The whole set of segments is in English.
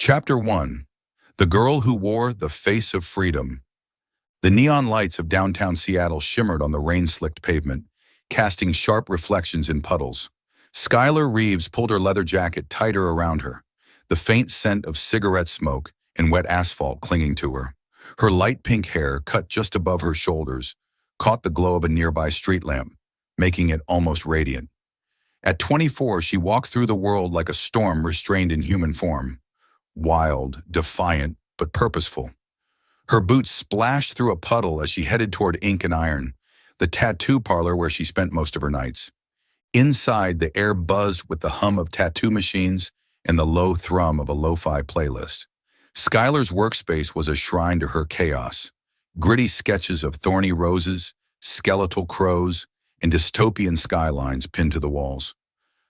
Chapter 1. The Girl Who Wore the Face of Freedom. The neon lights of downtown Seattle shimmered on the rain-slicked pavement, casting sharp reflections in puddles. Skylar Reeves pulled her leather jacket tighter around her, the faint scent of cigarette smoke and wet asphalt clinging to her. Her light pink hair, cut just above her shoulders, caught the glow of a nearby street lamp, making it almost radiant. At 24, she walked through the world like a storm restrained in human form. Wild, defiant, but purposeful. Her boots splashed through a puddle as she headed toward Ink and Iron, the tattoo parlor where she spent most of her nights. Inside, the air buzzed with the hum of tattoo machines and the low thrum of a lo-fi playlist. Skylar's workspace was a shrine to her chaos. Gritty sketches of thorny roses, skeletal crows, and dystopian skylines pinned to the walls.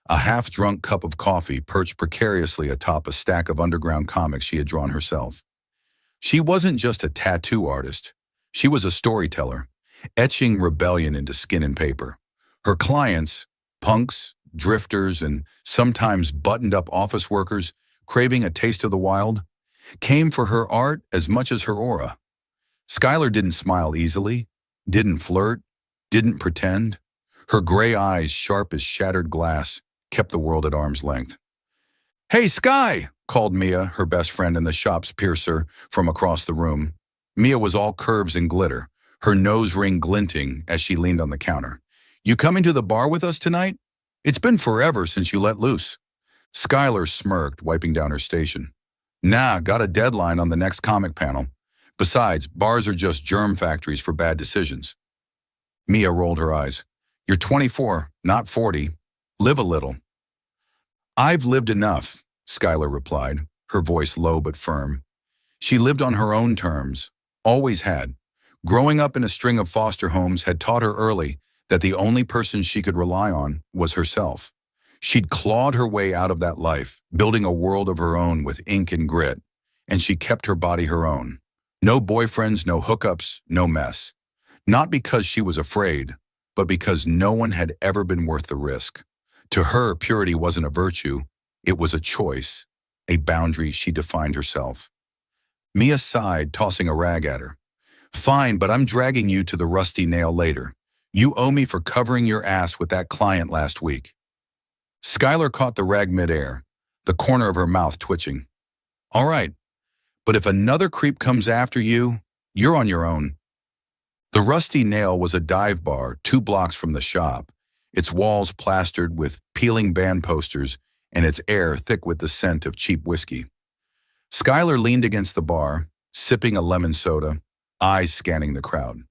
A half-drunk cup of coffee perched precariously atop a stack of underground comics she had drawn herself. She wasn't just a tattoo artist. She was a storyteller, etching rebellion into skin and paper. Her clients, punks, drifters, and sometimes buttoned-up office workers craving a taste of the wild, came for her art as much as her aura. Skylar didn't smile easily, didn't flirt, didn't pretend. Her gray eyes, sharp as shattered glass, kept the world at arm's length. "Hey, Sky!" called Mia, her best friend and the shop's piercer, from across the room. Mia was all curves and glitter, her nose ring glinting as she leaned on the counter. "You coming to the bar with us tonight? It's been forever since you let loose." Skylar smirked, wiping down her station. "Nah, got a deadline on the next comic panel. Besides, bars are just germ factories for bad decisions." Mia rolled her eyes. "You're 24, not 40. Live a little." "I've lived enough," Skylar replied, her voice low but firm. She lived on her own terms, always had. Growing up in a string of foster homes had taught her early that the only person she could rely on was herself. She'd clawed her way out of that life, building a world of her own with ink and grit, and she kept her body her own. No boyfriends, no hookups, no mess. Not because she was afraid, but because no one had ever been worth the risk. To her, purity wasn't a virtue, it was a choice, a boundary she defined herself. Mia sighed, tossing a rag at her. "Fine, but I'm dragging you to the rusty nail later. You owe me for covering your ass with that client last week." Skylar caught the rag midair, the corner of her mouth twitching. "All right, but if another creep comes after you, you're on your own." The Rusty Nail was a dive bar 2 blocks from the shop, its walls plastered with peeling band posters and its air thick with the scent of cheap whiskey. Skylar leaned against the bar, sipping a lemon soda, eyes scanning the crowd.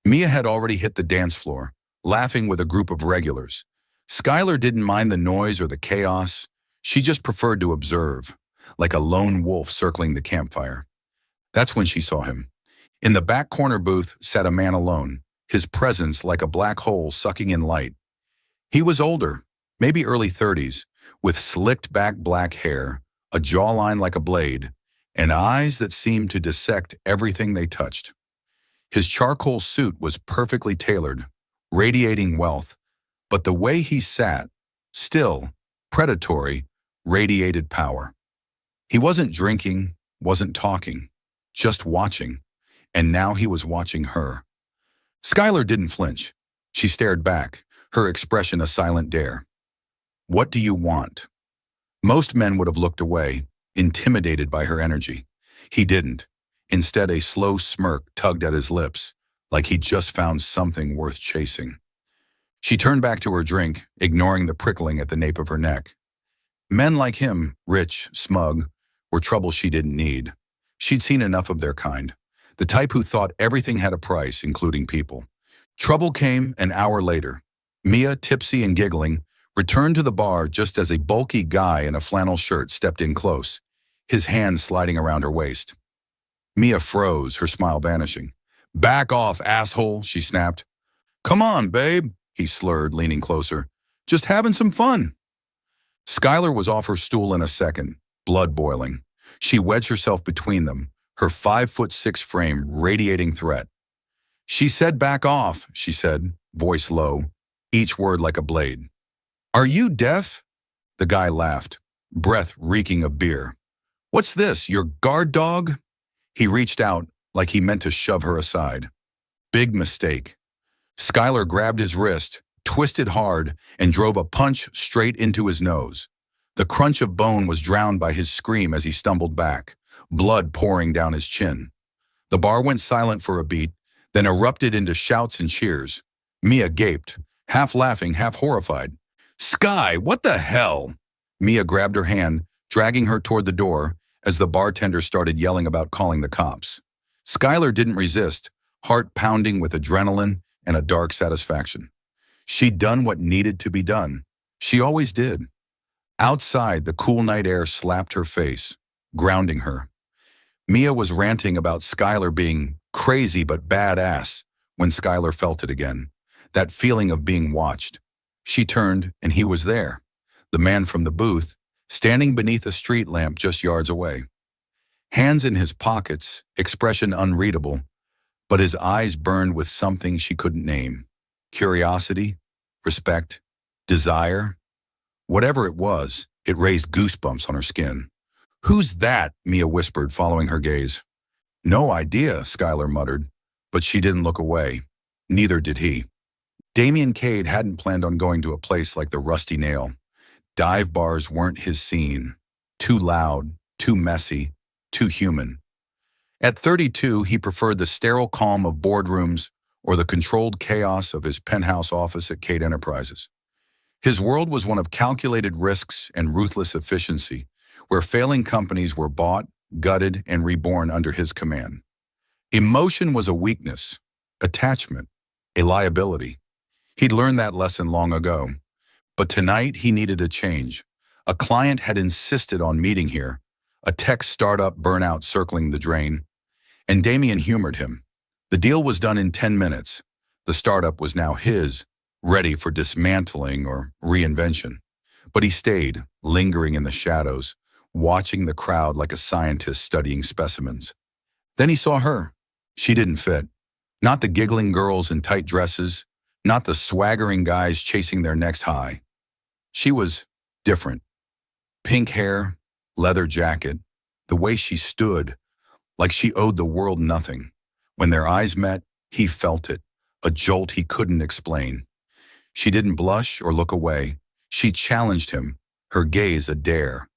Mia had already hit the dance floor, laughing with a group of regulars. Skylar didn't mind the noise or the chaos. She just preferred to observe, like a lone wolf circling the campfire. That's when she saw him. In the back corner booth sat a man alone, his presence like a black hole sucking in light. He was older, maybe early 30s, with slicked back black hair, a jawline like a blade, and eyes that seemed to dissect everything they touched. His charcoal suit was perfectly tailored, radiating wealth, but the way he sat, still, predatory, radiated power. He wasn't drinking, wasn't talking, just watching, and now he was watching her. Skylar didn't flinch. She stared back, her expression a silent dare. "What do you want?" Most men would have looked away, intimidated by her energy. He didn't. Instead, a slow smirk tugged at his lips, like he'd just found something worth chasing. She turned back to her drink, ignoring the prickling at the nape of her neck. Men like him, rich, smug, were trouble she didn't need. She'd seen enough of their kind. The type who thought everything had a price, including people. Trouble came an hour later. Mia, tipsy and giggling, returned to the bar just as a bulky guy in a flannel shirt stepped in close, his hand sliding around her waist. Mia froze, her smile vanishing. "Back off, asshole," she snapped. "Come on, babe," he slurred, leaning closer. "Just having some fun." Skylar was off her stool in a second, blood boiling. She wedged herself between them, her 5'6" frame radiating threat. "She said back off," she said, voice low, each word like a blade. "Are you deaf?" The guy laughed, breath reeking of beer. What's this, your guard dog? He reached out like he meant to shove her aside. Big mistake. Skylar grabbed his wrist, twisted hard, and drove a punch straight into his nose. The crunch of bone was drowned by his scream as he stumbled back, blood pouring down his chin. The bar went silent for a beat, then erupted into shouts and cheers. Mia gaped, half laughing, half horrified. Sky, what the hell? Mia grabbed her hand, dragging her toward the door as the bartender started yelling about calling the cops. Skylar didn't resist, heart pounding with adrenaline and a dark satisfaction. She'd done what needed to be done. She always did. Outside, the cool night air slapped her face, grounding her. Mia was ranting about Skylar being crazy but badass when Skylar felt it again. That feeling of being watched. She turned, and he was there, the man from the booth, standing beneath a street lamp just yards away. Hands in his pockets, expression unreadable, but his eyes burned with something she couldn't name. Curiosity, respect, desire. Whatever it was, it raised goosebumps on her skin. Who's that? Mia whispered, following her gaze. No idea, Skylar muttered, but she didn't look away. Neither did he. Damien Cade hadn't planned on going to a place like the Rusty Nail. Dive bars weren't his scene. Too loud, too messy, too human. At 32, he preferred the sterile calm of boardrooms or the controlled chaos of his penthouse office at Cade Enterprises. His world was one of calculated risks and ruthless efficiency, where failing companies were bought, gutted, and reborn under his command. Emotion was a weakness, attachment, a liability. He'd learned that lesson long ago. But tonight he needed a change. A client had insisted on meeting here, a tech startup burnout circling the drain, and Damien humored him. The deal was done in 10 minutes. The startup was now his, ready for dismantling or reinvention. But he stayed, lingering in the shadows, watching the crowd like a scientist studying specimens. Then he saw her. She didn't fit. Not the giggling girls in tight dresses, not the swaggering guys chasing their next high. She was different. Pink hair, leather jacket, the way she stood, like she owed the world nothing. When their eyes met, he felt it, a jolt he couldn't explain. She didn't blush or look away. She challenged him, her gaze a dare.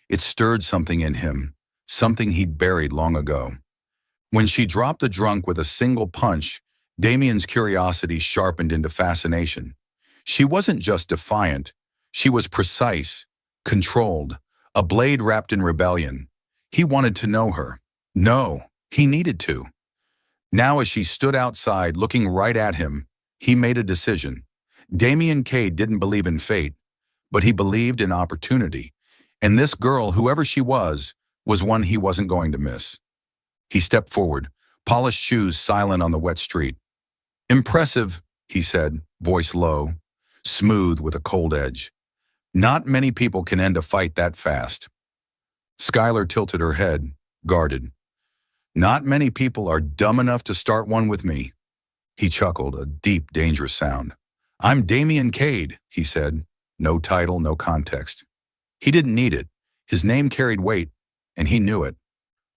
It stirred something in him, something he'd buried long ago. When she dropped the drunk with a single punch, Damien's curiosity sharpened into fascination. She wasn't just defiant. She was precise, controlled, a blade wrapped in rebellion. He wanted to know her. No, he needed to. Now as she stood outside looking right at him, he made a decision. Damien Cade didn't believe in fate, but he believed in opportunity. And this girl, whoever she was one he wasn't going to miss. He stepped forward, polished shoes silent on the wet street. Impressive, he said, voice low, smooth with a cold edge. Not many people can end a fight that fast. Skylar tilted her head, guarded. Not many people are dumb enough to start one with me. He chuckled, a deep, dangerous sound. I'm Damien Cade, he said. No title, no context. He didn't need it. His name carried weight, and he knew it.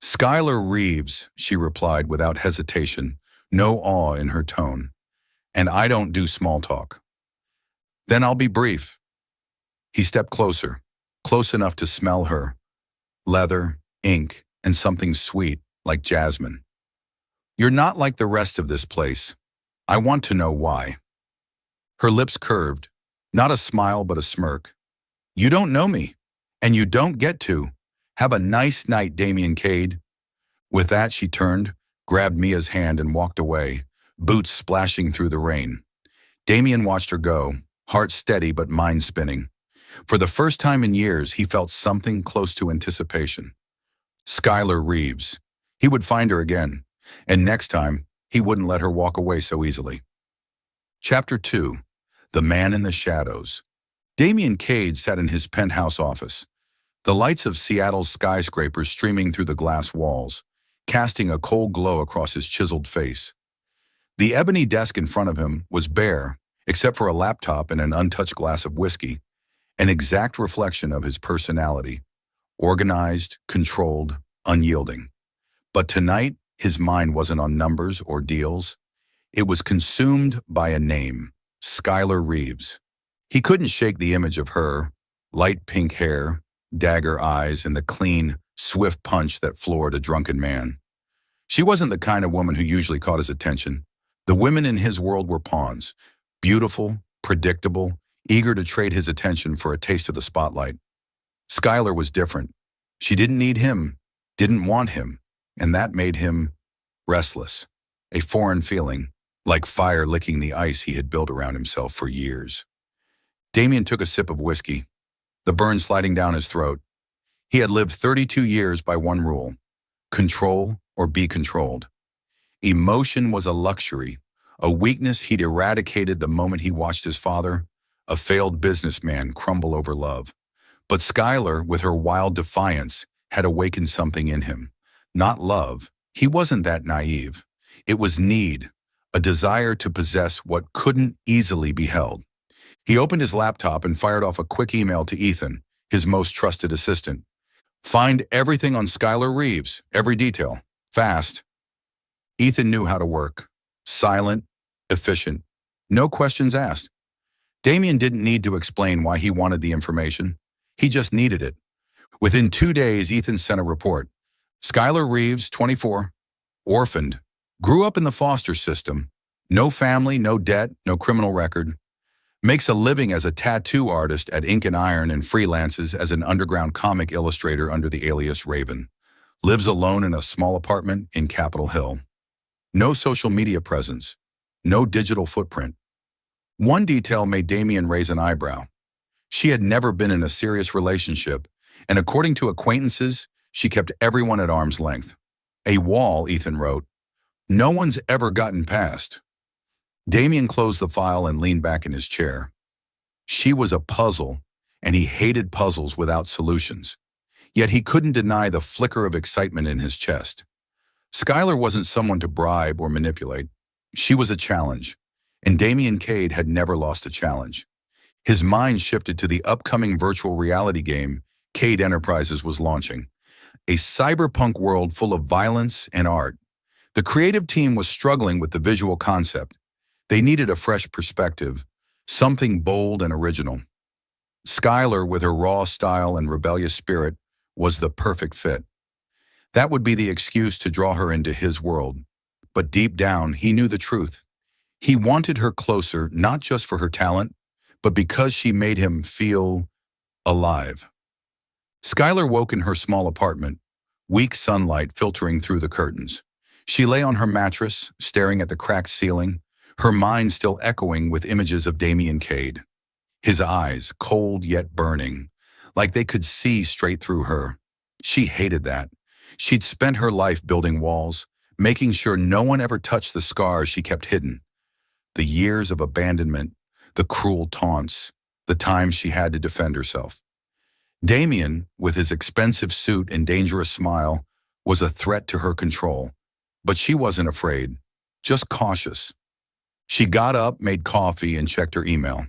Skylar Reeves, she replied without hesitation, no awe in her tone. And I don't do small talk. Then I'll be brief. He stepped closer, close enough to smell her. Leather, ink, and something sweet, like jasmine. You're not like the rest of this place. I want to know why. Her lips curved, not a smile but a smirk. You don't know me, and you don't get to. Have a nice night, Damien Cade. With that, she turned, grabbed Mia's hand and walked away, boots splashing through the rain. Damien watched her go, heart steady but mind spinning. For the first time in years, he felt something close to anticipation. Skylar Reeves. He would find her again, and next time, he wouldn't let her walk away so easily. Chapter 2. The Man in the Shadows. Damien Cade sat in his penthouse office, the lights of Seattle's skyscrapers streaming through the glass walls, casting a cold glow across his chiseled face. The ebony desk in front of him was bare, except for a laptop and an untouched glass of whiskey, an exact reflection of his personality. Organized, controlled, unyielding. But tonight, his mind wasn't on numbers or deals. It was consumed by a name, Skylar Reeves. He couldn't shake the image of her, light pink hair, dagger eyes, and the clean, swift punch that floored a drunken man. She wasn't the kind of woman who usually caught his attention. The women in his world were pawns, beautiful, predictable, eager to trade his attention for a taste of the spotlight. Skylar was different. She didn't need him, didn't want him, and that made him restless, a foreign feeling, like fire licking the ice he had built around himself for years. Damien took a sip of whiskey, the burn sliding down his throat. He had lived 32 years by one rule: control or be controlled. Emotion was a luxury, a weakness he'd eradicated the moment he watched his father, a failed businessman, crumble over love. But Skylar, with her wild defiance, had awakened something in him. Not love. He wasn't that naive. It was need, a desire to possess what couldn't easily be held. He opened his laptop and fired off a quick email to Ethan, his most trusted assistant. Find everything on Skylar Reeves, every detail. Fast. Ethan knew how to work. Silent, efficient. No questions asked. Damien didn't need to explain why he wanted the information. He just needed it. Within 2 days, Ethan sent a report. Skylar Reeves, 24, orphaned, grew up in the foster system, no family, no debt, no criminal record, makes a living as a tattoo artist at Ink and Iron and freelances as an underground comic illustrator under the alias Raven, lives alone in a small apartment in Capitol Hill. No social media presence, no digital footprint. One detail made Damien raise an eyebrow. She had never been in a serious relationship, and according to acquaintances, she kept everyone at arm's length. A wall, Ethan wrote. No one's ever gotten past. Damien closed the file and leaned back in his chair. She was a puzzle, and he hated puzzles without solutions. Yet he couldn't deny the flicker of excitement in his chest. Skylar wasn't someone to bribe or manipulate. She was a challenge, and Damien Cade had never lost a challenge. His mind shifted to the upcoming virtual reality game Cade Enterprises was launching, a cyberpunk world full of violence and art. The creative team was struggling with the visual concept. They needed a fresh perspective, something bold and original. Skylar, with her raw style and rebellious spirit, was the perfect fit. That would be the excuse to draw her into his world. But deep down, he knew the truth. He wanted her closer, not just for her talent, but because she made him feel alive. Skylar woke in her small apartment, weak sunlight filtering through the curtains. She lay on her mattress, staring at the cracked ceiling, her mind still echoing with images of Damien Cade. His eyes, cold yet burning, like they could see straight through her. She hated that. She'd spent her life building walls, making sure no one ever touched the scars she kept hidden. The years of abandonment, the cruel taunts, the times she had to defend herself. Damien, with his expensive suit and dangerous smile, was a threat to her control. But she wasn't afraid, just cautious. She got up, made coffee, and checked her email.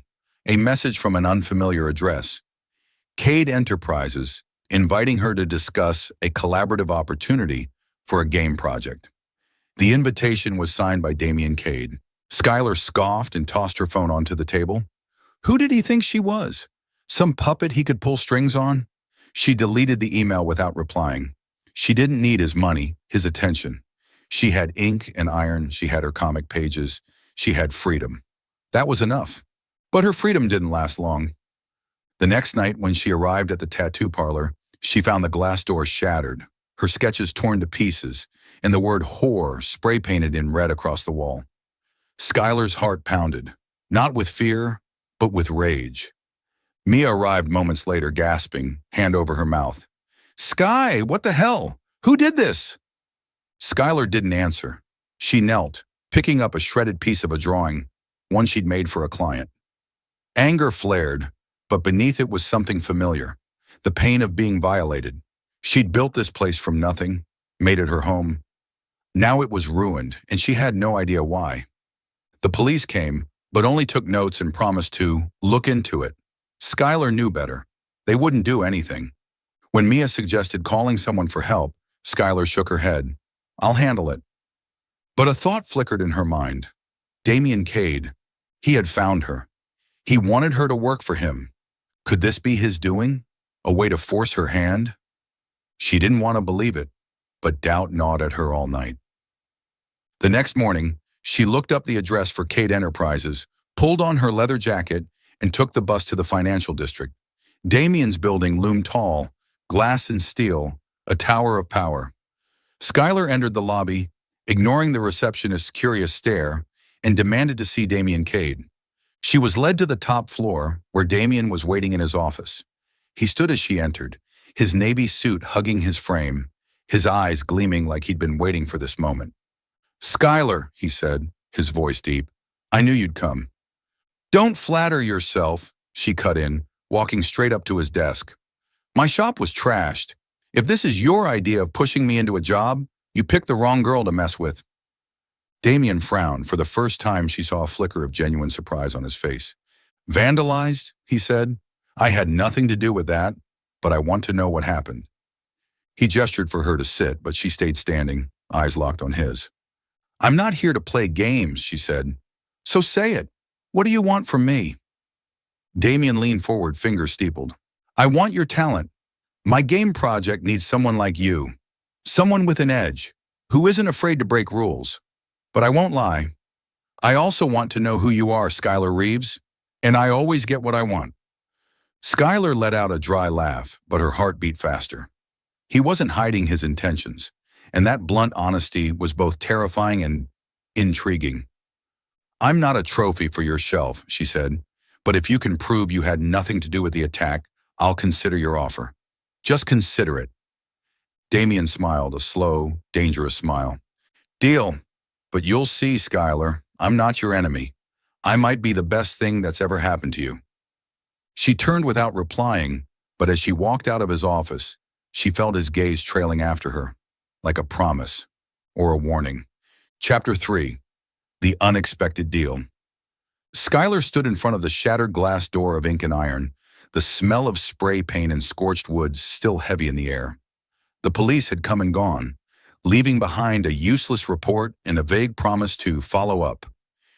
A message from an unfamiliar address. Cade Enterprises, inviting her to discuss a collaborative opportunity for a game project. The invitation was signed by Damien Cade. Skylar scoffed and tossed her phone onto the table. Who did he think she was? Some puppet he could pull strings on? She deleted the email without replying. She didn't need his money, his attention. She had ink and iron, she had her comic pages, she had freedom. That was enough. But her freedom didn't last long. The next night, when she arrived at the tattoo parlor, she found the glass door shattered, her sketches torn to pieces, and the word whore spray-painted in red across the wall. Skylar's heart pounded, not with fear, but with rage. Mia arrived moments later, gasping, hand over her mouth. Sky, what the hell? Who did this? Skylar didn't answer. She knelt, picking up a shredded piece of a drawing, one she'd made for a client. Anger flared, but beneath it was something familiar, the pain of being violated. She'd built this place from nothing, made it her home. Now it was ruined, and she had no idea why. The police came, but only took notes and promised to look into it. Skylar knew better. They wouldn't do anything. When Mia suggested calling someone for help, Skylar shook her head. I'll handle it. But a thought flickered in her mind. Damien Cade. He had found her. He wanted her to work for him. Could this be his doing? A way to force her hand? She didn't want to believe it, but doubt gnawed at her all night. The next morning, she looked up the address for Cade Enterprises, pulled on her leather jacket, and took the bus to the financial district. Damien's building loomed tall, glass and steel, a tower of power. Skylar entered the lobby, ignoring the receptionist's curious stare, and demanded to see Damien Cade. She was led to the top floor, where Damien was waiting in his office. He stood as she entered, his navy suit hugging his frame, his eyes gleaming like he'd been waiting for this moment. Skylar, he said, his voice deep, I knew you'd come. Don't flatter yourself, she cut in, walking straight up to his desk. My shop was trashed. If this is your idea of pushing me into a job, you picked the wrong girl to mess with. Damien frowned. For the first time, she saw a flicker of genuine surprise on his face. Vandalized, he said. I had nothing to do with that, but I want to know what happened. He gestured for her to sit, but she stayed standing, eyes locked on his. I'm not here to play games, she said. So say it. What do you want from me? Damien leaned forward, fingers steepled. I want your talent. My game project needs someone like you. Someone with an edge, who isn't afraid to break rules. But I won't lie. I also want to know who you are, Skylar Reeves, and I always get what I want. Skylar let out a dry laugh, but her heart beat faster. He wasn't hiding his intentions, and that blunt honesty was both terrifying and intriguing. I'm not a trophy for your shelf, she said, but if you can prove you had nothing to do with the attack, I'll consider your offer. Just consider it. Damien smiled, a slow, dangerous smile. Deal. But you'll see, Skylar, I'm not your enemy. I might be the best thing that's ever happened to you. She turned without replying, but as she walked out of his office, she felt his gaze trailing after her, like a promise or a warning. Chapter 3. The Unexpected Deal. Skylar stood in front of the shattered glass door of Ink and Iron, the smell of spray paint and scorched wood still heavy in the air. The police had come and gone, leaving behind a useless report and a vague promise to follow up.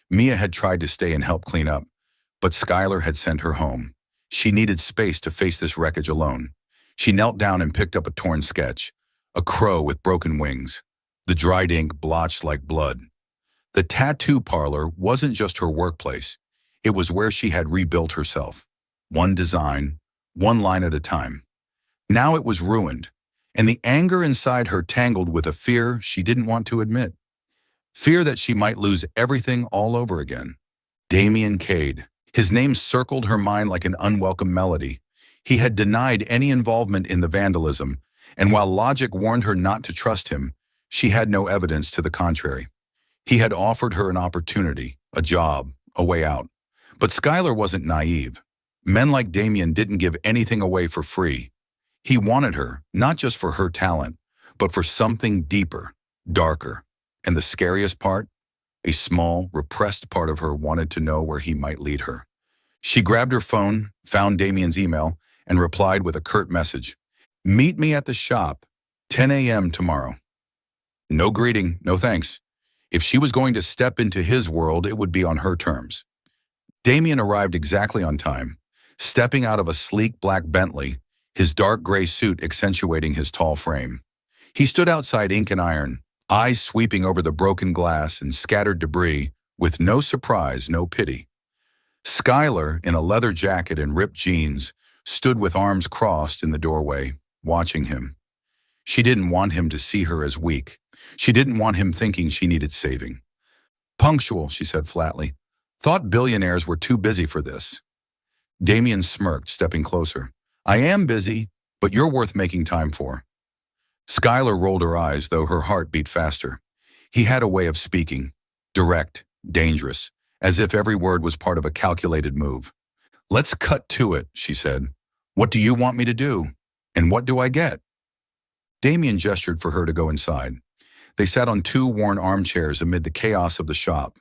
Mia had tried to stay and help clean up, but Skylar had sent her home. She needed space to face this wreckage alone. She knelt down and picked up a torn sketch, a crow with broken wings, the dried ink blotched like blood. The tattoo parlor wasn't just her workplace. It was where she had rebuilt herself, one design, one line at a time. Now it was ruined, and the anger inside her tangled with a fear she didn't want to admit. Fear that she might lose everything all over again. Damien Cade. His name circled her mind like an unwelcome melody. He had denied any involvement in the vandalism, and while logic warned her not to trust him, she had no evidence to the contrary. He had offered her an opportunity, a job, a way out. But Skylar wasn't naive. Men like Damien didn't give anything away for free. He wanted her, not just for her talent, but for something deeper, darker. And the scariest part? A small, repressed part of her wanted to know where he might lead her. She grabbed her phone, found Damien's email, and replied with a curt message. Meet me at the shop, 10 a.m. tomorrow. No greeting, no thanks. If she was going to step into his world, it would be on her terms. Damien arrived exactly on time, stepping out of a sleek black Bentley, his dark gray suit accentuating his tall frame. He stood outside Ink and Iron, eyes sweeping over the broken glass and scattered debris, with no surprise, no pity. Skylar, in a leather jacket and ripped jeans, stood with arms crossed in the doorway, watching him. She didn't want him to see her as weak. She didn't want him thinking she needed saving. Punctual, she said flatly. Thought billionaires were too busy for this. Damien smirked, stepping closer. I am busy, but you're worth making time for. Skylar rolled her eyes, though her heart beat faster. He had a way of speaking, direct, dangerous, as if every word was part of a calculated move. Let's cut to it, she said. What do you want me to do? And what do I get? Damien gestured for her to go inside. They sat on two worn armchairs amid the chaos of the shop.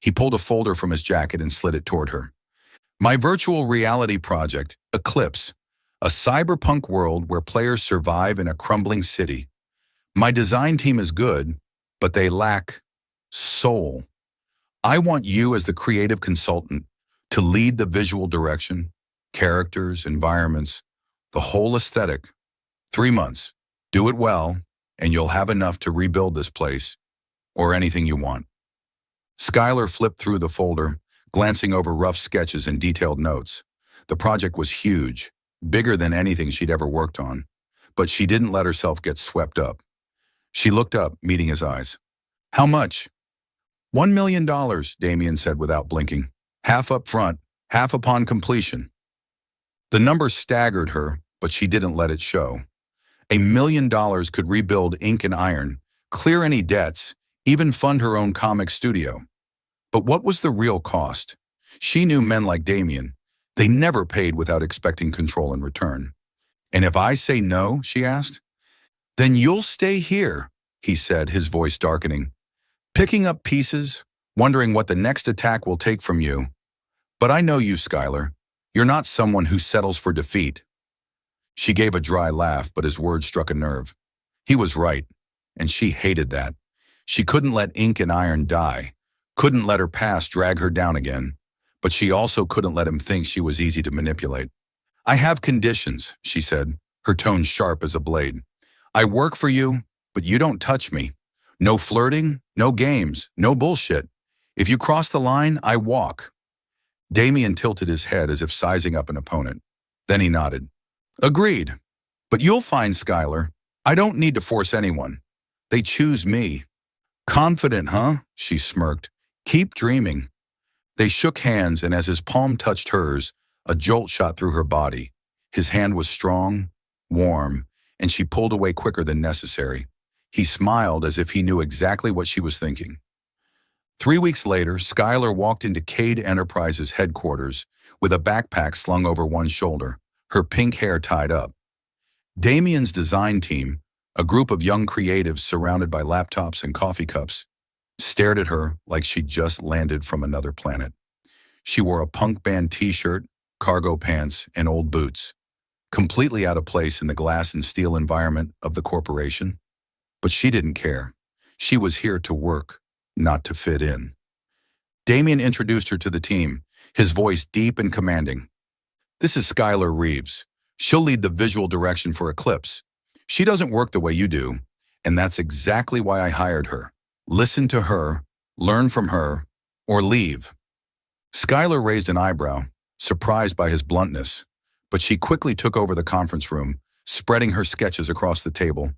He pulled a folder from his jacket and slid it toward her. My virtual reality project, Eclipse. A cyberpunk world where players survive in a crumbling city. My design team is good, but they lack soul. I want you as the creative consultant to lead the visual direction, characters, environments, the whole aesthetic. 3 months. Do it well, and you'll have enough to rebuild this place or anything you want. Skylar flipped through the folder, glancing over rough sketches and detailed notes. The project was huge, bigger than anything she'd ever worked on, but she didn't let herself get swept up. She looked up, meeting his eyes. How much? $1 million, Damien said without blinking. Half up front, half upon completion. The number staggered her, but she didn't let it show. $1 million could rebuild Ink and Iron, clear any debts, even fund her own comic studio. But what was the real cost? She knew men like Damien. They never paid without expecting control in return. And if I say no, she asked, then you'll stay here, he said, his voice darkening, picking up pieces, wondering what the next attack will take from you. But I know you, Skylar. You're not someone who settles for defeat. She gave a dry laugh, but his words struck a nerve. He was right, and she hated that. She couldn't let Ink and Iron die, couldn't let her past drag her down again, but she also couldn't let him think she was easy to manipulate. I have conditions, she said, her tone sharp as a blade. I work for you, but you don't touch me. No flirting, no games, no bullshit. If you cross the line, I walk. Damien tilted his head as if sizing up an opponent. Then he nodded. Agreed. But you'll find, Skylar, I don't need to force anyone. They choose me. Confident, huh? She smirked. Keep dreaming. They shook hands, and as his palm touched hers, a jolt shot through her body. His hand was strong, warm, and she pulled away quicker than necessary. He smiled as if he knew exactly what she was thinking. 3 weeks later, Skylar walked into Cade Enterprises headquarters with a backpack slung over one shoulder, her pink hair tied up. Damien's design team, a group of young creatives surrounded by laptops and coffee cups, stared at her like she'd just landed from another planet. She wore a punk band t-shirt, cargo pants, and old boots, completely out of place in the glass and steel environment of the corporation. But she didn't care. She was here to work, not to fit in. Damien introduced her to the team, his voice deep and commanding. This is Skylar Reeves. She'll lead the visual direction for Eclipse. She doesn't work the way you do, and that's exactly why I hired her. Listen to her, learn from her, or leave. Skylar raised an eyebrow, surprised by his bluntness, but she quickly took over the conference room, spreading her sketches across the table.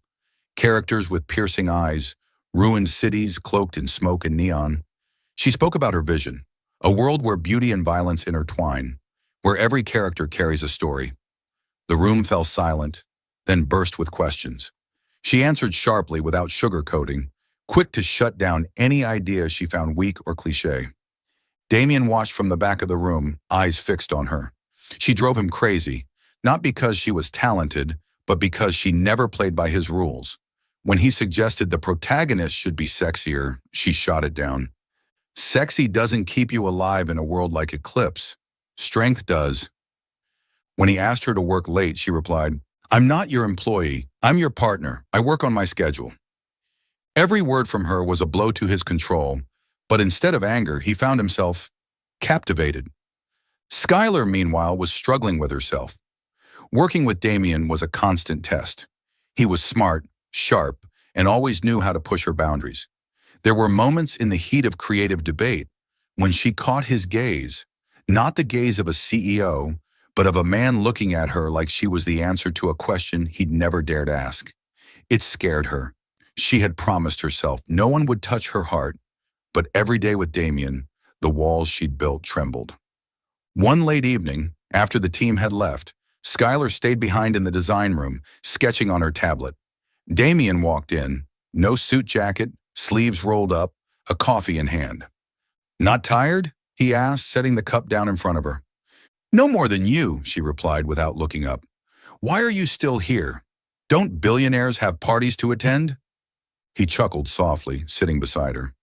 Characters with piercing eyes, ruined cities cloaked in smoke and neon. She spoke about her vision, a world where beauty and violence intertwine, where every character carries a story. The room fell silent, then burst with questions. She answered sharply without sugarcoating, quick to shut down any idea she found weak or cliché. Damien watched from the back of the room, eyes fixed on her. She drove him crazy, not because she was talented, but because she never played by his rules. When he suggested the protagonist should be sexier, she shot it down. Sexy doesn't keep you alive in a world like Eclipse. Strength does. When he asked her to work late, she replied, I'm not your employee. I'm your partner. I work on my schedule. Every word from her was a blow to his control, but instead of anger, he found himself captivated. Skylar, meanwhile, was struggling with herself. Working with Damien was a constant test. He was smart, sharp, and always knew how to push her boundaries. There were moments in the heat of creative debate when she caught his gaze, not the gaze of a CEO, but of a man looking at her like she was the answer to a question he'd never dared ask. It scared her. She had promised herself no one would touch her heart, but every day with Damien, the walls she'd built trembled. One late evening, after the team had left, Skylar stayed behind in the design room, sketching on her tablet. Damien walked in, no suit jacket, sleeves rolled up, a coffee in hand. Not tired? He asked, setting the cup down in front of her. No more than you, she replied without looking up. Why are you still here? Don't billionaires have parties to attend? He chuckled softly, sitting beside her.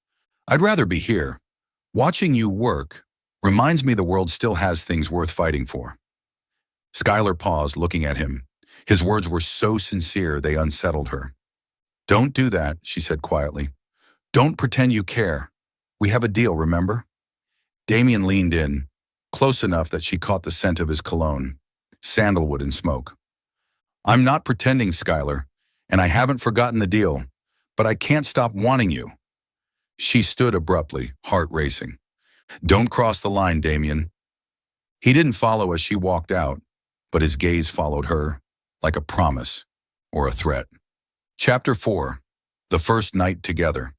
I'd rather be here. Watching you work reminds me the world still has things worth fighting for. Skylar paused, looking at him. His words were so sincere they unsettled her. "Don't do that," she said quietly. "Don't pretend you care. We have a deal, remember?" Damien leaned in, close enough that she caught the scent of his cologne, sandalwood and smoke. "I'm not pretending, Skylar, and I haven't forgotten the deal, but I can't stop wanting you." She stood abruptly, heart racing. "Don't cross the line, Damien." He didn't follow as she walked out, but his gaze followed her, like a promise or a threat. Chapter 4. The First Night Together.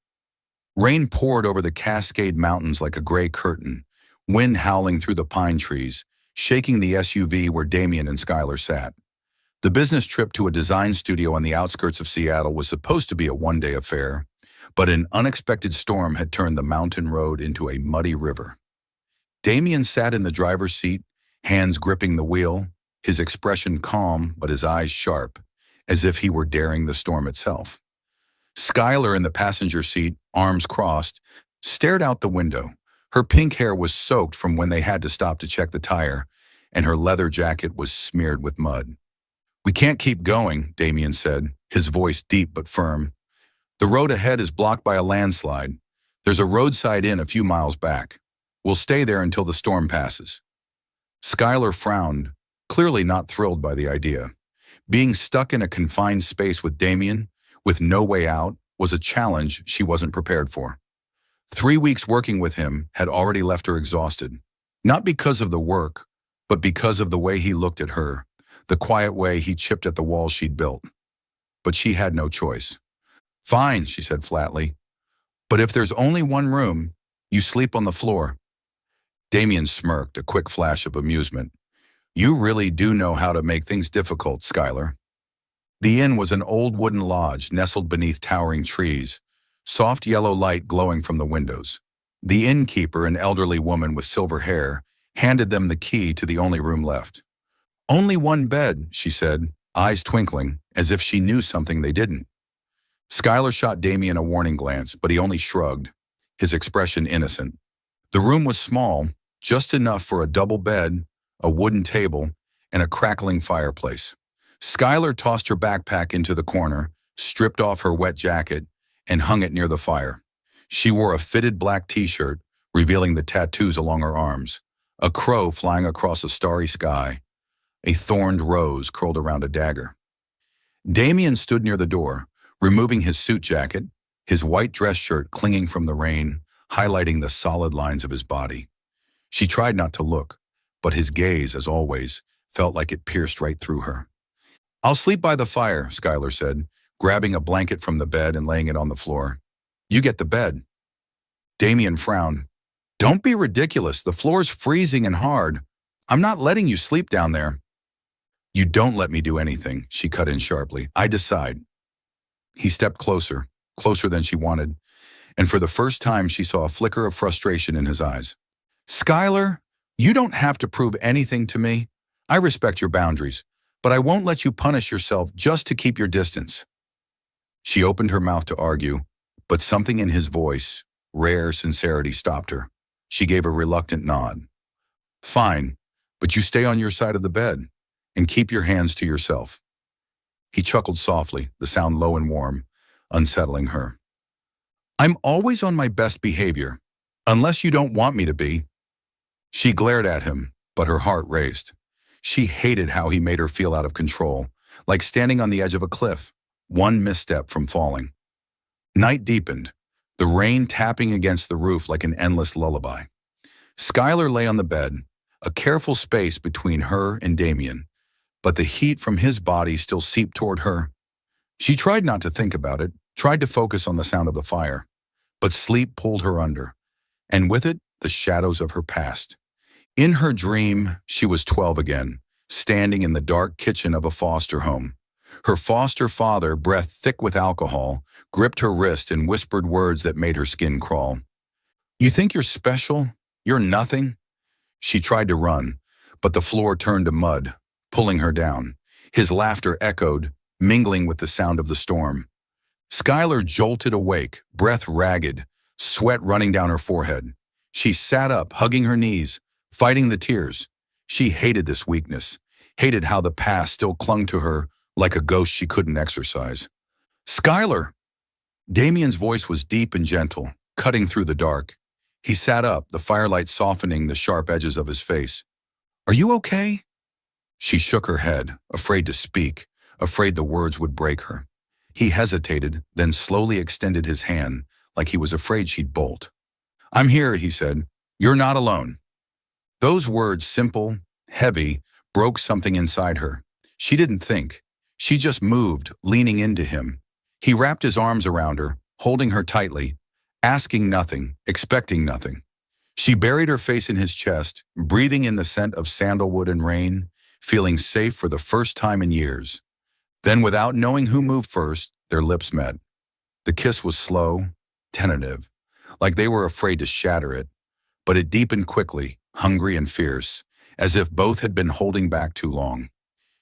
Rain poured over the Cascade Mountains like a gray curtain, wind howling through the pine trees, shaking the SUV where Damien and Skylar sat. The business trip to a design studio on the outskirts of Seattle was supposed to be a one-day affair, but an unexpected storm had turned the mountain road into a muddy river. Damien sat in the driver's seat, hands gripping the wheel, his expression calm but his eyes sharp, as if he were daring the storm itself. Skylar in the passenger seat, arms crossed, stared out the window. Her pink hair was soaked from when they had to stop to check the tire, and her leather jacket was smeared with mud. "We can't keep going," Damien said, his voice deep but firm. "The road ahead is blocked by a landslide. There's a roadside inn a few miles back. We'll stay there until the storm passes." Skylar frowned, clearly not thrilled by the idea. Being stuck in a confined space with Damien, with no way out, was a challenge she wasn't prepared for. 3 weeks working with him had already left her exhausted, not because of the work, but because of the way he looked at her, the quiet way he chipped at the walls she'd built. But she had no choice. "Fine," she said flatly. "But if there's only one room, you sleep on the floor." Damien smirked, a quick flash of amusement. "You really do know how to make things difficult, Skylar." The inn was an old wooden lodge nestled beneath towering trees, soft yellow light glowing from the windows. The innkeeper, an elderly woman with silver hair, handed them the key to the only room left. "Only one bed," she said, eyes twinkling, as if she knew something they didn't. Skylar shot Damien a warning glance, but he only shrugged, his expression innocent. The room was small, just enough for a double bed, a wooden table, and a crackling fireplace. Skylar tossed her backpack into the corner, stripped off her wet jacket, and hung it near the fire. She wore a fitted black t-shirt, revealing the tattoos along her arms, a crow flying across a starry sky, a thorned rose curled around a dagger. Damien stood near the door, removing his suit jacket, his white dress shirt clinging from the rain, highlighting the solid lines of his body. She tried not to look, but his gaze, as always, felt like it pierced right through her. "I'll sleep by the fire," Skylar said, grabbing a blanket from the bed and laying it on the floor. "You get the bed." Damien frowned. "Don't be ridiculous. The floor's freezing and hard. I'm not letting you sleep down there." "You don't let me do anything," she cut in sharply. "I decide." He stepped closer, closer than she wanted, and for the first time she saw a flicker of frustration in his eyes. "Skylar, you don't have to prove anything to me. I respect your boundaries, but I won't let you punish yourself just to keep your distance." She opened her mouth to argue, but something in his voice, rare sincerity, stopped her. She gave a reluctant nod. "Fine, but you stay on your side of the bed and keep your hands to yourself." He chuckled softly, the sound low and warm, unsettling her. "I'm always on my best behavior, unless you don't want me to be." She glared at him, but her heart raced. She hated how he made her feel out of control, like standing on the edge of a cliff, one misstep from falling. Night deepened, the rain tapping against the roof like an endless lullaby. Skylar lay on the bed, a careful space between her and Damien, but the heat from his body still seeped toward her. She tried not to think about it, tried to focus on the sound of the fire, but sleep pulled her under, and with it, the shadows of her past. In her dream, she was 12 again, standing in the dark kitchen of a foster home. Her foster father, breath thick with alcohol, gripped her wrist and whispered words that made her skin crawl. "You think you're special? You're nothing?" She tried to run, but the floor turned to mud, pulling her down. His laughter echoed, mingling with the sound of the storm. Skylar jolted awake, breath ragged, sweat running down her forehead. She sat up, hugging her knees, fighting the tears. She hated this weakness. hated how the past still clung to her like a ghost she couldn't exorcise. "Skylar!" Damien's voice was deep and gentle, cutting through the dark. He sat up, the firelight softening the sharp edges of his face. "Are you okay?" She shook her head, afraid to speak, afraid the words would break her. He hesitated, then slowly extended his hand, like he was afraid she'd bolt. "I'm here," he said. "You're not alone." Those words, simple, heavy, broke something inside her. She didn't think. She just moved, leaning into him. He wrapped his arms around her, holding her tightly, asking nothing, expecting nothing. She buried her face in his chest, breathing in the scent of sandalwood and rain, feeling safe for the first time in years. Then, without knowing who moved first, their lips met. The kiss was slow, tentative, like they were afraid to shatter it, but it deepened quickly, hungry and fierce, as if both had been holding back too long.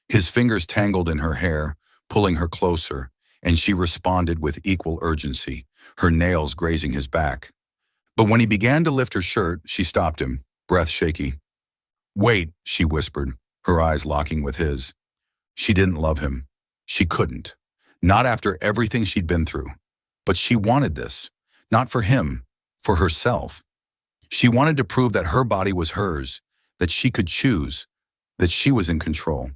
His fingers tangled in her hair, pulling her closer, and she responded with equal urgency, her nails grazing his back. But when he began to lift her shirt, she stopped him, breath shaky. "Wait," she whispered, her eyes locking with his. She didn't love him. She couldn't. Not after everything she'd been through. But she wanted this. Not for him, for herself. She wanted to prove that her body was hers, that she could choose, that she was in control.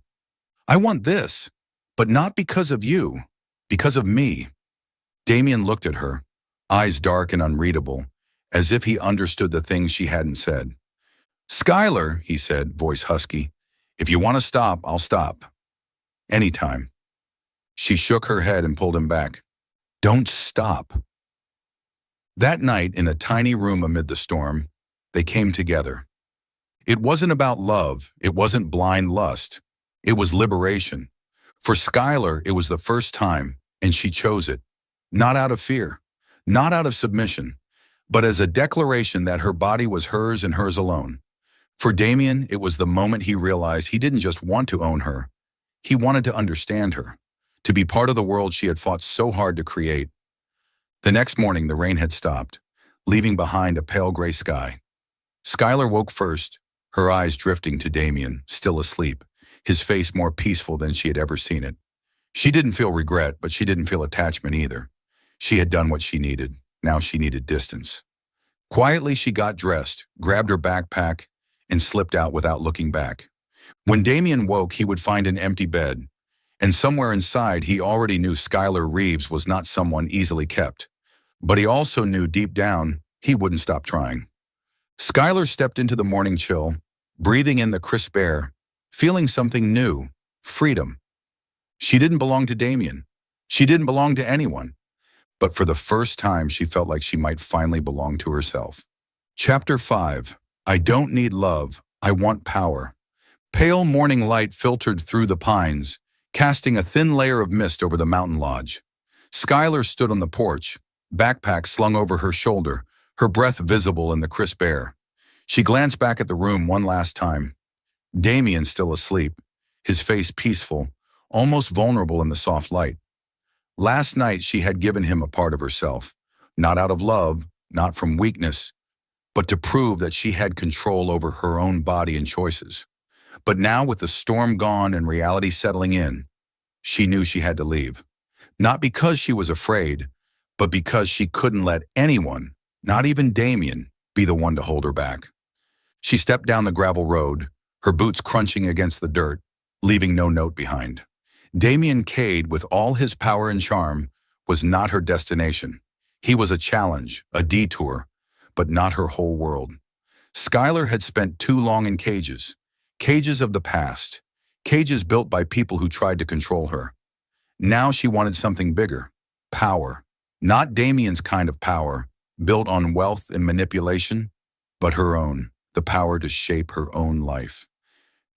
"I want this, but not because of you, because of me." Damien looked at her, eyes dark and unreadable, as if he understood the things she hadn't said. "Skylar," he said, voice husky, "if you want to stop, I'll stop. Anytime." She shook her head and pulled him back. "Don't stop." That night, in a tiny room amid the storm, they came together. It wasn't about love, it wasn't blind lust. It was liberation. For Skylar, it was the first time, and she chose it. Not out of fear, not out of submission, but as a declaration that her body was hers and hers alone. For Damien, it was the moment he realized he didn't just want to own her. He wanted to understand her, to be part of the world she had fought so hard to create. The next morning, the rain had stopped, leaving behind a pale gray sky. Skylar woke first, her eyes drifting to Damien, still asleep, his face more peaceful than she had ever seen it. She didn't feel regret, but she didn't feel attachment either. She had done what she needed. Now she needed distance. Quietly, she got dressed, grabbed her backpack, and slipped out without looking back. When Damien woke, he would find an empty bed. And somewhere inside, he already knew Skylar Reeves was not someone easily kept. But he also knew deep down he wouldn't stop trying. Skylar stepped into the morning chill, breathing in the crisp air, feeling something new, freedom. She didn't belong to Damien. She didn't belong to anyone. But for the first time, she felt like she might finally belong to herself. Chapter 5. I don't need love, I want power. Pale morning light filtered through the pines, casting a thin layer of mist over the mountain lodge. Skylar stood on the porch, backpack slung over her shoulder, her breath visible in the crisp air. She glanced back at the room one last time. Damien still asleep, his face peaceful, almost vulnerable in the soft light. Last night she had given him a part of herself, not out of love, not from weakness, but to prove that she had control over her own body and choices. But now, with the storm gone and reality settling in, she knew she had to leave. Not because she was afraid, but because she couldn't let anyone, not even Damien, be the one to hold her back. She stepped down the gravel road, her boots crunching against the dirt, leaving no note behind. Damien Cade, with all his power and charm, was not her destination. He was a challenge, a detour, but not her whole world. Skylar had spent too long in cages. Cages of the past, cages built by people who tried to control her. Now she wanted something bigger, power. Not Damien's kind of power, built on wealth and manipulation, but her own, the power to shape her own life.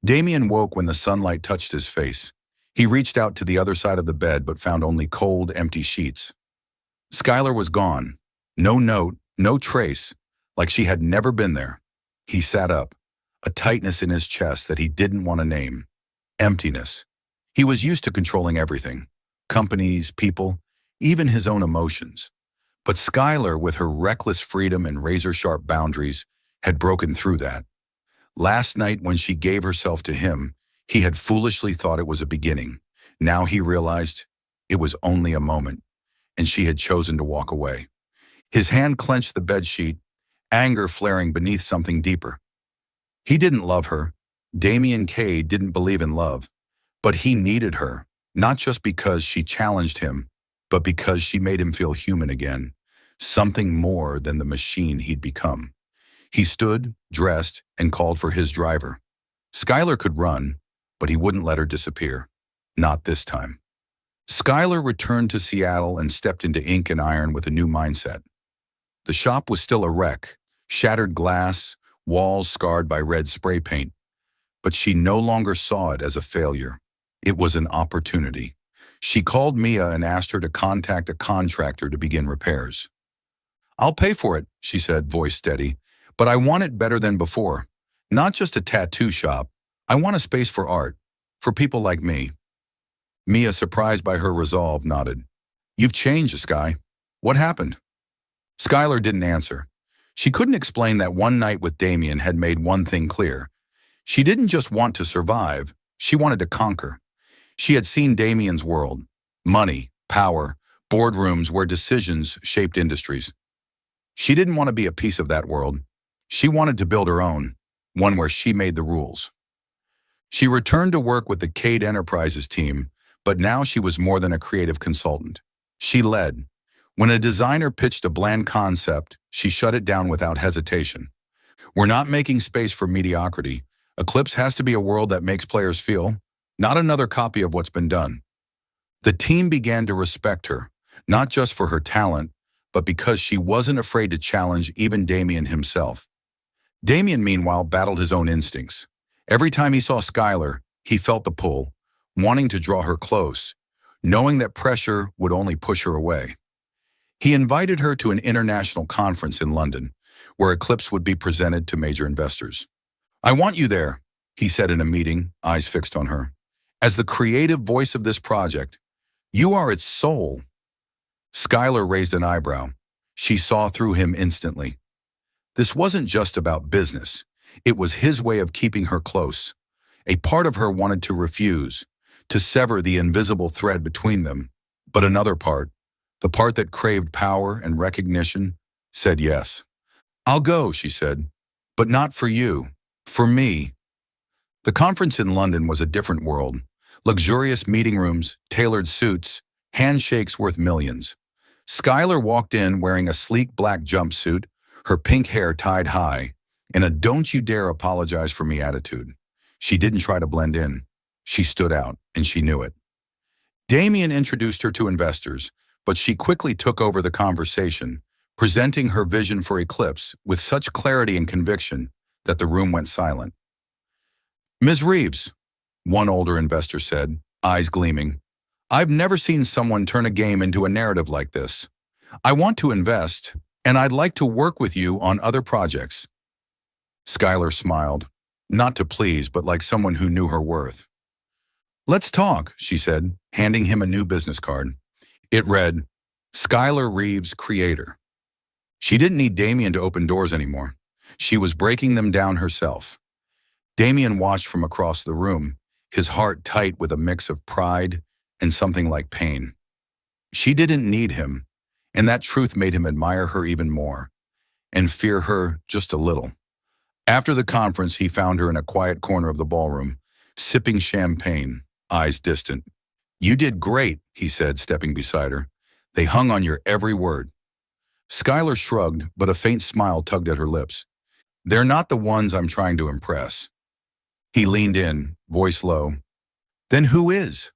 Damien woke when the sunlight touched his face. He reached out to the other side of the bed but found only cold, empty sheets. Skylar was gone. No note, no trace, like she had never been there. He sat up, a tightness in his chest that he didn't want to name. Emptiness. He was used to controlling everything. Companies, people, even his own emotions. But Skylar, with her reckless freedom and razor-sharp boundaries, had broken through that. Last night, when she gave herself to him, He had foolishly thought it was a beginning. Now he realized it was only a moment, and she had chosen to walk away. His hand clenched the bedsheet, anger flaring beneath something deeper. He didn't love her. Damien Cade didn't believe in love. But he needed her, not just because she challenged him, but because she made him feel human again, something more than the machine he'd become. He stood, dressed, and called for his driver. Skylar could run, but he wouldn't let her disappear. Not this time. Skylar returned to Seattle and stepped into ink and iron with a new mindset. The shop was still a wreck, shattered glass, walls scarred by red spray paint. But she no longer saw it as a failure. It was an opportunity. She called Mia and asked her to contact a contractor to begin repairs. "I'll pay for it," she said, voice steady, "but I want it better than before. Not just a tattoo shop. I want a space for art, for people like me." Mia, surprised by her resolve, nodded. "You've changed, Sky. What happened?" Skylar didn't answer. She couldn't explain that one night with Damien had made one thing clear. She didn't just want to survive, she wanted to conquer. She had seen Damien's world. Money, power, boardrooms where decisions shaped industries. She didn't want to be a piece of that world. She wanted to build her own, one where she made the rules. She returned to work with the Cade Enterprises team, but now she was more than a creative consultant. She led. When a designer pitched a bland concept, she shut it down without hesitation. "We're not making space for mediocrity. Eclipse has to be a world that makes players feel, not another copy of what's been done." The team began to respect her, not just for her talent, but because she wasn't afraid to challenge even Damien himself. Damien, meanwhile, battled his own instincts. Every time he saw Skylar, he felt the pull, wanting to draw her close, knowing that pressure would only push her away. He invited her to an international conference in London, where Eclipse would be presented to major investors. "I want you there," he said in a meeting, eyes fixed on her. "As the creative voice of this project, you are its soul." Skylar raised an eyebrow. She saw through him instantly. This wasn't just about business. It was his way of keeping her close. A part of her wanted to refuse, to sever the invisible thread between them. But another part, the part that craved power and recognition, said yes. "I'll go," she said, "but not for you. For me." The conference in London was a different world. Luxurious meeting rooms, tailored suits, handshakes worth millions. Skylar walked in wearing a sleek black jumpsuit, her pink hair tied high, and a "don't you dare apologize for me" attitude. She didn't try to blend in. She stood out, and she knew it. Damien introduced her to investors, but she quickly took over the conversation, presenting her vision for Eclipse with such clarity and conviction that the room went silent. "Ms. Reeves," one older investor said, eyes gleaming, "I've never seen someone turn a game into a narrative like this. I want to invest, and I'd like to work with you on other projects." Skylar smiled, not to please, but like someone who knew her worth. "Let's talk," she said, handing him a new business card. It read, "Skylar Reeves, Creator." She didn't need Damien to open doors anymore. She was breaking them down herself. Damien watched from across the room, his heart tight with a mix of pride and something like pain. She didn't need him, and that truth made him admire her even more, and fear her just a little. After the conference, he found her in a quiet corner of the ballroom, sipping champagne, eyes distant. "You did great," he said, stepping beside her. "They hung on your every word." Skylar shrugged, but a faint smile tugged at her lips. "They're not the ones I'm trying to impress." He leaned in, voice low. "Then who is?"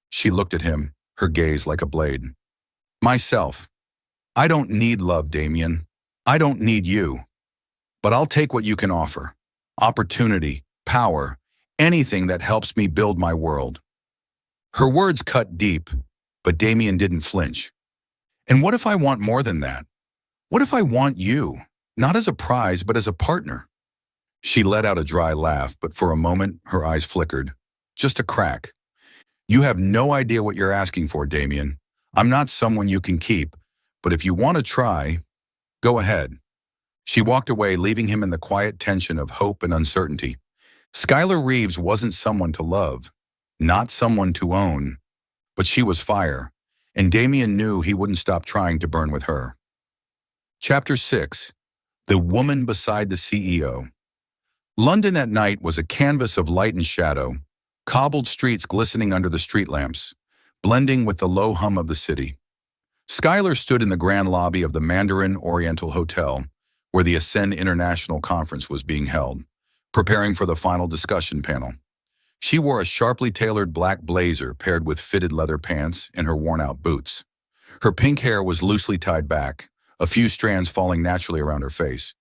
She looked at him, her gaze like a blade. "Myself. I don't need love, Damien. I don't need you. But I'll take what you can offer. Opportunity, power, anything that helps me build my world." Her words cut deep, but Damien didn't flinch. "And what if I want more than that? What if I want you, not as a prize, but as a partner?" She let out a dry laugh, but for a moment, her eyes flickered. Just a crack. "You have no idea what you're asking for, Damien. I'm not someone you can keep, but if you want to try, go ahead." She walked away, leaving him in the quiet tension of hope and uncertainty. Skylar Reeves wasn't someone to love, not someone to own, but she was fire, and Damien knew he wouldn't stop trying to burn with her. Chapter 6. The Woman Beside the CEO. London at night was a canvas of light and shadow, cobbled streets glistening under the street lamps, blending with the low hum of the city. Skylar stood in the grand lobby of the Mandarin Oriental Hotel, where the Ascend International Conference was being held, preparing for the final discussion panel. She wore a sharply tailored black blazer paired with fitted leather pants and her worn-out boots. Her pink hair was loosely tied back, a few strands falling naturally around her face.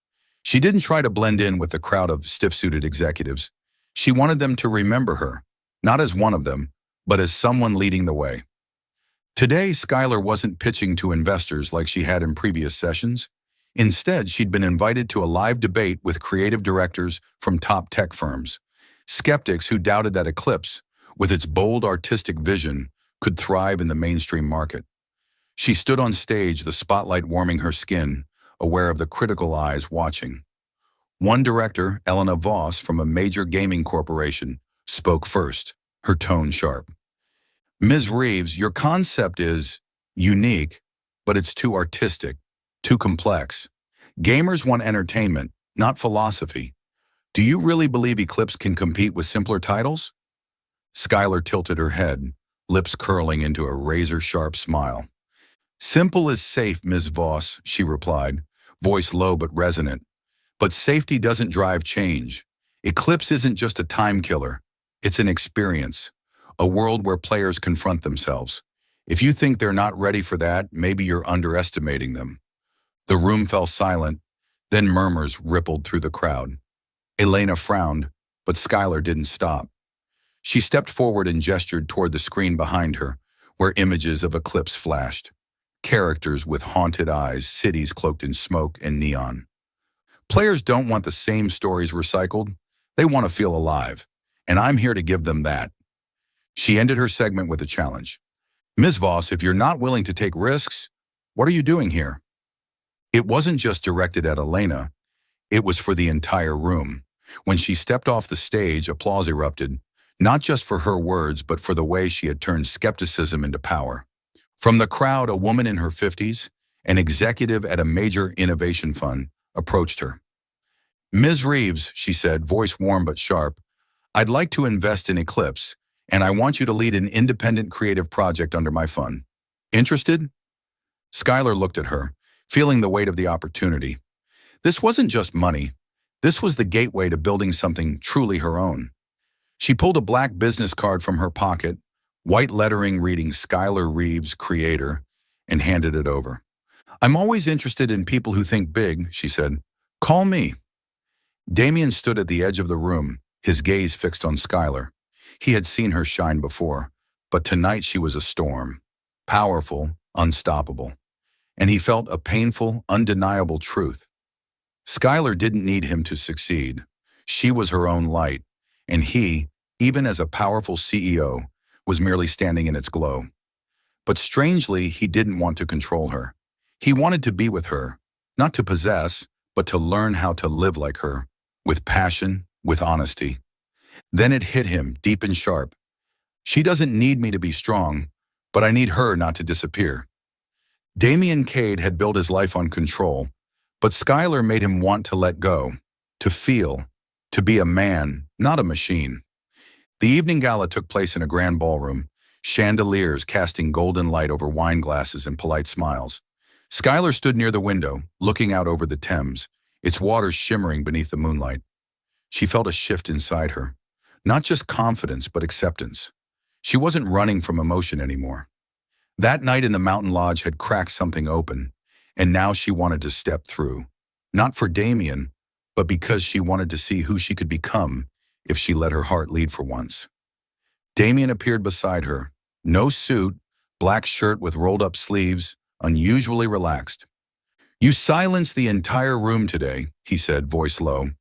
She didn't try to blend in with the crowd of stiff-suited executives. She wanted them to remember her, not as one of them, but as someone leading the way. Today, Skylar wasn't pitching to investors like she had in previous sessions. Instead, she'd been invited to a live debate with creative directors from top tech firms, skeptics who doubted that Eclipse, with its bold artistic vision, could thrive in the mainstream market. She stood on stage, the spotlight warming her skin, aware of the critical eyes watching. One director, Elena Voss from a major gaming corporation, spoke first, her tone sharp. "Ms. Reeves, your concept is unique, but it's too artistic, too complex. Gamers want entertainment, not philosophy. Do you really believe Eclipse can compete with simpler titles?" Skylar tilted her head, lips curling into a razor-sharp smile. "Simple is safe, Ms. Voss," she replied, voice low but resonant. "But safety doesn't drive change. Eclipse isn't just a time killer. It's an experience, a world where players confront themselves. If you think they're not ready for that, maybe you're underestimating them." The room fell silent, then murmurs rippled through the crowd. Elena frowned, but Skylar didn't stop. She stepped forward and gestured toward the screen behind her, where images of Eclipse flashed. Characters with haunted eyes, cities cloaked in smoke and neon. Players don't want the same stories recycled. They want to feel alive, and I'm here to give them that. She ended her segment with a challenge. "Ms. Voss, if you're not willing to take risks, what are you doing here?" It wasn't just directed at Elena. It was for the entire room. When she stepped off the stage, applause erupted, not just for her words, but for the way she had turned skepticism into power. From the crowd, a woman in her 50s, an executive at a major innovation fund, approached her. "Ms. Reeves," she said, voice warm but sharp, "I'd like to invest in Eclipse, and I want you to lead an independent creative project under my fund. Interested?" Skylar looked at her, feeling the weight of the opportunity. This wasn't just money. This was the gateway to building something truly her own. She pulled a black business card from her pocket, white lettering reading Skylar Reeves, Creator, and handed it over. "I'm always interested in people who think big," she said. "Call me." Damien stood at the edge of the room, his gaze fixed on Skylar. He had seen her shine before, but tonight she was a storm. Powerful, unstoppable. And he felt a painful, undeniable truth. Skylar didn't need him to succeed. She was her own light, and he, even as a powerful CEO, was merely standing in its glow. But strangely, he didn't want to control her. He wanted to be with her, not to possess, but to learn how to live like her, with passion, with honesty. Then it hit him, deep and sharp. She doesn't need me to be strong, but I need her not to disappear. Damien Cade had built his life on control, but Skylar made him want to let go, to feel, to be a man, not a machine. The evening gala took place in a grand ballroom, chandeliers casting golden light over wine glasses and polite smiles. Skylar stood near the window, looking out over the Thames, its waters shimmering beneath the moonlight. She felt a shift inside her, not just confidence, but acceptance. She wasn't running from emotion anymore. That night in the mountain lodge had cracked something open, and now she wanted to step through. Not for Damien, but because she wanted to see who she could become if she let her heart lead for once. Damien appeared beside her. No suit, black shirt with rolled-up sleeves, unusually relaxed. "You silenced the entire room today," he said, voice low.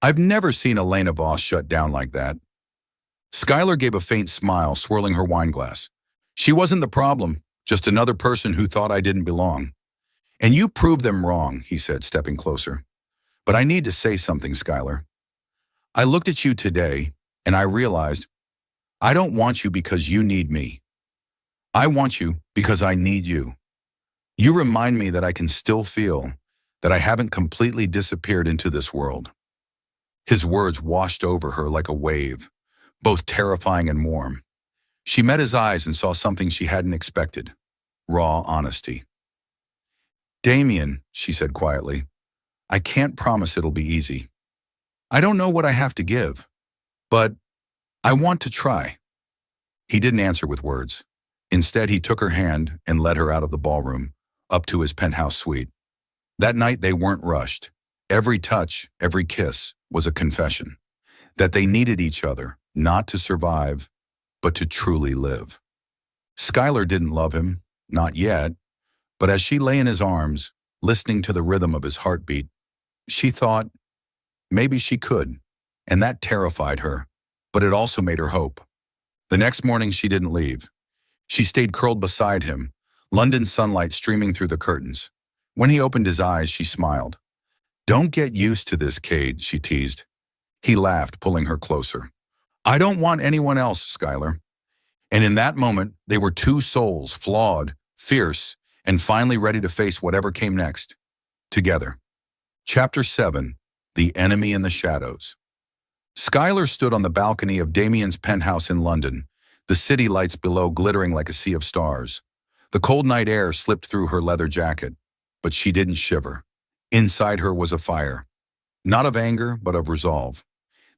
"I've never seen Elena Voss shut down like that." Skylar gave a faint smile, swirling her wine glass. "She wasn't the problem, just another person who thought I didn't belong." "And you proved them wrong," he said, stepping closer. "But I need to say something, Skylar. I looked at you today, and I realized I don't want you because you need me. I want you because I need you. You remind me that I can still feel, that I haven't completely disappeared into this world." His words washed over her like a wave, both terrifying and warm. She met his eyes and saw something she hadn't expected: raw honesty. "Damien," she said quietly, "I can't promise it'll be easy. I don't know what I have to give, but I want to try." He didn't answer with words. Instead, he took her hand and led her out of the ballroom, up to his penthouse suite. That night, they weren't rushed. Every touch, every kiss was a confession that they needed each other, not to survive, but to truly live. Skylar didn't love him, not yet, but as she lay in his arms, listening to the rhythm of his heartbeat, she thought maybe she could, and that terrified her, but it also made her hope. The next morning, she didn't leave. She stayed curled beside him, London sunlight streaming through the curtains. When he opened his eyes, she smiled. "Don't get used to this, Cade," she teased. He laughed, pulling her closer. "I don't want anyone else, Skylar." And in that moment, they were two souls, flawed, fierce, and finally ready to face whatever came next, together. Chapter 7: The Enemy in the Shadows. Skylar stood on the balcony of Damien's penthouse in London, the city lights below glittering like a sea of stars. The cold night air slipped through her leather jacket, but she didn't shiver. Inside her was a fire, not of anger, but of resolve.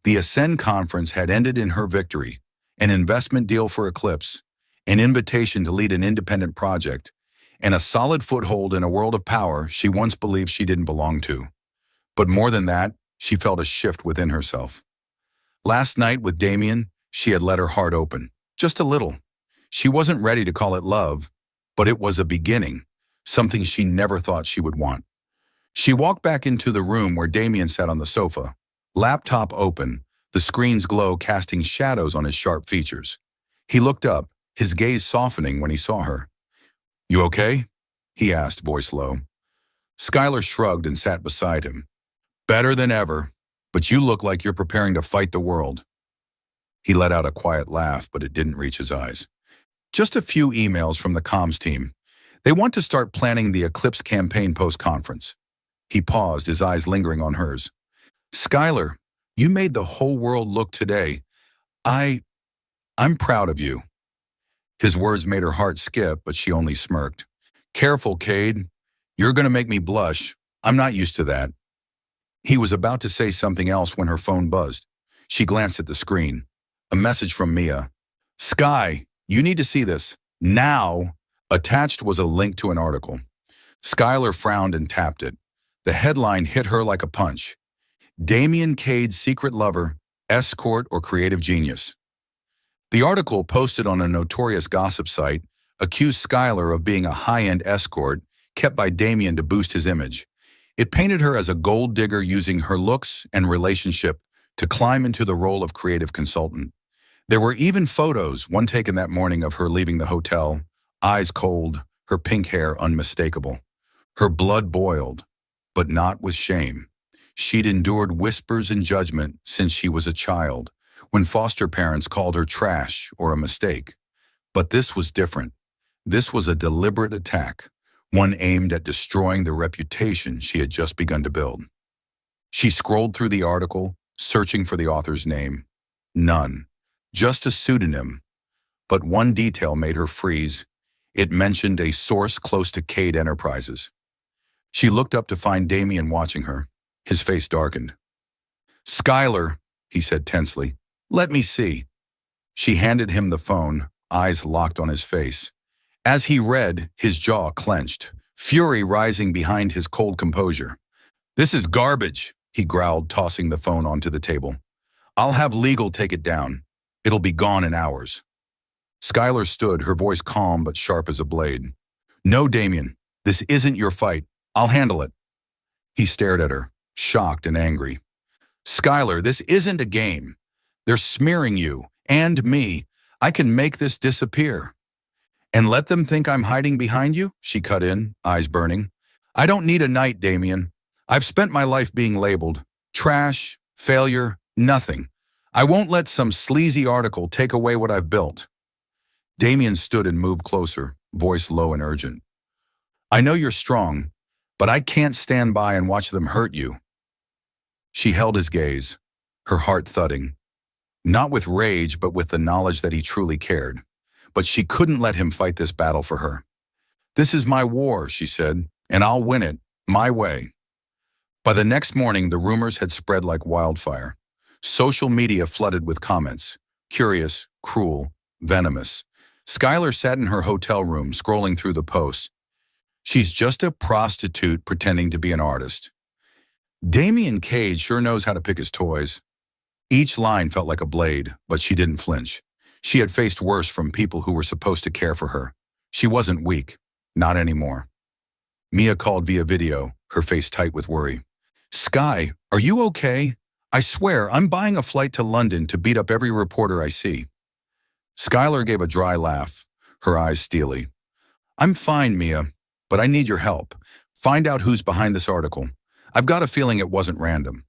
The Ascend conference had ended in her victory, an investment deal for Eclipse, an invitation to lead an independent project, and a solid foothold in a world of power she once believed she didn't belong to. But more than that, she felt a shift within herself. Last night with Damien, she had let her heart open, just a little. She wasn't ready to call it love, but it was a beginning, something she never thought she would want. She walked back into the room where Damien sat on the sofa, laptop open, the screen's glow casting shadows on his sharp features. He looked up, his gaze softening when he saw her. "You okay?" he asked, voice low. Skylar shrugged and sat beside him. "Better than ever, but you look like you're preparing to fight the world." He let out a quiet laugh, but it didn't reach his eyes. "Just a few emails from the comms team. They want to start planning the Eclipse campaign post-conference." He paused, his eyes lingering on hers. "Skylar, you made the whole world look today. I'm proud of you." His words made her heart skip, but she only smirked. "Careful, Cade. You're going to make me blush. I'm not used to that." He was about to say something else when her phone buzzed. She glanced at the screen. A message from Mia. "Sky, you need to see this. Now." Attached was a link to an article. Skylar frowned and tapped it. The headline hit her like a punch. "Damien Cade's secret lover, escort or creative genius." The article, posted on a notorious gossip site, accused Skylar of being a high-end escort kept by Damien to boost his image. It painted her as a gold digger using her looks and relationship to climb into the role of creative consultant. There were even photos, one taken that morning, of her leaving the hotel, eyes cold, her pink hair unmistakable. Her blood boiled, but not with shame. She'd endured whispers and judgment since she was a child, when foster parents called her trash or a mistake. But this was different. This was a deliberate attack, one aimed at destroying the reputation she had just begun to build. She scrolled through the article, searching for the author's name. None. Just a pseudonym. But one detail made her freeze. It mentioned a source close to Cade Enterprises. She looked up to find Damien watching her. His face darkened. "Skylar," he said tensely, "let me see." She handed him the phone, eyes locked on his face. As he read, his jaw clenched, fury rising behind his cold composure. "This is garbage," he growled, tossing the phone onto the table. "I'll have legal take it down. It'll be gone in hours." Skylar stood, her voice calm but sharp as a blade. "No, Damien, this isn't your fight. I'll handle it." He stared at her, shocked and angry. "Skylar, this isn't a game. They're smearing you, and me. I can make this disappear." "And let them think I'm hiding behind you?" she cut in, eyes burning. "I don't need a knight, Damien. I've spent my life being labeled trash, failure, Nothing. I won't let some sleazy article take away what I've built. Damien stood and moved closer, voice low and urgent. I know you're strong, but I can't stand by and watch them hurt you. She held his gaze, her heart thudding, not with rage but with the knowledge that he truly cared. But she couldn't let him fight this battle for her. This is my war, she said, and I'll win it, my way. By the next morning, the rumors had spread like wildfire. Social media flooded with comments, curious, cruel, venomous. Skylar sat in her hotel room, scrolling through the posts. She's just a prostitute pretending to be an artist. Damien Cage sure knows how to pick his toys. Each line felt like a blade, but she didn't flinch. She had faced worse from people who were supposed to care for her. She wasn't weak, not anymore. Mia called via video, her face tight with worry. Sky, are you okay? I swear, I'm buying a flight to London to beat up every reporter I see. Skylar gave a dry laugh, her eyes steely. I'm fine, Mia, but I need your help. Find out who's behind this article. I've got a feeling it wasn't random.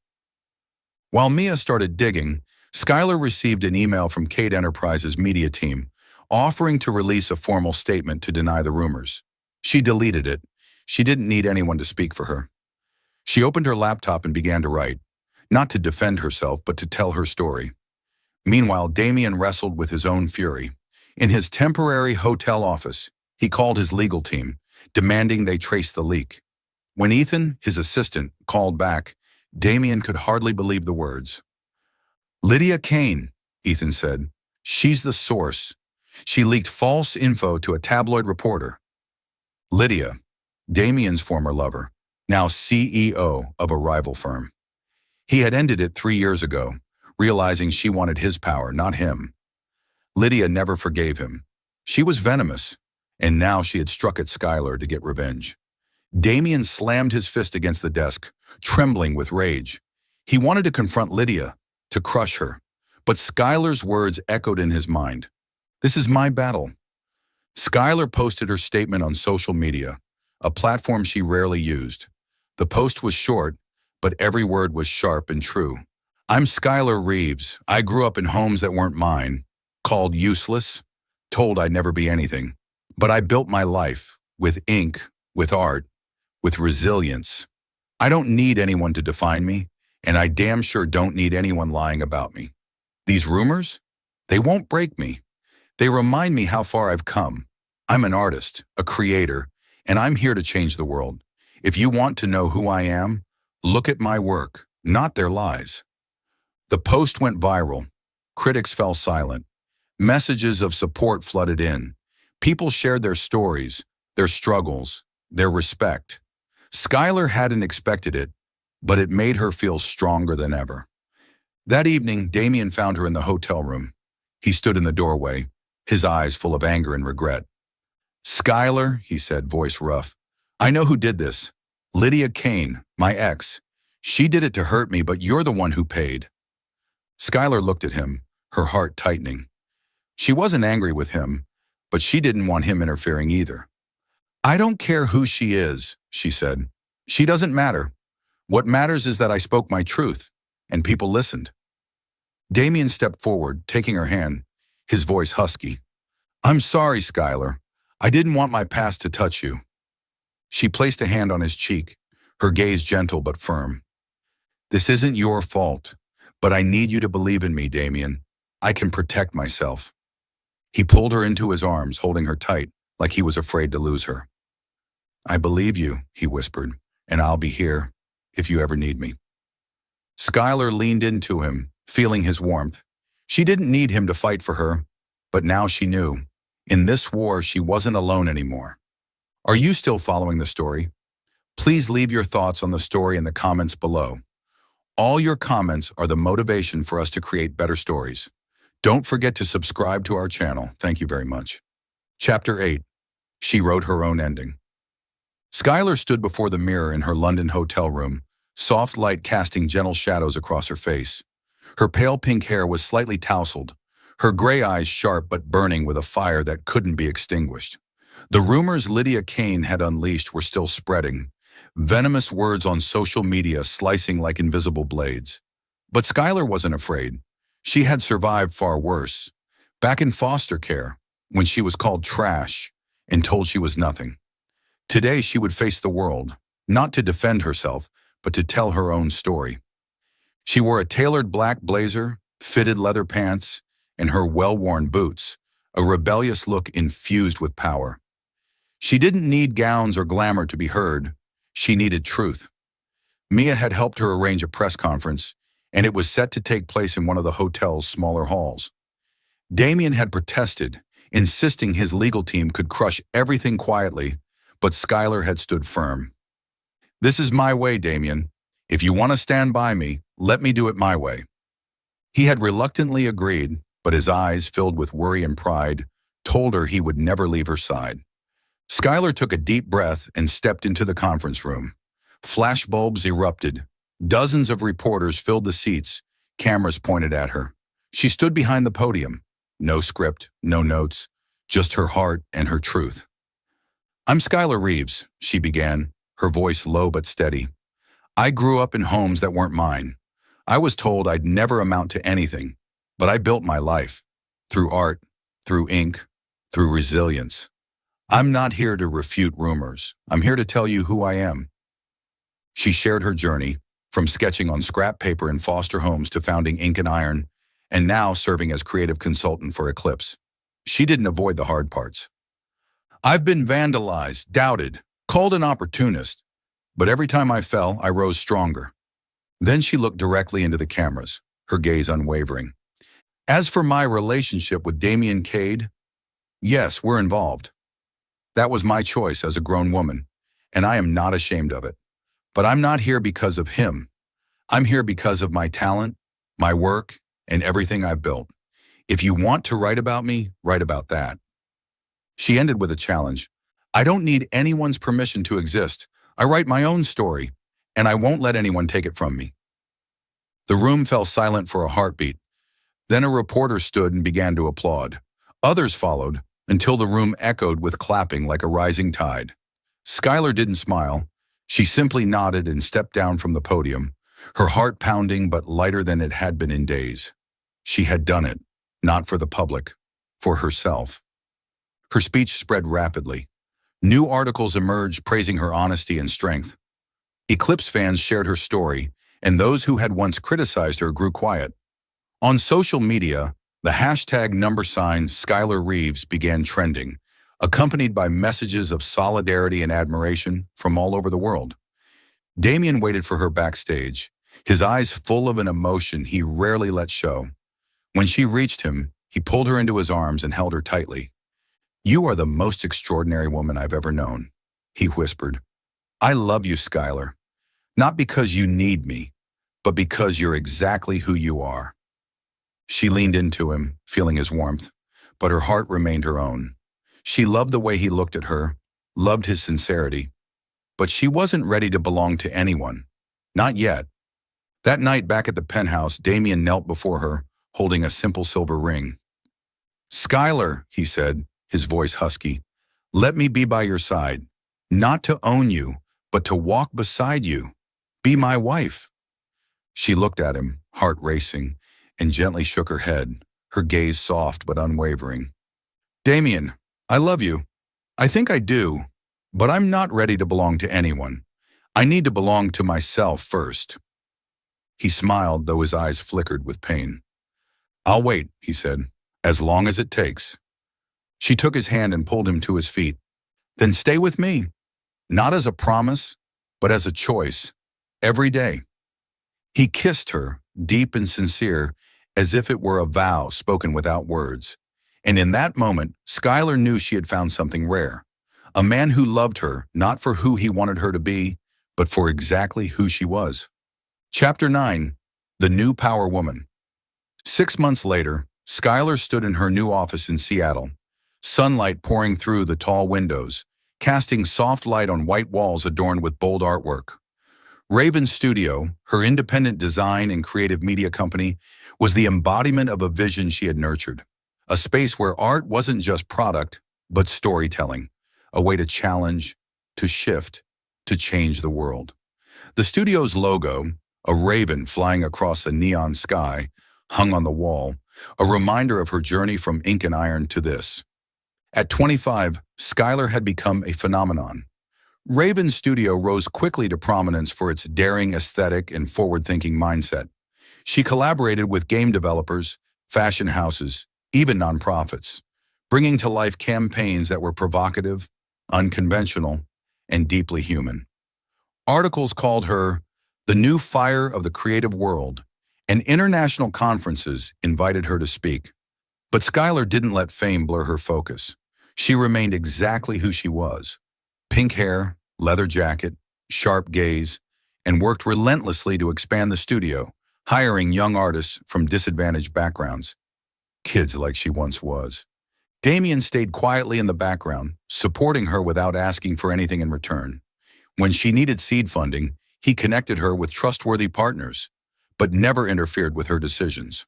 While Mia started digging, Skylar received an email from Kate Enterprises' media team offering to release a formal statement to deny the rumors. She deleted it. She didn't need anyone to speak for her. She opened her laptop and began to write, not to defend herself, but to tell her story. Meanwhile, Damien wrestled with his own fury. In his temporary hotel office, he called his legal team, demanding they trace the leak. When Ethan, his assistant, called back, Damien could hardly believe the words. Lydia Kane, Ethan said. She's the source. She leaked false info to a tabloid reporter. Lydia, Damien's former lover, now CEO of a rival firm. He had ended it 3 years ago, realizing she wanted his power, not him. Lydia never forgave him. She was venomous, and now she had struck at Skylar to get revenge. Damien slammed his fist against the desk, trembling with rage. He wanted to confront Lydia, to crush her, but Skylar's words echoed in his mind. This is my battle. Skylar posted her statement on social media, a platform she rarely used. The post was short, but every word was sharp and true. I'm Skylar Reeves. I grew up in homes that weren't mine, called useless, told I'd never be anything. But I built my life, with ink, with art, with resilience. I don't need anyone to define me, and I damn sure don't need anyone lying about me. These rumors? They won't break me. They remind me how far I've come. I'm an artist, a creator, and I'm here to change the world. If you want to know who I am, look at my work, not their lies. The post went viral. Critics fell silent. Messages of support flooded in. People shared their stories, their struggles, their respect. Skylar hadn't expected it, but it made her feel stronger than ever. That evening, Damien found her in the hotel room. He stood in the doorway, his eyes full of anger and regret. Skylar, he said, voice rough, I know who did this. Lydia Kane, my ex. She did it to hurt me, but you're the one who paid. Skylar looked at him, her heart tightening. She wasn't angry with him, but she didn't want him interfering either. I don't care who she is, she said. She doesn't matter. What matters is that I spoke my truth, and people listened. Damien stepped forward, taking her hand, his voice husky. I'm sorry, Skylar. I didn't want my past to touch you. She placed a hand on his cheek, her gaze gentle but firm. This isn't your fault, but I need you to believe in me, Damien. I can protect myself. He pulled her into his arms, holding her tight, like he was afraid to lose her. I believe you, he whispered, and I'll be here if you ever need me. Skylar leaned into him, feeling his warmth. She didn't need him to fight for her, but now she knew. In this war, she wasn't alone anymore. Are you still following the story? Please leave your thoughts on the story in the comments below. All your comments are the motivation for us to create better stories. Don't forget to subscribe to our channel. Thank you very much. Chapter 8. She wrote her own ending. Skylar stood before the mirror in her London hotel room, soft light casting gentle shadows across her face. Her pale pink hair was slightly tousled, her gray eyes sharp but burning with a fire that couldn't be extinguished. The rumors Lydia Kane had unleashed were still spreading, venomous words on social media slicing like invisible blades. But Skylar wasn't afraid. She had survived far worse. Back in foster care, when she was called trash and told she was nothing. Today she would face the world, not to defend herself, but to tell her own story. She wore a tailored black blazer, fitted leather pants, and her well-worn boots, a rebellious look infused with power. She didn't need gowns or glamour to be heard. She needed truth. Mia had helped her arrange a press conference, and it was set to take place in one of the hotel's smaller halls. Damien had protested, insisting his legal team could crush everything quietly, but Skylar had stood firm. "This is my way, Damien. If you want to stand by me, let me do it my way." He had reluctantly agreed, but his eyes, filled with worry and pride, told her he would never leave her side. Skylar took a deep breath and stepped into the conference room. Flashbulbs erupted. Dozens of reporters filled the seats, cameras pointed at her. She stood behind the podium. No script, no notes, just her heart and her truth. "I'm Skylar Reeves," she began, her voice low but steady. "I grew up in homes that weren't mine. I was told I'd never amount to anything, but I built my life. Through art, through ink, through resilience. I'm not here to refute rumors. I'm here to tell you who I am." She shared her journey, from sketching on scrap paper in foster homes to founding Ink and Iron, and now serving as creative consultant for Eclipse. She didn't avoid the hard parts. "I've been vandalized, doubted, called an opportunist, but every time I fell, I rose stronger." Then she looked directly into the cameras, her gaze unwavering. "As for my relationship with Damien Cade, yes, we're involved. That was my choice as a grown woman, and I am not ashamed of it. But I'm not here because of him. I'm here because of my talent, my work, and everything I've built. If you want to write about me, write about that." She ended with a challenge. "I don't need anyone's permission to exist. I write my own story, and I won't let anyone take it from me." The room fell silent for a heartbeat. Then a reporter stood and began to applaud. Others followed, until the room echoed with clapping like a rising tide. Skylar didn't smile. She simply nodded and stepped down from the podium, her heart pounding but lighter than it had been in days. She had done it, not for the public, for herself. Her speech spread rapidly. New articles emerged praising her honesty and strength. Eclipse fans shared her story, and those who had once criticized her grew quiet. On social media, the hashtag #Skylar Reeves began trending, accompanied by messages of solidarity and admiration from all over the world. Damien waited for her backstage, his eyes full of an emotion he rarely let show. When she reached him, he pulled her into his arms and held her tightly. "You are the most extraordinary woman I've ever known," he whispered. "I love you, Skylar, not because you need me, but because you're exactly who you are." She leaned into him, feeling his warmth, but her heart remained her own. She loved the way he looked at her, loved his sincerity, but she wasn't ready to belong to anyone. Not yet. That night back at the penthouse, Damien knelt before her, holding a simple silver ring. "Skylar," he said, his voice husky, "let me be by your side, not to own you, but to walk beside you. Be my wife." She looked at him, heart racing, and gently shook her head, her gaze soft but unwavering. "Damien, I love you. I think I do, but I'm not ready to belong to anyone. I need to belong to myself first." He smiled, though his eyes flickered with pain. "I'll wait," he said, "as long as it takes." She took his hand and pulled him to his feet. "Then stay with me, not as a promise, but as a choice, every day." He kissed her, deep and sincere, as if it were a vow spoken without words. And in that moment, Skylar knew she had found something rare. A man who loved her, not for who he wanted her to be, but for exactly who she was. Chapter 9. The New Power Woman. 6 months later, Skylar stood in her new office in Seattle, sunlight pouring through the tall windows, casting soft light on white walls adorned with bold artwork. Raven Studio, her independent design and creative media company, was the embodiment of a vision she had nurtured. A space where art wasn't just product, but storytelling, a way to challenge, to shift, to change the world. The studio's logo, a raven flying across a neon sky, hung on the wall, a reminder of her journey from ink and iron to this. At 25, Skylar had become a phenomenon. Raven Studio rose quickly to prominence for its daring aesthetic and forward-thinking mindset. She collaborated with game developers, fashion houses, even nonprofits, bringing to life campaigns that were provocative, unconventional, and deeply human. Articles called her the new fire of the creative world, and international conferences invited her to speak. But Skylar didn't let fame blur her focus. She remained exactly who she was: pink hair, leather jacket, sharp gaze, and worked relentlessly to expand the studio, hiring young artists from disadvantaged backgrounds. Kids like she once was. Damien stayed quietly in the background, supporting her without asking for anything in return. When she needed seed funding, he connected her with trustworthy partners, but never interfered with her decisions.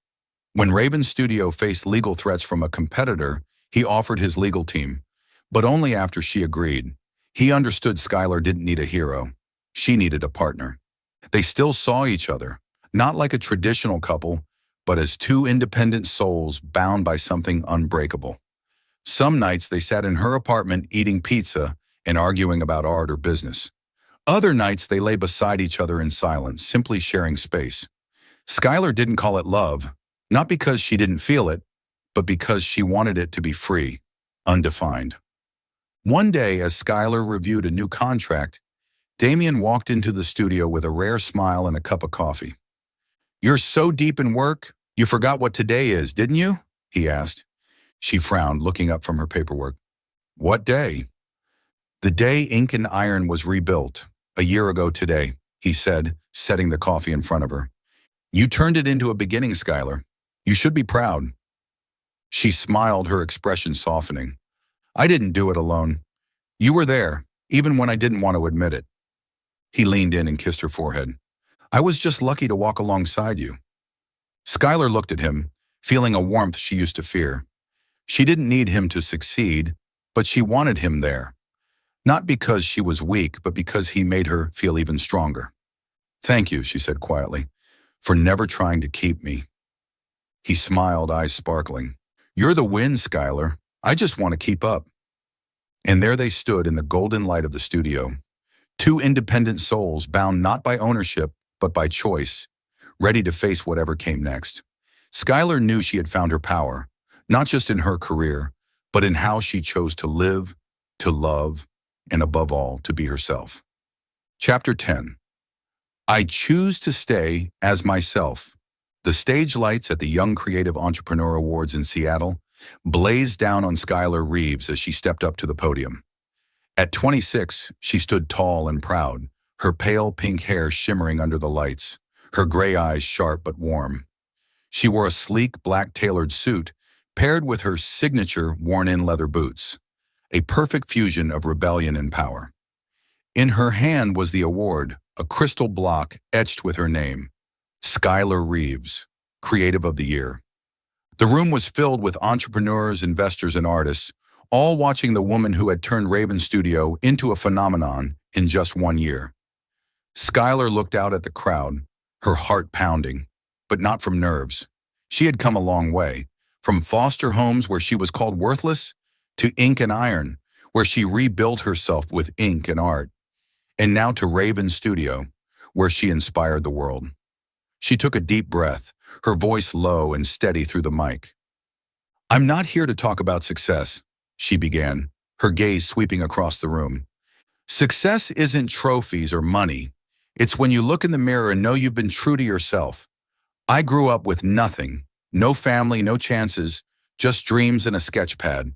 When Raven Studio faced legal threats from a competitor, he offered his legal team, but only after she agreed. He understood Skylar didn't need a hero. She needed a partner. They still saw each other, not like a traditional couple, but as two independent souls bound by something unbreakable. Some nights they sat in her apartment eating pizza and arguing about art or business. Other nights they lay beside each other in silence, simply sharing space. Skylar didn't call it love, not because she didn't feel it, but because she wanted it to be free, undefined. One day, as Skylar reviewed a new contract, Damien walked into the studio with a rare smile and a cup of coffee. "You're so deep in work, you forgot what today is, didn't you?" he asked. She frowned, looking up from her paperwork. "What day?" "The day Ink and Iron was rebuilt, a year ago today," he said, setting the coffee in front of her. "You turned it into a beginning, Skylar. You should be proud." She smiled, her expression softening. "I didn't do it alone. You were there, even when I didn't want to admit it." He leaned in and kissed her forehead. "I was just lucky to walk alongside you." Skylar looked at him, feeling a warmth she used to fear. She didn't need him to succeed, but she wanted him there. Not because she was weak, but because he made her feel even stronger. "Thank you," she said quietly, "for never trying to keep me." He smiled, eyes sparkling. "You're the wind, Skylar. I just want to keep up." And there they stood in the golden light of the studio. Two independent souls bound not by ownership, but by choice, ready to face whatever came next. Skylar knew she had found her power, not just in her career, but in how she chose to live, to love, and above all, to be herself. Chapter 10. I choose to stay as myself. The stage lights at the Young Creative Entrepreneur Awards in Seattle blazed down on Skylar Reeves as she stepped up to the podium. At 26, she stood tall and proud, her pale pink hair shimmering under the lights, her gray eyes sharp but warm. She wore a sleek black tailored suit, paired with her signature worn-in leather boots, a perfect fusion of rebellion and power. In her hand was the award, a crystal block etched with her name, Skylar Reeves, Creative of the Year. The room was filled with entrepreneurs, investors, and artists, all watching the woman who had turned Raven Studio into a phenomenon in just 1 year. Skylar looked out at the crowd, her heart pounding, but not from nerves. She had come a long way, from foster homes where she was called worthless, to Ink and Iron, where she rebuilt herself with ink and art, and now to Raven Studio, where she inspired the world. She took a deep breath, her voice low and steady through the mic. "I'm not here to talk about success," she began, her gaze sweeping across the room. "Success isn't trophies or money. It's when you look in the mirror and know you've been true to yourself. I grew up with nothing, no family, no chances, just dreams and a sketch pad.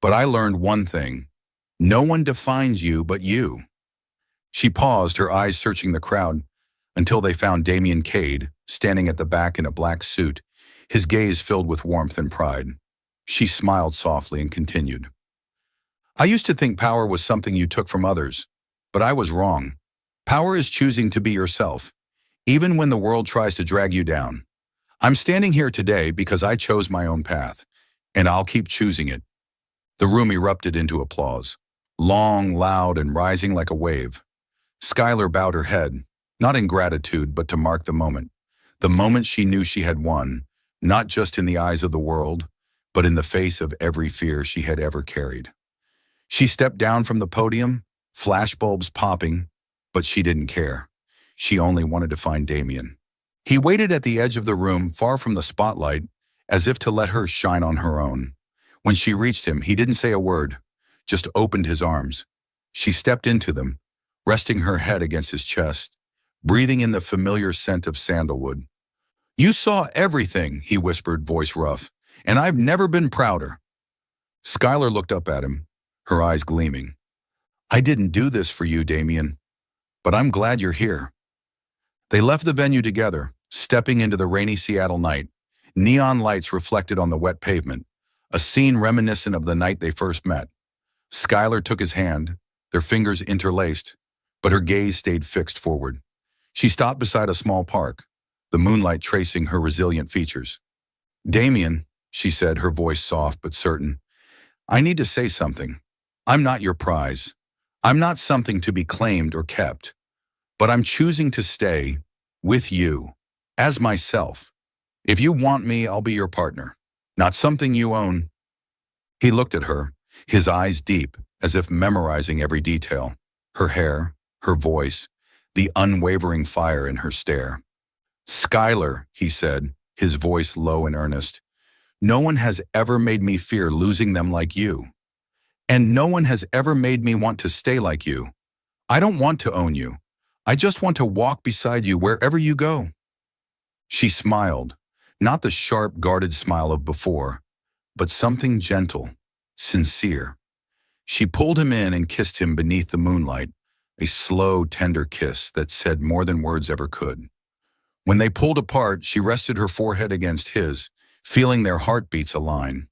But I learned one thing: no one defines you but you." She paused, her eyes searching the crowd, until they found Damien Cade, standing at the back in a black suit, his gaze filled with warmth and pride. She smiled softly and continued. "I used to think power was something you took from others, but I was wrong. Power is choosing to be yourself, even when the world tries to drag you down. I'm standing here today because I chose my own path, and I'll keep choosing it." The room erupted into applause, long, loud, and rising like a wave. Skylar bowed her head, not in gratitude, but to mark the moment she knew she had won, not just in the eyes of the world, but in the face of every fear she had ever carried. She stepped down from the podium, flashbulbs popping, but she didn't care. She only wanted to find Damien. He waited at the edge of the room, far from the spotlight, as if to let her shine on her own. When she reached him, he didn't say a word, just opened his arms. She stepped into them, resting her head against his chest, breathing in the familiar scent of sandalwood. "You saw everything," he whispered, voice rough, "and I've never been prouder." Skylar looked up at him, her eyes gleaming. "I didn't do this for you, Damien, but I'm glad you're here." They left the venue together, stepping into the rainy Seattle night. Neon lights reflected on the wet pavement, a scene reminiscent of the night they first met. Skylar took his hand, their fingers interlaced, but her gaze stayed fixed forward. She stopped beside a small park, the moonlight tracing her resilient features. "Damien," she said, her voice soft but certain, "I need to say something. I'm not your prize. I'm not something to be claimed or kept. But I'm choosing to stay with you, as myself. If you want me, I'll be your partner, not something you own." He looked at her, his eyes deep, as if memorizing every detail. Her hair, her voice, the unwavering fire in her stare. "Skylar," he said, his voice low and earnest, "no one has ever made me fear losing them like you. And no one has ever made me want to stay like you. I don't want to own you. I just want to walk beside you wherever you go." She smiled, not the sharp, guarded smile of before, but something gentle, sincere. She pulled him in and kissed him beneath the moonlight, a slow, tender kiss that said more than words ever could. When they pulled apart, she rested her forehead against his, feeling their heartbeats align.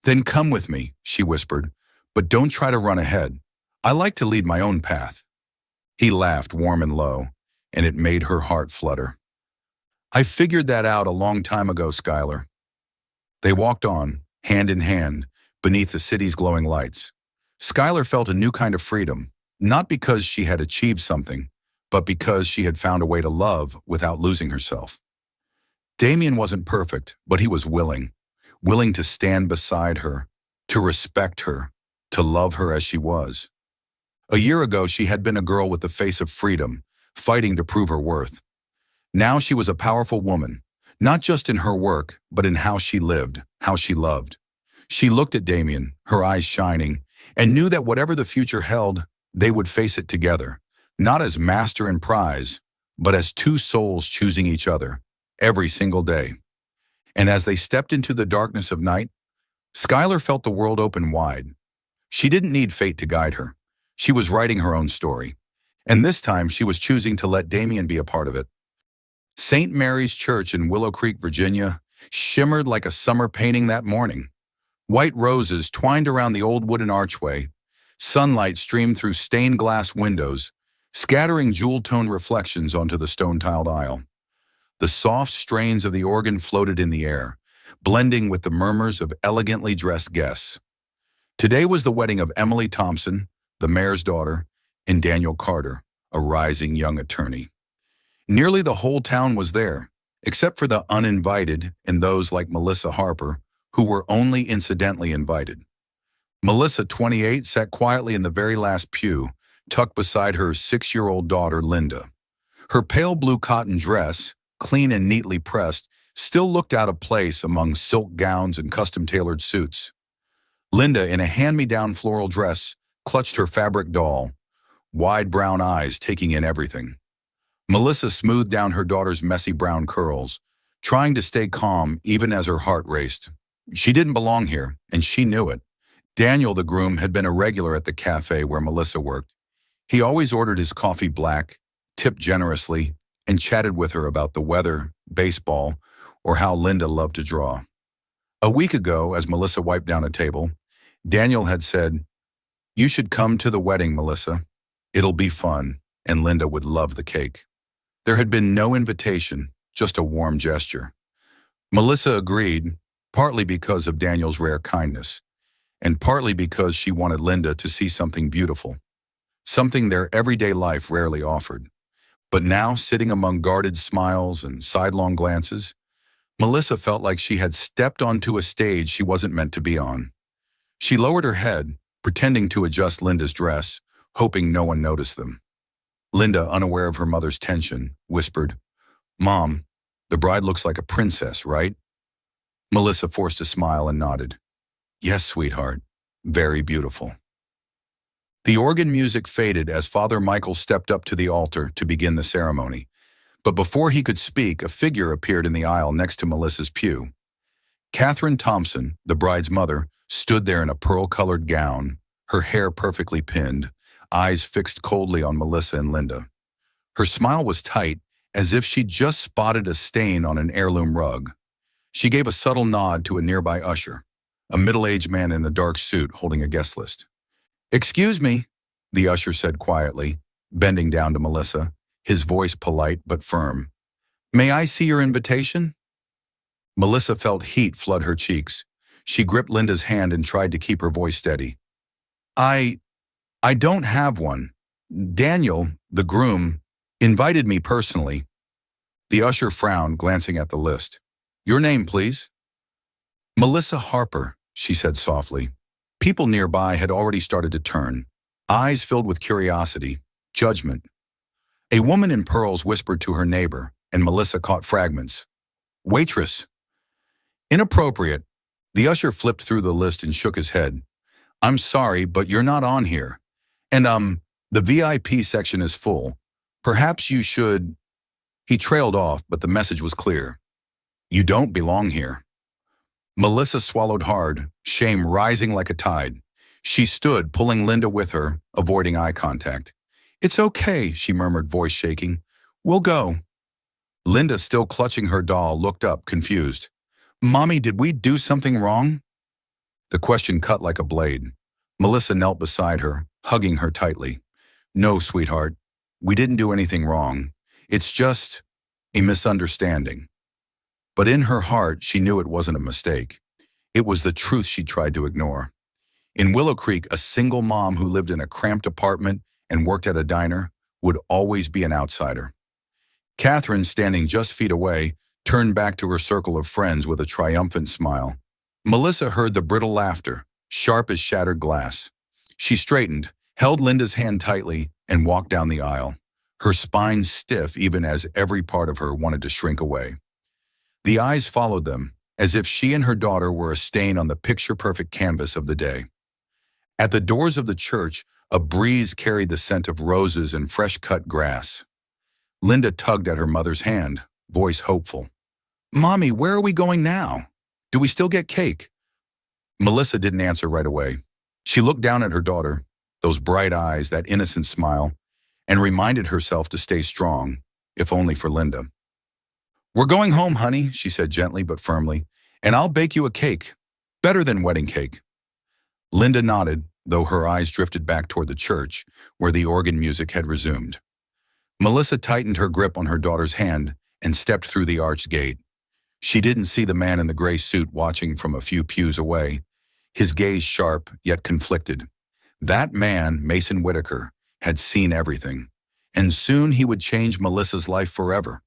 "Then come with me," she whispered, "but don't try to run ahead. I like to lead my own path." He laughed, warm and low, and it made her heart flutter. "I figured that out a long time ago, Skylar." They walked on, hand in hand, beneath the city's glowing lights. Skylar felt a new kind of freedom, not because she had achieved something, but because she had found a way to love without losing herself. Damien wasn't perfect, but he was willing to stand beside her, to respect her, to love her as she was. A year ago, she had been a girl with the face of freedom, fighting to prove her worth. Now she was a powerful woman, not just in her work, but in how she lived, how she loved. She looked at Damien, her eyes shining, and knew that whatever the future held, they would face it together, not as master and prize, but as two souls choosing each other, every single day. And as they stepped into the darkness of night, Skylar felt the world open wide. She didn't need fate to guide her. She was writing her own story, and this time she was choosing to let Damien be a part of it. St. Mary's Church in Willow Creek, Virginia, shimmered like a summer painting that morning. White roses twined around the old wooden archway. Sunlight streamed through stained glass windows, scattering jewel-toned reflections onto the stone-tiled aisle. The soft strains of the organ floated in the air, blending with the murmurs of elegantly dressed guests. Today was the wedding of Emily Thompson, the mayor's daughter, and Daniel Carter, a rising young attorney. Nearly the whole town was there, except for the uninvited and those like Melissa Harper, who were only incidentally invited. Melissa, 28, sat quietly in the very last pew, tucked beside her 6-year-old daughter, Linda. Her pale blue cotton dress, clean and neatly pressed, still looked out of place among silk gowns and custom-tailored suits. Linda, in a hand-me-down floral dress, clutched her fabric doll, wide brown eyes taking in everything. Melissa smoothed down her daughter's messy brown curls, trying to stay calm even as her heart raced. She didn't belong here, and she knew it. Daniel, the groom, had been a regular at the cafe where Melissa worked. He always ordered his coffee black, tipped generously, and chatted with her about the weather, baseball, or how Linda loved to draw. A week ago, as Melissa wiped down a table, Daniel had said, "You should come to the wedding, Melissa. It'll be fun, and Linda would love the cake." There had been no invitation, just a warm gesture. Melissa agreed, partly because of Daniel's rare kindness, and partly because she wanted Linda to see something beautiful, something their everyday life rarely offered. But now, sitting among guarded smiles and sidelong glances, Melissa felt like she had stepped onto a stage she wasn't meant to be on. She lowered her head, pretending to adjust Linda's dress, hoping no one noticed them. Linda, unaware of her mother's tension, whispered, "Mom, the bride looks like a princess, right?" Melissa forced a smile and nodded. "Yes, sweetheart. Very beautiful." The organ music faded as Father Michael stepped up to the altar to begin the ceremony. But before he could speak, a figure appeared in the aisle next to Melissa's pew. Catherine Thompson, the bride's mother, stood there in a pearl-colored gown, her hair perfectly pinned, eyes fixed coldly on Melissa and Linda. Her smile was tight, as if she'd just spotted a stain on an heirloom rug. She gave a subtle nod to a nearby usher, a middle-aged man in a dark suit holding a guest list. "Excuse me," the usher said quietly, bending down to Melissa, his voice polite but firm. "May I see your invitation?" Melissa felt heat flood her cheeks. She gripped Linda's hand and tried to keep her voice steady. I don't have one. Daniel, the groom, invited me personally." The usher frowned, glancing at the list. "Your name, please." "Melissa Harper," she said softly. People nearby had already started to turn, eyes filled with curiosity, judgment. A woman in pearls whispered to her neighbor, and Melissa caught fragments. "Waitress." "Inappropriate." The usher flipped through the list and shook his head. "I'm sorry, but you're not on here. And, the VIP section is full. Perhaps you should—" He trailed off, but the message was clear. "You don't belong here." Melissa swallowed hard, shame rising like a tide. She stood, pulling Linda with her, avoiding eye contact. "It's okay," she murmured, voice shaking. "We'll go." Linda, still clutching her doll, looked up, confused. "Mommy, did we do something wrong?" The question cut like a blade. Melissa knelt beside her, hugging her tightly. "No, sweetheart, we didn't do anything wrong. It's just a misunderstanding." But in her heart, she knew it wasn't a mistake. It was the truth she tried to ignore. In Willow Creek, a single mom who lived in a cramped apartment and worked at a diner would always be an outsider. Catherine, standing just feet away, turned back to her circle of friends with a triumphant smile. Melissa heard the brittle laughter, sharp as shattered glass. She straightened, held Linda's hand tightly, and walked down the aisle, her spine stiff even as every part of her wanted to shrink away. The eyes followed them, as if she and her daughter were a stain on the picture-perfect canvas of the day. At the doors of the church, a breeze carried the scent of roses and fresh-cut grass. Linda tugged at her mother's hand, voice hopeful. "Mommy, where are we going now? Do we still get cake?" Melissa didn't answer right away. She looked down at her daughter, those bright eyes, that innocent smile, and reminded herself to stay strong, if only for Linda. "We're going home, honey," she said gently but firmly, "and I'll bake you a cake. Better than wedding cake." Linda nodded, though her eyes drifted back toward the church, where the organ music had resumed. Melissa tightened her grip on her daughter's hand and stepped through the arched gate. She didn't see the man in the gray suit watching from a few pews away, his gaze sharp yet conflicted. That man, Mason Whitaker, had seen everything, and soon he would change Melissa's life forever.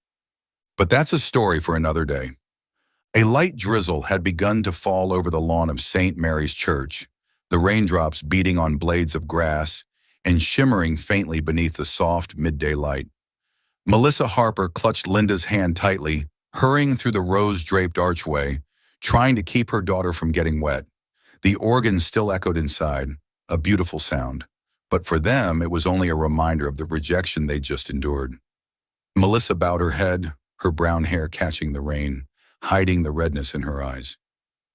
But that's a story for another day. A light drizzle had begun to fall over the lawn of St. Mary's Church, the raindrops beating on blades of grass and shimmering faintly beneath the soft midday light. Melissa Harper clutched Linda's hand tightly, hurrying through the rose-draped archway, trying to keep her daughter from getting wet. The organ still echoed inside, a beautiful sound. But for them, it was only a reminder of the rejection they'd just endured. Melissa bowed her head, her brown hair catching the rain, hiding the redness in her eyes.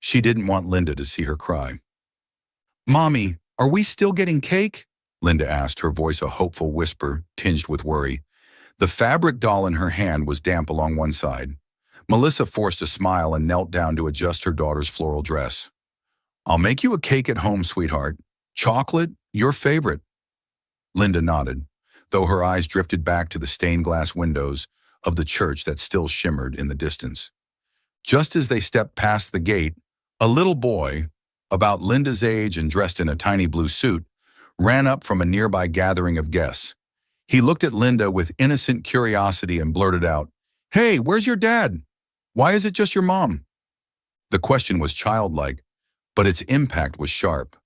She didn't want Linda to see her cry. "Mommy, are we still getting cake?" Linda asked, her voice a hopeful whisper tinged with worry. The fabric doll in her hand was damp along one side. Melissa forced a smile and knelt down to adjust her daughter's floral dress. "I'll make you a cake at home, sweetheart. Chocolate, your favorite." Linda nodded, though her eyes drifted back to the stained glass windows of the church that still shimmered in the distance. Just as they stepped past the gate, a little boy, about Linda's age and dressed in a tiny blue suit, ran up from a nearby gathering of guests. He looked at Linda with innocent curiosity and blurted out, "Hey, where's your dad? Why is it just your mom?" The question was childlike, but its impact was sharp.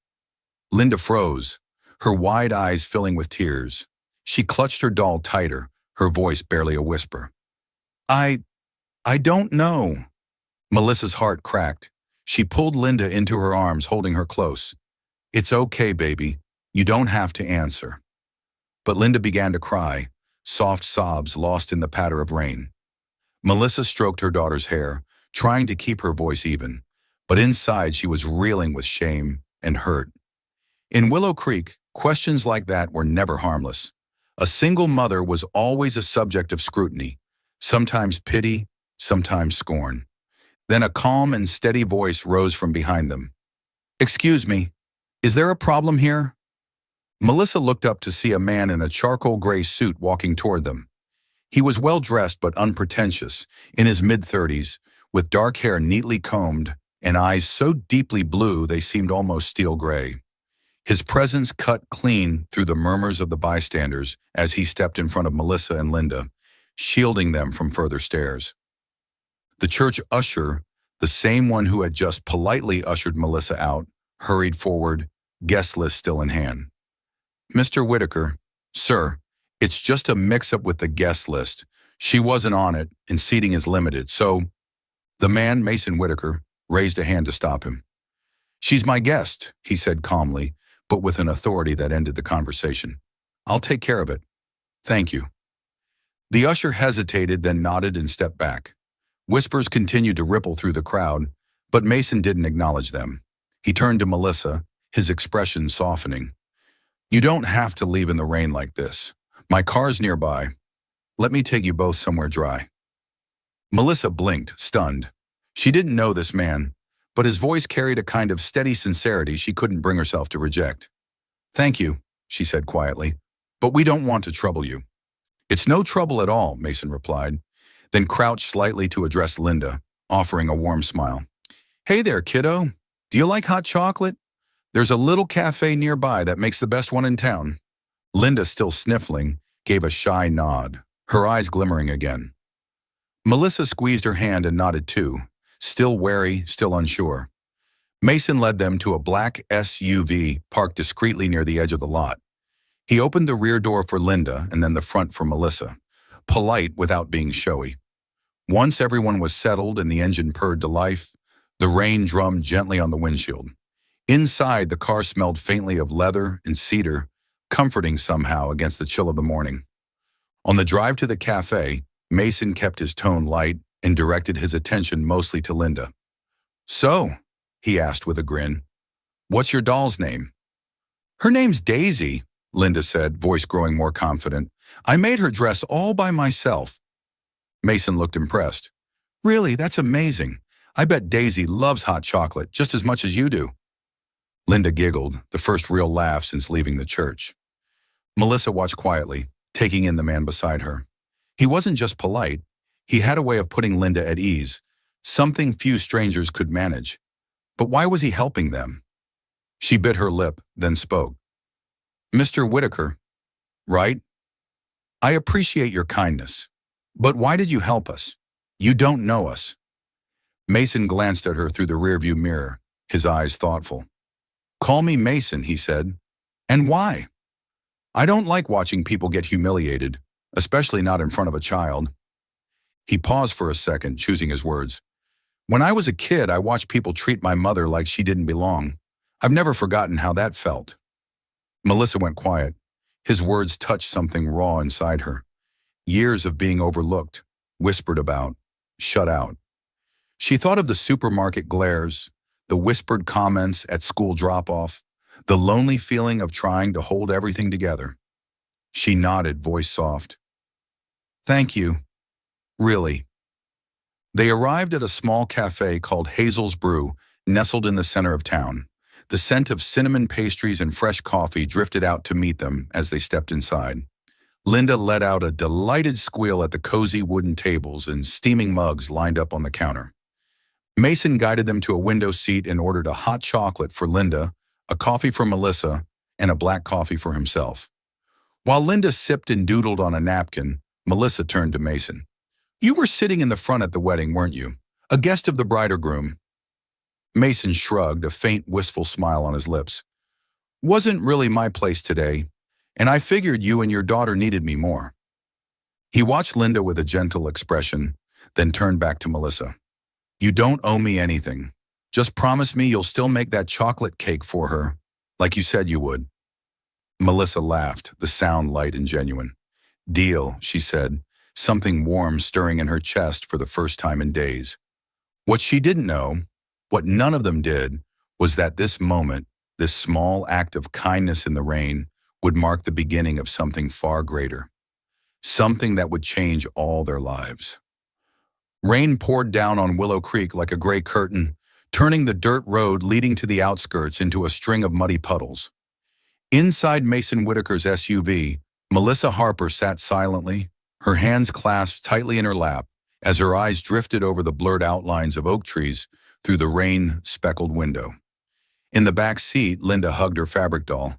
Linda froze, her wide eyes filling with tears. She clutched her doll tighter, her voice barely a whisper. I I don't know." Melissa's heart cracked. She pulled Linda into her arms, holding her close. "It's okay, baby. You don't have to answer." But Linda began to cry, soft sobs lost in the patter of rain. Melissa stroked her daughter's hair, trying to keep her voice even, but inside she was reeling with shame and hurt. In Willow Creek, questions like that were never harmless. A single mother was always a subject of scrutiny, sometimes pity, sometimes scorn. Then a calm and steady voice rose from behind them. "Excuse me, is there a problem here?" Melissa looked up to see a man in a charcoal gray suit walking toward them. He was well-dressed but unpretentious, in his mid-30s, with dark hair neatly combed and eyes so deeply blue they seemed almost steel gray. His presence cut clean through the murmurs of the bystanders as he stepped in front of Melissa and Linda, shielding them from further stares. The church usher, the same one who had just politely ushered Melissa out, hurried forward, guest list still in hand. "Mr. Whitaker, sir, it's just a mix-up with the guest list. She wasn't on it, and seating is limited, so—" The man, Mason Whitaker, raised a hand to stop him. "She's my guest," he said calmly, but with an authority that ended the conversation. "I'll take care of it. Thank you." The usher hesitated, then nodded and stepped back. Whispers continued to ripple through the crowd, but Mason didn't acknowledge them. He turned to Melissa, his expression softening. "You don't have to leave in the rain like this. My car's nearby. Let me take you both somewhere dry." Melissa blinked, stunned. She didn't know this man, but his voice carried a kind of steady sincerity she couldn't bring herself to reject. "Thank you," she said quietly, "but we don't want to trouble you." "It's no trouble at all," Mason replied, then crouched slightly to address Linda, offering a warm smile. "Hey there, kiddo. Do you like hot chocolate? There's a little cafe nearby that makes the best one in town." Linda, still sniffling, gave a shy nod, her eyes glimmering again. Melissa squeezed her hand and nodded too, still wary, still unsure. Mason led them to a black SUV parked discreetly near the edge of the lot. He opened the rear door for Linda and then the front for Melissa, polite without being showy. Once everyone was settled and the engine purred to life, the rain drummed gently on the windshield. Inside, the car smelled faintly of leather and cedar, comforting somehow against the chill of the morning. On the drive to the cafe, Mason kept his tone light and directed his attention mostly to Linda. "So," he asked with a grin, "what's your doll's name?" "Her name's Daisy," Linda said, voice growing more confident. "I made her dress all by myself." Mason looked impressed. "Really, that's amazing. I bet Daisy loves hot chocolate just as much as you do." Linda giggled, the first real laugh since leaving the church. Melissa watched quietly, taking in the man beside her. He wasn't just polite. He had a way of putting Linda at ease, something few strangers could manage. But why was he helping them? She bit her lip, then spoke. "Mr. Whitaker, right? I appreciate your kindness. But why did you help us? You don't know us." Mason glanced at her through the rearview mirror, his eyes thoughtful. "Call me Mason," he said. "And why?" "I don't like watching people get humiliated, especially not in front of a child." He paused for a second, choosing his words. "When I was a kid, I watched people treat my mother like she didn't belong. I've never forgotten how that felt." Melissa went quiet. His words touched something raw inside her. Years of being overlooked, whispered about, shut out. She thought of the supermarket glares, the whispered comments at school drop-off, the lonely feeling of trying to hold everything together. She nodded, voice soft. "Thank you. Really." They arrived at a small cafe called Hazel's Brew, nestled in the center of town. The scent of cinnamon pastries and fresh coffee drifted out to meet them as they stepped inside. Linda let out a delighted squeal at the cozy wooden tables and steaming mugs lined up on the counter. Mason guided them to a window seat and ordered a hot chocolate for Linda, a coffee for Melissa, and a black coffee for himself. While Linda sipped and doodled on a napkin, Melissa turned to Mason. You were sitting in the front at the wedding, weren't you? A guest of the bride or groom? Mason shrugged, a faint, wistful smile on his lips. Wasn't really my place today, and I figured you and your daughter needed me more. He watched Linda with a gentle expression, then turned back to Melissa. You don't owe me anything. Just promise me you'll still make that chocolate cake for her, like you said you would. Melissa laughed, the sound light and genuine. Deal, she said, something warm stirring in her chest for the first time in days. What she didn't know, what none of them did, was that this moment, this small act of kindness in the rain, would mark the beginning of something far greater. Something that would change all their lives. Rain poured down on Willow Creek like a gray curtain, turning the dirt road leading to the outskirts into a string of muddy puddles. Inside Mason Whitaker's SUV, Melissa Harper sat silently, her hands clasped tightly in her lap, as her eyes drifted over the blurred outlines of oak trees through the rain-speckled window. In the back seat, Linda hugged her fabric doll,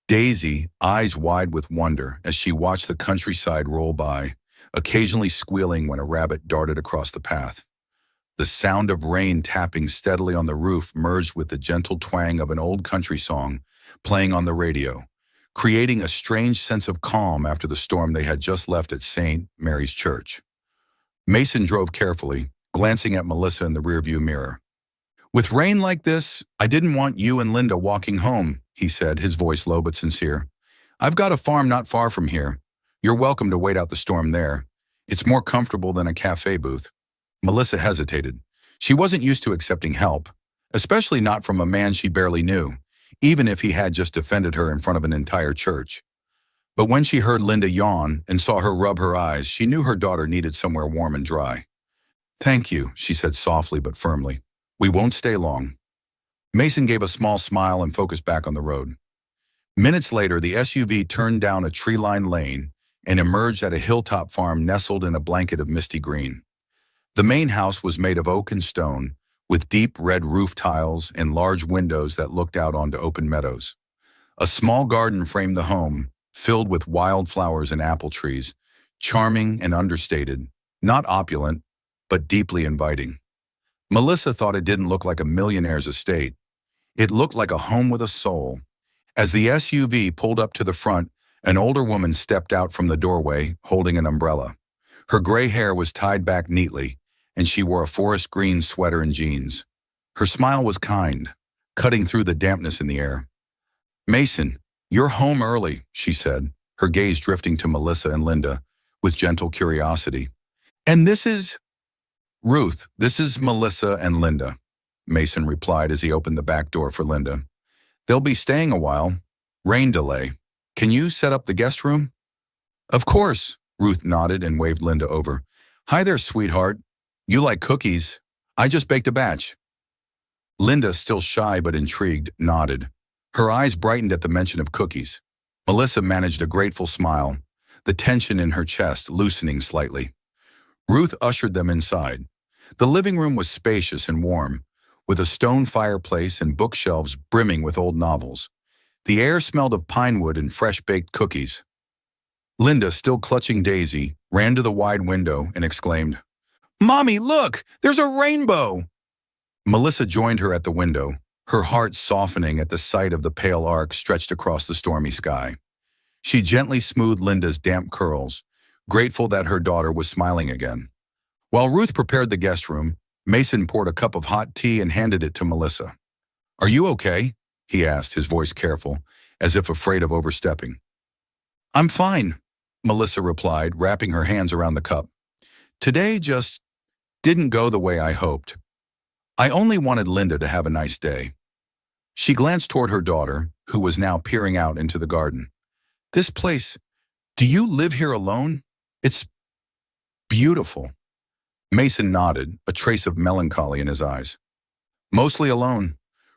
Daisy, eyes wide with wonder as she watched the countryside roll by, occasionally squealing when a rabbit darted across the path. The sound of rain tapping steadily on the roof merged with the gentle twang of an old country song playing on the radio, creating a strange sense of calm after the storm they had just left at St. Mary's Church. Mason drove carefully, glancing at Melissa in the rearview mirror. With rain like this, I didn't want you and Linda walking home, he said, his voice low but sincere. I've got a farm not far from here. You're welcome to wait out the storm there. It's more comfortable than a cafe booth. Melissa hesitated. She wasn't used to accepting help, especially not from a man she barely knew, even if he had just defended her in front of an entire church. But when she heard Linda yawn and saw her rub her eyes, she knew her daughter needed somewhere warm and dry. Thank you, she said softly but firmly. We won't stay long. Mason gave a small smile and focused back on the road. Minutes later, the SUV turned down a tree-lined lane and emerged at a hilltop farm nestled in a blanket of misty green. The main house was made of oak and stone, with deep red roof tiles and large windows that looked out onto open meadows. A small garden framed the home, filled with wildflowers and apple trees, charming and understated, not opulent, but deeply inviting. Melissa thought it didn't look like a millionaire's estate. It looked like a home with a soul. As the SUV pulled up to the front, an older woman stepped out from the doorway, holding an umbrella. Her gray hair was tied back neatly, and she wore a forest green sweater and jeans. Her smile was kind, cutting through the dampness in the air. Mason, you're home early, she said, her gaze drifting to Melissa and Linda, with gentle curiosity. And this is... Ruth, this is Melissa and Linda, Mason replied as he opened the back door for Linda. They'll be staying a while. Rain delay. Can you set up the guest room? Of course, Ruth nodded and waved Linda over. Hi there, sweetheart. You like cookies? I just baked a batch. Linda, still shy but intrigued, nodded. Her eyes brightened at the mention of cookies. Melissa managed a grateful smile, the tension in her chest loosening slightly. Ruth ushered them inside. The living room was spacious and warm, with a stone fireplace and bookshelves brimming with old novels. The air smelled of pine wood and fresh-baked cookies. Linda, still clutching Daisy, ran to the wide window and exclaimed, Mommy, look! There's a rainbow! Melissa joined her at the window, her heart softening at the sight of the pale arc stretched across the stormy sky. She gently smoothed Linda's damp curls, grateful that her daughter was smiling again. While Ruth prepared the guest room, Mason poured a cup of hot tea and handed it to Melissa. Are you okay? He asked, his voice careful, as if afraid of overstepping. I'm fine, Melissa replied, wrapping her hands around the cup. Today just didn't go the way I hoped. I only wanted Linda to have a nice day. She glanced toward her daughter, who was now peering out into the garden. This place, do you live here alone? It's beautiful. Mason nodded, a trace of melancholy in his eyes. Mostly alone.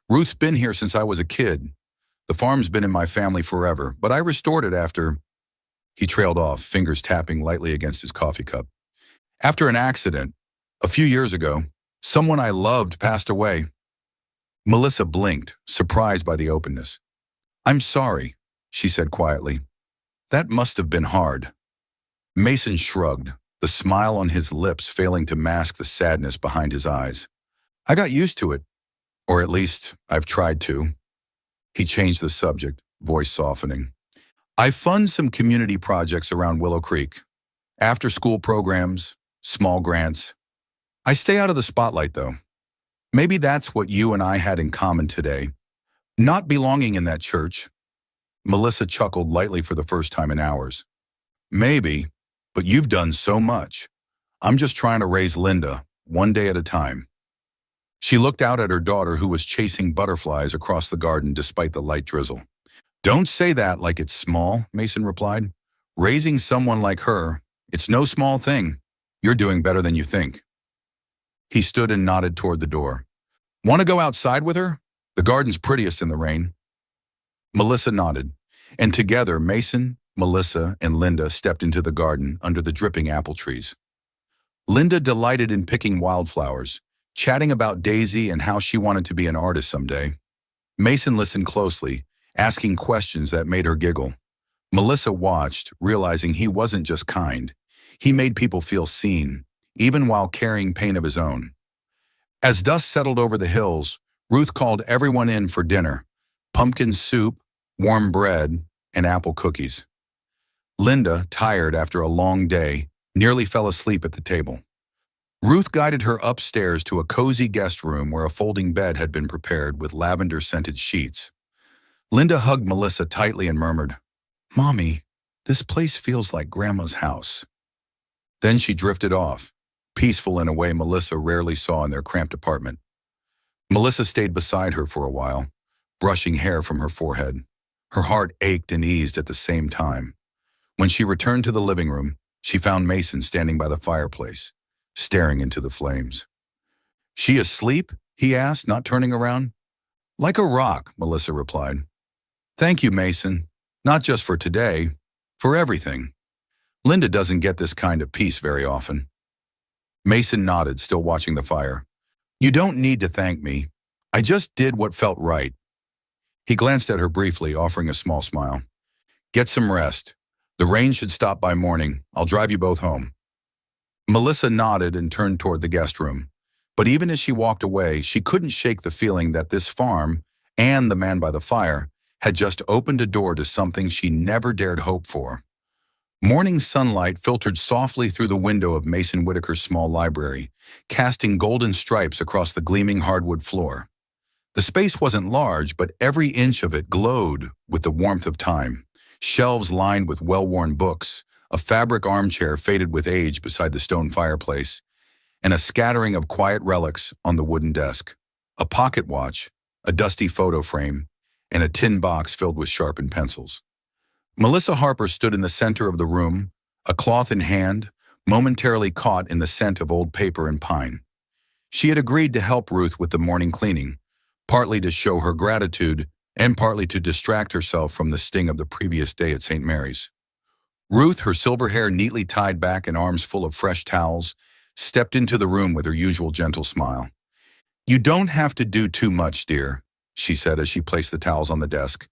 Ruth's been here since I was a kid. The farm's been in my family forever, but I restored it after... He trailed off, fingers tapping lightly against his coffee cup. After an accident, a few years ago, someone I loved passed away. Melissa blinked, surprised by the openness. I'm sorry, she said quietly. That must have been hard. Mason shrugged, the smile on his lips failing to mask the sadness behind his eyes. I got used to it, or at least I've tried to. He changed the subject, voice softening. I fund some community projects around Willow Creek. After-school programs, small grants. I stay out of the spotlight, though. Maybe that's what you and I had in common today. Not belonging in that church. Melissa chuckled lightly for the first time in hours. Maybe, but you've done so much. I'm just trying to raise Linda, one day at a time. She looked out at her daughter who was chasing butterflies across the garden despite the light drizzle. Don't say that like it's small, Mason replied. Raising someone like her, it's no small thing. You're doing better than you think. He stood and nodded toward the door. Want to go outside with her? The garden's prettiest in the rain. Melissa nodded, and together Mason, Melissa, and Linda stepped into the garden under the dripping apple trees. Linda delighted in picking wildflowers, chatting about Daisy and how she wanted to be an artist someday. Mason listened closely, asking questions that made her giggle. Melissa watched, realizing he wasn't just kind. He made people feel seen, even while carrying pain of his own. As dusk settled over the hills, Ruth called everyone in for dinner: pumpkin soup, warm bread, and apple cookies. Linda, tired after a long day, nearly fell asleep at the table. Ruth guided her upstairs to a cozy guest room where a folding bed had been prepared with lavender-scented sheets. Linda hugged Melissa tightly and murmured, "Mommy, this place feels like Grandma's house." Then she drifted off, peaceful in a way Melissa rarely saw in their cramped apartment. Melissa stayed beside her for a while, brushing hair from her forehead. Her heart ached and eased at the same time. When she returned to the living room, she found Mason standing by the fireplace, staring into the flames. "She asleep?" he asked, not turning around. "Like a rock," Melissa replied. "Thank you, Mason. Not just for today, for everything. Linda doesn't get this kind of peace very often." Mason nodded, still watching the fire. "You don't need to thank me. I just did what felt right." He glanced at her briefly, offering a small smile. "Get some rest. The rain should stop by morning. I'll drive you both home." Melissa nodded and turned toward the guest room. But even as she walked away, she couldn't shake the feeling that this farm, and the man by the fire, had just opened a door to something she never dared hope for. Morning sunlight filtered softly through the window of Mason Whitaker's small library, casting golden stripes across the gleaming hardwood floor. The space wasn't large, but every inch of it glowed with the warmth of time. Shelves lined with well-worn books, a fabric armchair faded with age beside the stone fireplace, and a scattering of quiet relics on the wooden desk. A pocket watch, a dusty photo frame, and a tin box filled with sharpened pencils. Melissa Harper stood in the center of the room, a cloth in hand, momentarily caught in the scent of old paper and pine. She had agreed to help Ruth with the morning cleaning, partly to show her gratitude and partly to distract herself from the sting of the previous day at St. Mary's. Ruth, her silver hair neatly tied back and arms full of fresh towels, stepped into the room with her usual gentle smile. "You don't have to do too much, dear," she said as she placed the towels on the desk.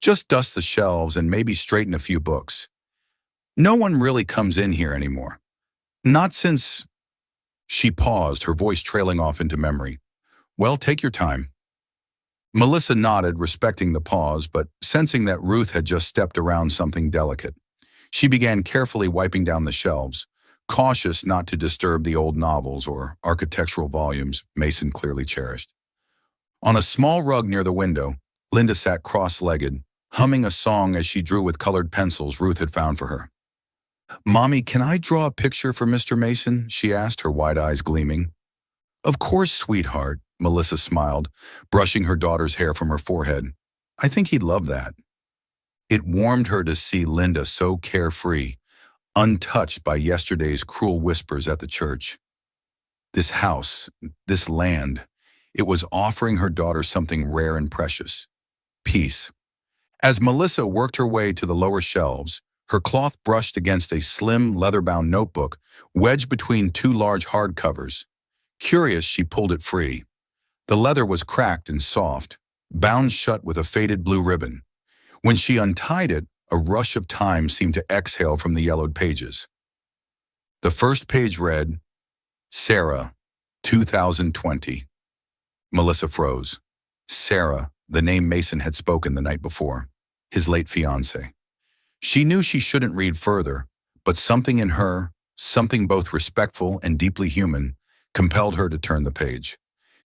"Just dust the shelves and maybe straighten a few books. No one really comes in here anymore. Not since—" She paused, her voice trailing off into memory. "Well, take your time." Melissa nodded, respecting the pause, but sensing that Ruth had just stepped around something delicate. She began carefully wiping down the shelves, cautious not to disturb the old novels or architectural volumes Mason clearly cherished. On a small rug near the window, Linda sat cross-legged, humming a song as she drew with colored pencils Ruth had found for her. "Mommy, can I draw a picture for Mr. Mason?" she asked, her wide eyes gleaming. "Of course, sweetheart," Melissa smiled, brushing her daughter's hair from her forehead. "I think he'd love that." It warmed her to see Linda so carefree, untouched by yesterday's cruel whispers at the church. This house, this land, it was offering her daughter something rare and precious: peace. As Melissa worked her way to the lower shelves, her cloth brushed against a slim, leather-bound notebook wedged between two large hardcovers. Curious, she pulled it free. The leather was cracked and soft, bound shut with a faded blue ribbon. When she untied it, A rush of time seemed to exhale from the yellowed pages. The first page read, Sarah, 2020. Melissa froze. Sarah, the name Mason had spoken the night before, his late fiancée. She knew she shouldn't read further, but something in her, something both respectful and deeply human, compelled her to turn the page.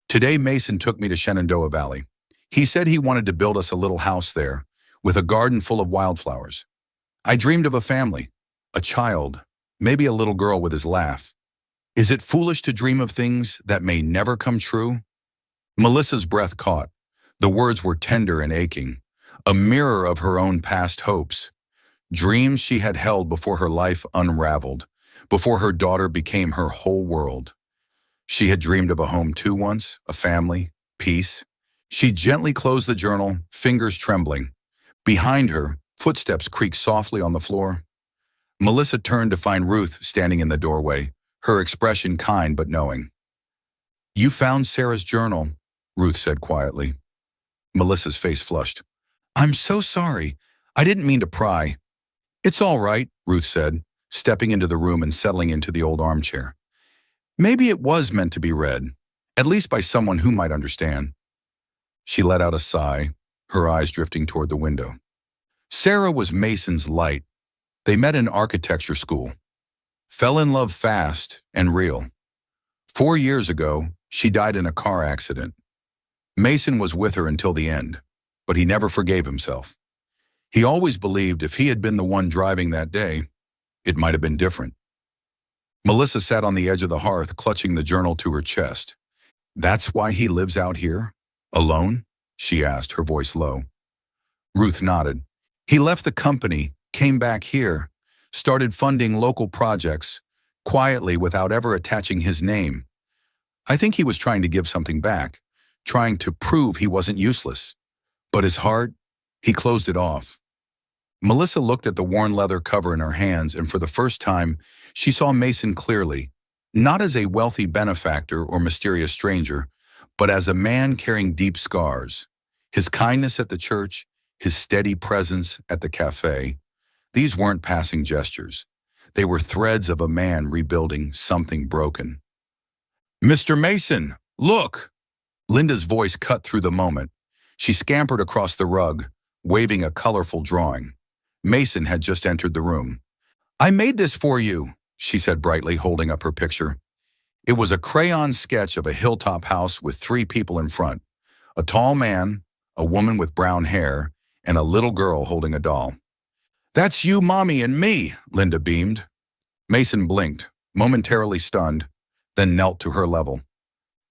Today Mason took me to Shenandoah Valley. He said he wanted to build us a little house there, with a garden full of wildflowers. I dreamed of a family, a child, maybe a little girl with his laugh. Is it foolish to dream of things that may never come true? Melissa's breath caught. The words were tender and aching, a mirror of her own past hopes, dreams she had held before her life unraveled, before her daughter became her whole world. She had dreamed of a home too once, a family, peace. She gently closed the journal, fingers trembling. Behind her, footsteps creaked softly on the floor. Melissa turned to find Ruth standing in the doorway, her expression kind but knowing. "You found Sarah's journal," Ruth said quietly. Melissa's face flushed. "I'm so sorry. I didn't mean to pry." "It's all right," Ruth said, stepping into the room and settling into the old armchair. "Maybe it was meant to be read, at least by someone who might understand." She let out a sigh, her eyes drifting toward the window. Sarah was Mason's light. They met in architecture school. Fell in love fast and real. 4 years ago, she died in a car accident. Mason was with her until the end, but he never forgave himself. He always believed if he had been the one driving that day, it might have been different. Melissa sat on the edge of the hearth, clutching the journal to her chest. "That's why he lives out here? Alone?" she asked, her voice low. Ruth nodded. "He left the company, came back here, started funding local projects, quietly without ever attaching his name. I think he was trying to give something back, trying to prove he wasn't useless. But his heart, he closed it off." Melissa looked at the worn leather cover in her hands, and for the first time, she saw Mason clearly, not as a wealthy benefactor or mysterious stranger, but as a man carrying deep scars. His kindness at the church, his steady presence at the cafe, these weren't passing gestures. They were threads of a man rebuilding something broken. "Mr. Mason, look!" Linda's voice cut through the moment. She scampered across the rug, waving a colorful drawing. Mason had just entered the room. "I made this for you," she said brightly, holding up her picture. It was a crayon sketch of a hilltop house with 3 people in front. A tall man, a woman with brown hair, and a little girl holding a doll. "That's you, Mommy, and me," Linda beamed. Mason blinked, momentarily stunned, then knelt to her level.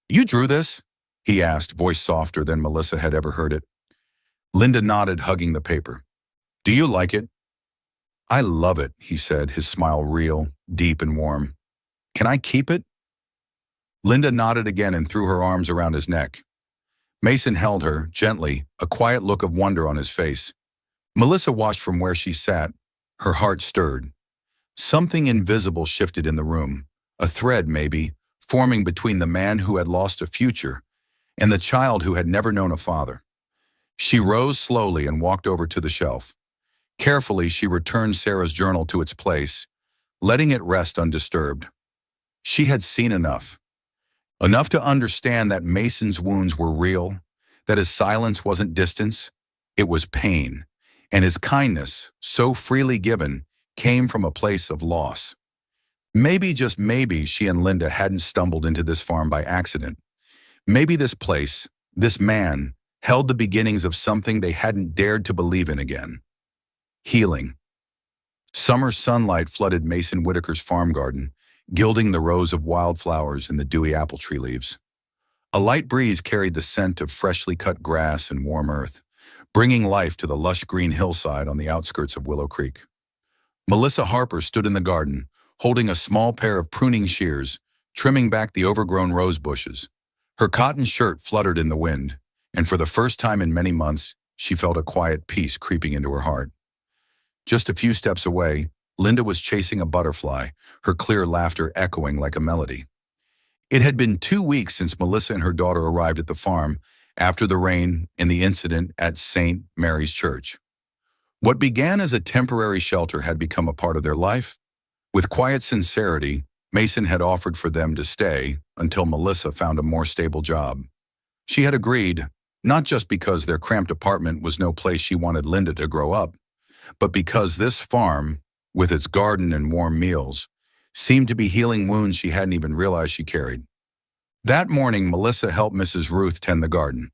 "You drew this?" he asked, voice softer than Melissa had ever heard it. Linda nodded, hugging the paper. "Do you like it?" "I love it," he said, his smile real, deep and warm. "Can I keep it?" Linda nodded again and threw her arms around his neck. Mason held her, gently, a quiet look of wonder on his face. Melissa watched from where she sat, her heart stirred. Something invisible shifted in the room, a thread maybe, forming between the man who had lost a future and the child who had never known a father. She rose slowly and walked over to the shelf. Carefully, she returned Sarah's journal to its place, letting it rest undisturbed. She had seen enough. Enough to understand that Mason's wounds were real, that his silence wasn't distance, it was pain, and his kindness, so freely given, came from a place of loss. Maybe, just maybe, she and Linda hadn't stumbled into this farm by accident. Maybe this place, this man, held the beginnings of something they hadn't dared to believe in again. Healing. Summer sunlight flooded Mason Whitaker's farm garden, gilding the rows of wildflowers and the dewy apple tree leaves. A light breeze carried the scent of freshly cut grass and warm earth, bringing life to the lush green hillside on the outskirts of Willow Creek. Melissa Harper stood in the garden, holding a small pair of pruning shears, trimming back the overgrown rose bushes. Her cotton shirt fluttered in the wind, and for the first time in many months, she felt a quiet peace creeping into her heart. Just a few steps away, Linda was chasing a butterfly, her clear laughter echoing like a melody. It had been 2 weeks since Melissa and her daughter arrived at the farm after the rain and the incident at St. Mary's Church. What began as a temporary shelter had become a part of their life. With quiet sincerity, Mason had offered for them to stay until Melissa found a more stable job. She had agreed, not just because their cramped apartment was no place she wanted Linda to grow up, but because this farm, with its garden and warm meals, seemed to be healing wounds she hadn't even realized she carried. That morning, Melissa helped Mrs. Ruth tend the garden.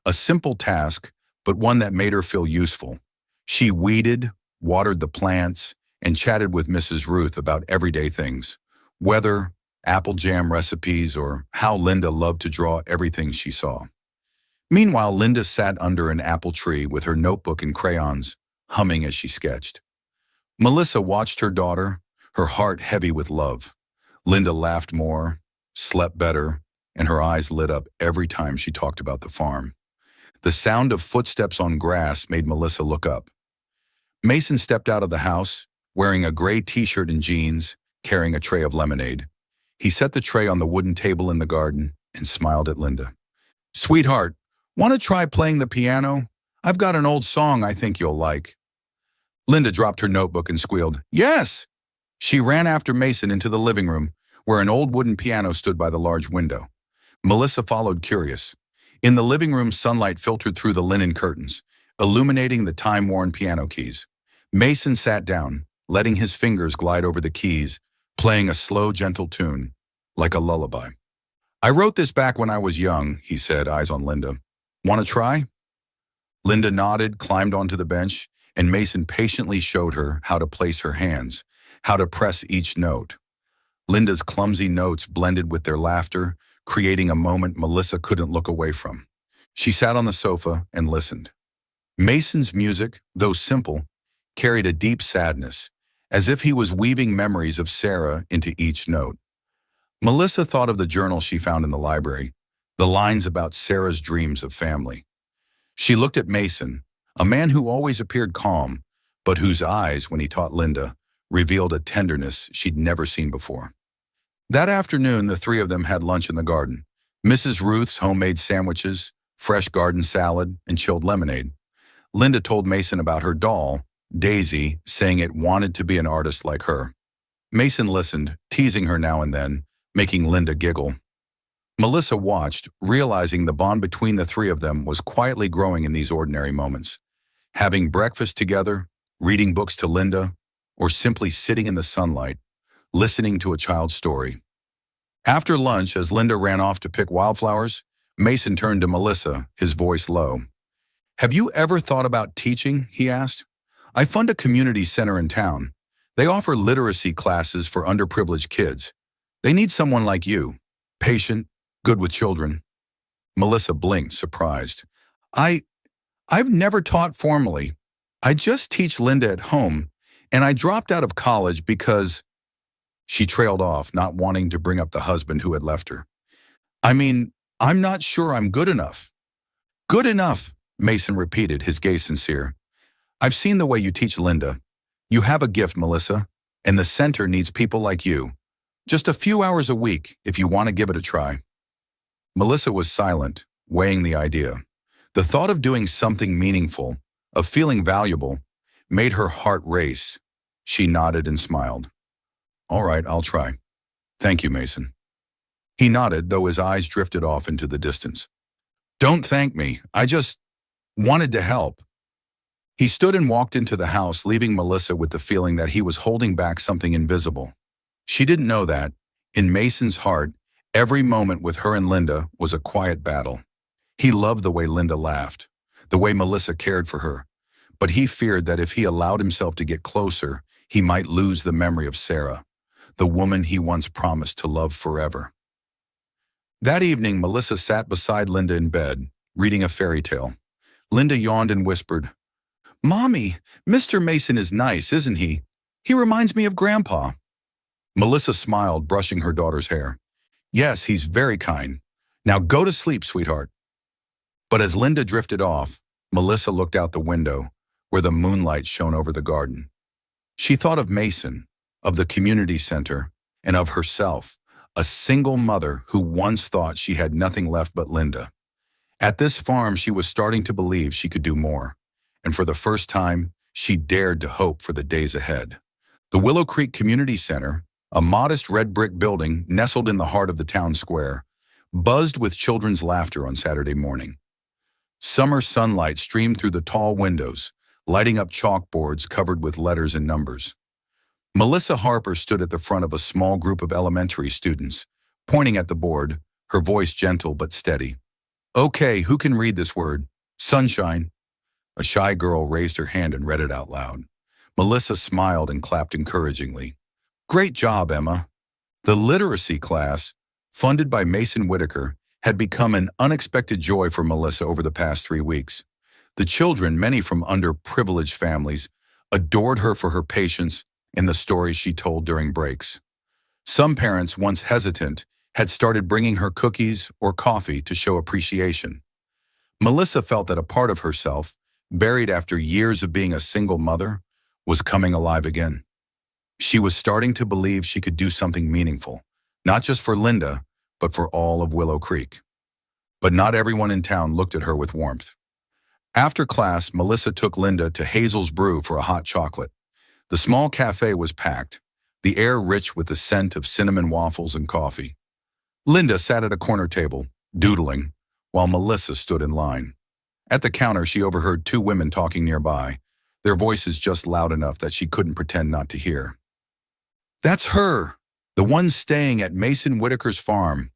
A simple task, but one that made her feel useful. She weeded, watered the plants, and chatted with Mrs. Ruth about everyday things. Weather, apple jam recipes, or how Linda loved to draw everything she saw. Meanwhile, Linda sat under an apple tree with her notebook and crayons, humming as she sketched. Melissa watched her daughter, her heart heavy with love. Linda laughed more, slept better, and her eyes lit up every time she talked about the farm. The sound of footsteps on grass made Melissa look up. Mason stepped out of the house, wearing a gray t-shirt and jeans, carrying a tray of lemonade. He set the tray on the wooden table in the garden and smiled at Linda. "Sweetheart, want to try playing the piano? I've got an old song I think you'll like." Linda dropped her notebook and squealed, "Yes!" She ran after Mason into the living room, where an old wooden piano stood by the large window. Melissa followed, curious. In the living room, sunlight filtered through the linen curtains, illuminating the time-worn piano keys. Mason sat down, letting his fingers glide over the keys, playing a slow, gentle tune, like a lullaby. "I wrote this back when I was young," he said, eyes on Linda. "Want to try?" Linda nodded, climbed onto the bench, and Mason patiently showed her how to place her hands, how to press each note. Linda's clumsy notes blended with their laughter, creating a moment Melissa couldn't look away from. She sat on the sofa and listened. Mason's music, though simple, carried a deep sadness, as if he was weaving memories of Sarah into each note. Melissa thought of the journal she found in the library, the lines about Sarah's dreams of family. She looked at Mason, a man who always appeared calm, but whose eyes, when he taught Linda, revealed a tenderness she'd never seen before. That afternoon, the three of them had lunch in the garden. Mrs. Ruth's homemade sandwiches, fresh garden salad, and chilled lemonade. Linda told Mason about her doll, Daisy, saying it wanted to be an artist like her. Mason listened, teasing her now and then, making Linda giggle. Melissa watched, realizing the bond between the three of them was quietly growing in these ordinary moments. Having breakfast together, reading books to Linda, or simply sitting in the sunlight, listening to a child's story. After lunch, as Linda ran off to pick wildflowers, Mason turned to Melissa, his voice low. "Have you ever thought about teaching?" he asked. "I fund a community center in town. They offer literacy classes for underprivileged kids. They need someone like you, patient, good with children." Melissa blinked, surprised. I've never taught formally. I just teach Linda at home, and I dropped out of college because..." She trailed off, not wanting to bring up the husband who had left her. "I'm not sure I'm good enough." "Good enough," Mason repeated, his gaze sincere. "I've seen the way you teach Linda. You have a gift, Melissa, and the center needs people like you. Just a few hours a week if you want to give it a try." Melissa was silent, weighing the idea. The thought of doing something meaningful, of feeling valuable, made her heart race. She nodded and smiled. "All right, I'll try. Thank you, Mason." He nodded, though his eyes drifted off into the distance. "Don't thank me. I just wanted to help." He stood and walked into the house, leaving Melissa with the feeling that he was holding back something invisible. She didn't know that, in Mason's heart, every moment with her and Linda was a quiet battle. He loved the way Linda laughed, the way Melissa cared for her, but he feared that if he allowed himself to get closer, he might lose the memory of Sarah, the woman he once promised to love forever. That evening, Melissa sat beside Linda in bed, reading a fairy tale. Linda yawned and whispered, "Mommy, Mr. Mason is nice, isn't he? He reminds me of Grandpa." Melissa smiled, brushing her daughter's hair. "Yes, he's very kind. Now go to sleep, sweetheart." But as Linda drifted off, Melissa looked out the window, where the moonlight shone over the garden. She thought of Mason, of the community center, and of herself, a single mother who once thought she had nothing left but Linda. At this farm, she was starting to believe she could do more, and for the first time, she dared to hope for the days ahead. The Willow Creek Community Center, a modest red brick building nestled in the heart of the town square, buzzed with children's laughter on Saturday morning. Summer sunlight streamed through the tall windows, lighting up chalkboards covered with letters and numbers. Melissa Harper stood at the front of a small group of elementary students, pointing at the board, her voice gentle but steady. "Okay, who can read this word? Sunshine." A shy girl raised her hand and read it out loud. Melissa smiled and clapped encouragingly. "Great job, Emma." The literacy class, funded by Mason Whitaker, had become an unexpected joy for Melissa over the past 3 weeks. The children, many from underprivileged families, adored her for her patience and the stories she told during breaks. Some parents, once hesitant, had started bringing her cookies or coffee to show appreciation. Melissa felt that a part of herself, buried after years of being a single mother, was coming alive again. She was starting to believe she could do something meaningful, not just for Linda, but for all of Willow Creek. But not everyone in town looked at her with warmth. After class, Melissa took Linda to Hazel's Brew for a hot chocolate. The small cafe was packed, the air rich with the scent of cinnamon waffles and coffee. Linda sat at a corner table, doodling, while Melissa stood in line. At the counter, she overheard 2 women talking nearby, their voices just loud enough that she couldn't pretend not to hear. "That's her, the one staying at Mason Whitaker's farm."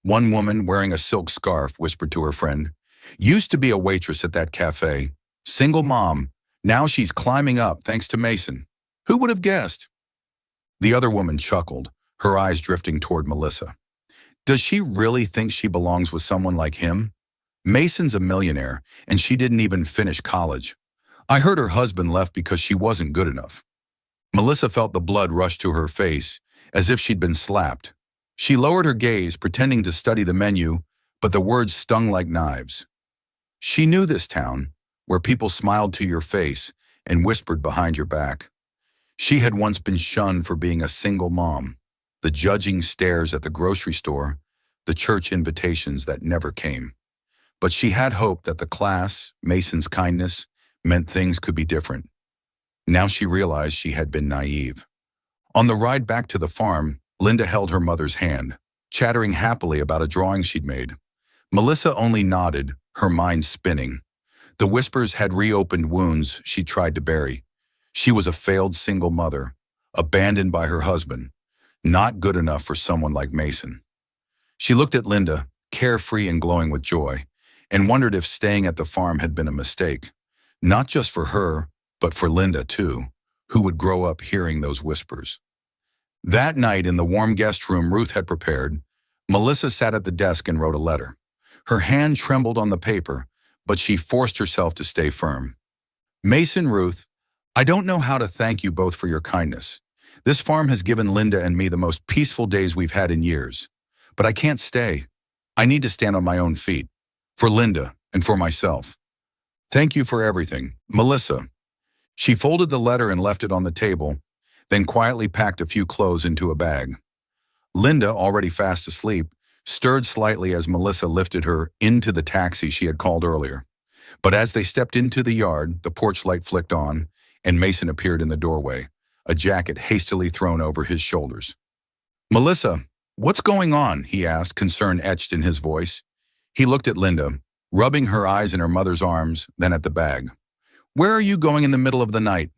One woman, wearing a silk scarf, whispered to her friend. "Used to be a waitress at that cafe. Single mom. Now she's climbing up thanks to Mason. Who would have guessed?" The other woman chuckled, her eyes drifting toward Melissa. "Does she really think she belongs with someone like him? Mason's a millionaire, and she didn't even finish college. I heard her husband left because she wasn't good enough." Melissa felt the blood rush to her face, as if she'd been slapped. She lowered her gaze, pretending to study the menu, but the words stung like knives. She knew this town, where people smiled to your face and whispered behind your back. She had once been shunned for being a single mom, the judging stares at the grocery store, the church invitations that never came. But she had hoped that the class, Mason's kindness, meant things could be different. Now she realized she had been naive. On the ride back to the farm, Linda held her mother's hand, chattering happily about a drawing she'd made. Melissa only nodded, her mind spinning. The whispers had reopened wounds she tried to bury. She was a failed single mother, abandoned by her husband, not good enough for someone like Mason. She looked at Linda, carefree and glowing with joy, and wondered if staying at the farm had been a mistake, not just for her, but for Linda too, who would grow up hearing those whispers. That night in the warm guest room Ruth had prepared, Melissa sat at the desk and wrote a letter. Her hand trembled on the paper, but she forced herself to stay firm. "Mason, Ruth, I don't know how to thank you both for your kindness. This farm has given Linda and me the most peaceful days we've had in years. But I can't stay. I need to stand on my own feet. For Linda and for myself. Thank you for everything, Melissa." She folded the letter and left it on the table, then quietly packed a few clothes into a bag. Linda, already fast asleep, stirred slightly as Melissa lifted her into the taxi she had called earlier. But as they stepped into the yard, the porch light flicked on, and Mason appeared in the doorway, a jacket hastily thrown over his shoulders. "Melissa, what's going on?" he asked, concern etched in his voice. He looked at Linda, rubbing her eyes in her mother's arms, then at the bag. "Where are you going in the middle of the night?"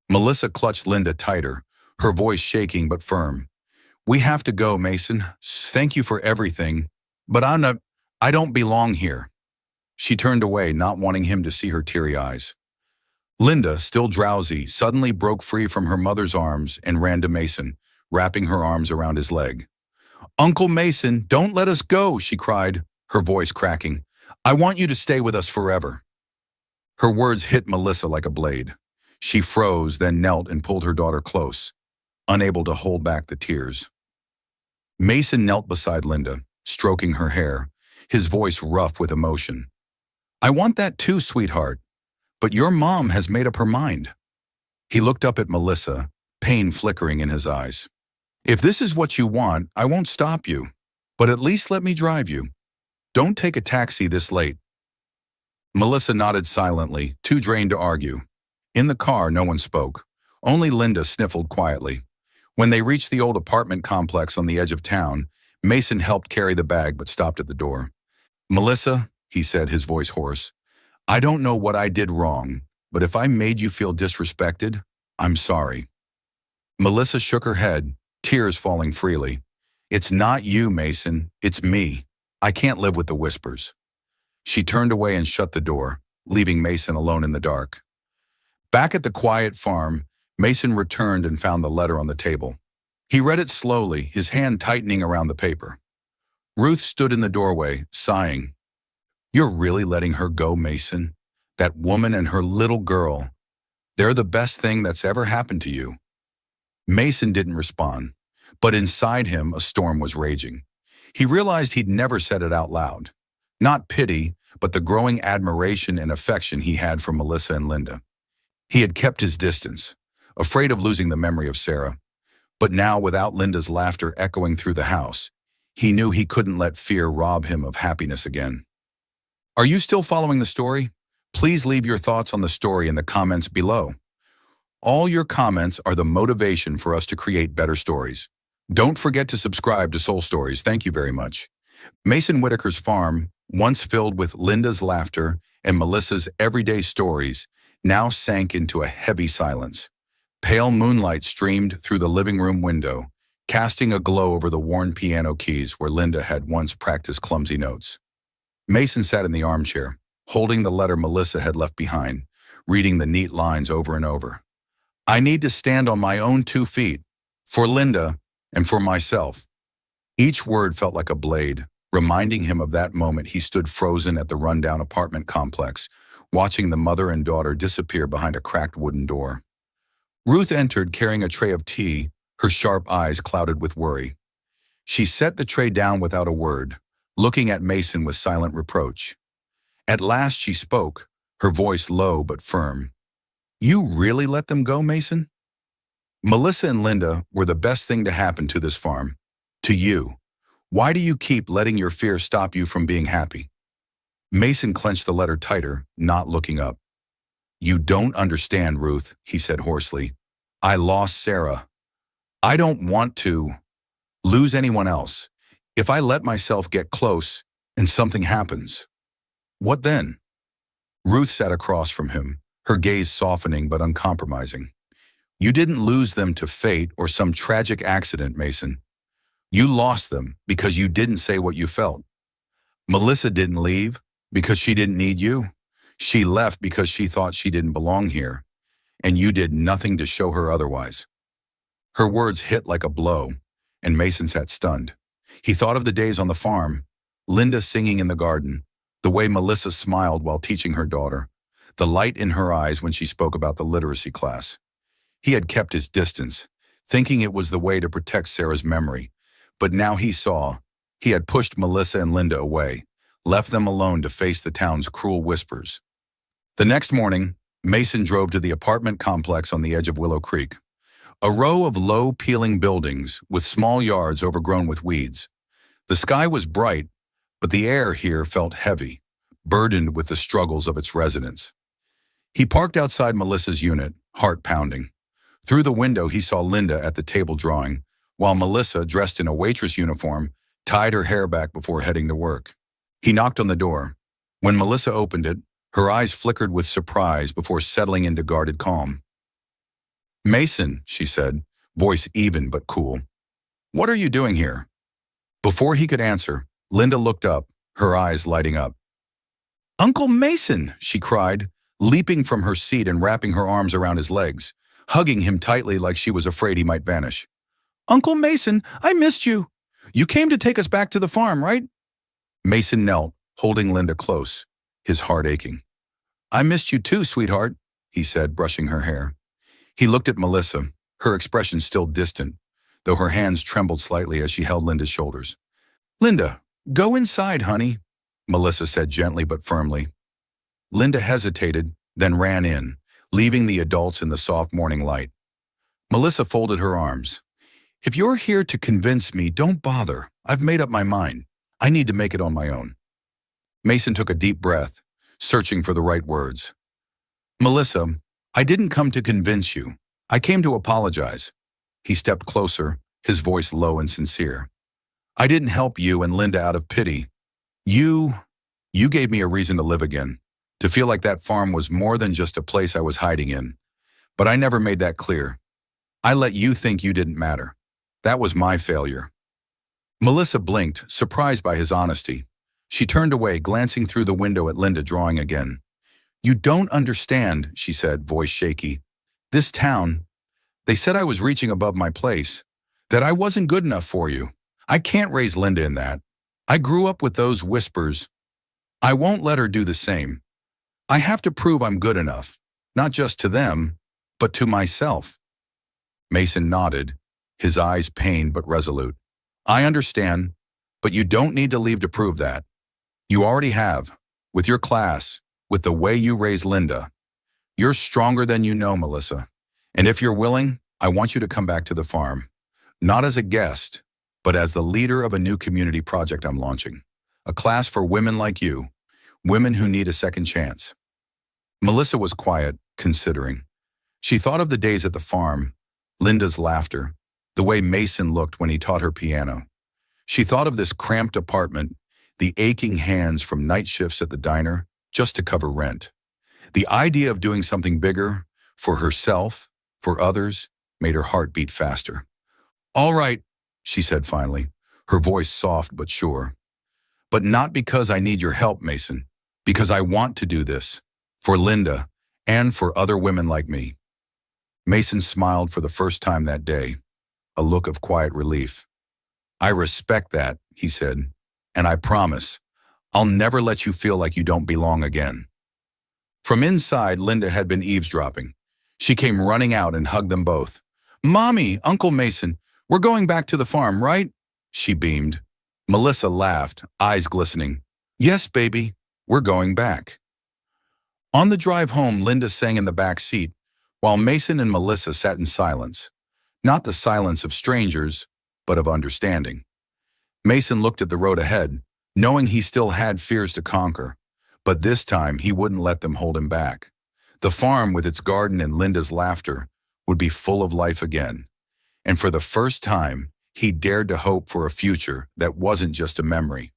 Melissa clutched Linda tighter, her voice shaking but firm. "We have to go, Mason. Thank you for everything. But I don't belong here." She turned away, not wanting him to see her teary eyes. Linda, still drowsy, suddenly broke free from her mother's arms and ran to Mason, wrapping her arms around his leg. "Uncle Mason, don't let us go," she cried, her voice cracking. "I want you to stay with us forever." Her words hit Melissa like a blade. She froze, then knelt and pulled her daughter close, unable to hold back the tears. Mason knelt beside Linda, stroking her hair, his voice rough with emotion. "I want that too, sweetheart. But your mom has made up her mind." He looked up at Melissa, pain flickering in his eyes. "If this is what you want, I won't stop you. But at least let me drive you. Don't take a taxi this late." Melissa nodded silently, too drained to argue. In the car, no one spoke. Only Linda sniffled quietly. When they reached the old apartment complex on the edge of town, Mason helped carry the bag but stopped at the door. "Melissa," he said, his voice hoarse, "I don't know what I did wrong, but if I made you feel disrespected, I'm sorry." Melissa shook her head, tears falling freely. "It's not you, Mason. It's me. I can't live with the whispers." She turned away and shut the door, leaving Mason alone in the dark. Back at the quiet farm, Mason returned and found the letter on the table. He read it slowly, his hand tightening around the paper. Ruth stood in the doorway, sighing. "You're really letting her go, Mason? That woman and her little girl. They're the best thing that's ever happened to you." Mason didn't respond, but inside him a storm was raging. He realized he'd never said it out loud. Not pity, but the growing admiration and affection he had for Melissa and Linda. He had kept his distance, afraid of losing the memory of Sarah. But now, without Linda's laughter echoing through the house, he knew he couldn't let fear rob him of happiness again. Are you still following the story? Please leave your thoughts on the story in the comments below. All your comments are the motivation for us to create better stories. Don't forget to subscribe to Soul Stories. Thank you very much. Mason Whitaker's farm, once filled with Linda's laughter and Melissa's everyday stories, now sank into a heavy silence. Pale moonlight streamed through the living room window, casting a glow over the worn piano keys where Linda had once practiced clumsy notes. Mason sat in the armchair, holding the letter Melissa had left behind, reading the neat lines over and over. "I need to stand on my own 2 feet, for Linda and for myself." Each word felt like a blade, reminding him of that moment he stood frozen at the rundown apartment complex, watching the mother and daughter disappear behind a cracked wooden door. Ruth entered carrying a tray of tea, her sharp eyes clouded with worry. She set the tray down without a word, looking at Mason with silent reproach. At last she spoke, her voice low but firm. "You really let them go, Mason? Melissa and Linda were the best thing to happen to this farm. To you. Why do you keep letting your fear stop you from being happy?" Mason clenched the letter tighter, not looking up. "You don't understand, Ruth," he said hoarsely. "I lost Sarah. I don't want to lose anyone else. If I let myself get close and something happens, what then?" Ruth sat across from him, her gaze softening but uncompromising. "You didn't lose them to fate or some tragic accident, Mason. You lost them because you didn't say what you felt. Melissa didn't leave because she didn't need you. She left because she thought she didn't belong here, and you did nothing to show her otherwise." Her words hit like a blow, and Mason sat stunned. He thought of the days on the farm, Linda singing in the garden, the way Melissa smiled while teaching her daughter, the light in her eyes when she spoke about the literacy class. He had kept his distance, thinking it was the way to protect Sarah's memory, but now he saw he had pushed Melissa and Linda away, left them alone to face the town's cruel whispers. The next morning, Mason drove to the apartment complex on the edge of Willow Creek. A row of low, peeling buildings with small yards overgrown with weeds. The sky was bright, but the air here felt heavy, burdened with the struggles of its residents. He parked outside Melissa's unit, heart pounding. Through the window, he saw Linda at the table drawing, while Melissa, dressed in a waitress uniform, tied her hair back before heading to work. He knocked on the door. When Melissa opened it, her eyes flickered with surprise before settling into guarded calm. "Mason," she said, voice even but cool. "What are you doing here?" Before he could answer, Linda looked up, her eyes lighting up. "Uncle Mason!" she cried, leaping from her seat and wrapping her arms around his legs, hugging him tightly like she was afraid he might vanish. "Uncle Mason, I missed you. You came to take us back to the farm, right?" Mason knelt, holding Linda close, his heart aching. "I missed you too, sweetheart," he said, brushing her hair. He looked at Melissa, her expression still distant, though her hands trembled slightly as she held Linda's shoulders. "Linda, go inside, honey," Melissa said gently but firmly. Linda hesitated, then ran in, leaving the adults in the soft morning light. Melissa folded her arms. "If you're here to convince me, don't bother. I've made up my mind. I need to make it on my own." Mason took a deep breath, searching for the right words. "Melissa, I didn't come to convince you. I came to apologize. He stepped closer, his voice low and sincere. I didn't help you and Linda out of pity. You, you gave me a reason to live again, to feel like that farm was more than just a place I was hiding in. But I never made that clear. I let you think you didn't matter. That was my failure. Melissa blinked, surprised by his honesty. She turned away, glancing through the window at Linda drawing again. You don't understand, she said, voice shaky. This town, they said I was reaching above my place, that I wasn't good enough for you. I can't raise Linda in that. I grew up with those whispers. I won't let her do the same. I have to prove I'm good enough, not just to them, but to myself. Mason nodded, his eyes pained but resolute. I understand, but you don't need to leave to prove that. You already have, with your class, with the way you raise Linda. You're stronger than you know, Melissa. And if you're willing, I want you to come back to the farm. Not as a guest, but as the leader of a new community project I'm launching. A class for women like you, women who need a second chance. Melissa was quiet, considering. She thought of the days at the farm, Linda's laughter, the way Mason looked when he taught her piano. She thought of this cramped apartment, the aching hands from night shifts at the diner just to cover rent. The idea of doing something bigger, for herself, for others, made her heart beat faster. All right, she said finally, her voice soft but sure. But not because I need your help, Mason, because I want to do this, for Linda, and for other women like me. Mason smiled for the first time that day, a look of quiet relief. I respect that, he said, and I promise, I'll never let you feel like you don't belong again. From inside, Linda had been eavesdropping. She came running out and hugged them both. Mommy, Uncle Mason, we're going back to the farm, right? She beamed. Melissa laughed, eyes glistening. Yes, baby, we're going back. On the drive home, Linda sang in the back seat, while Mason and Melissa sat in silence. Not the silence of strangers, but of understanding. Mason looked at the road ahead, knowing he still had fears to conquer, but this time he wouldn't let them hold him back. The farm, with its garden and Linda's laughter, would be full of life again. And for the first time, he dared to hope for a future that wasn't just a memory.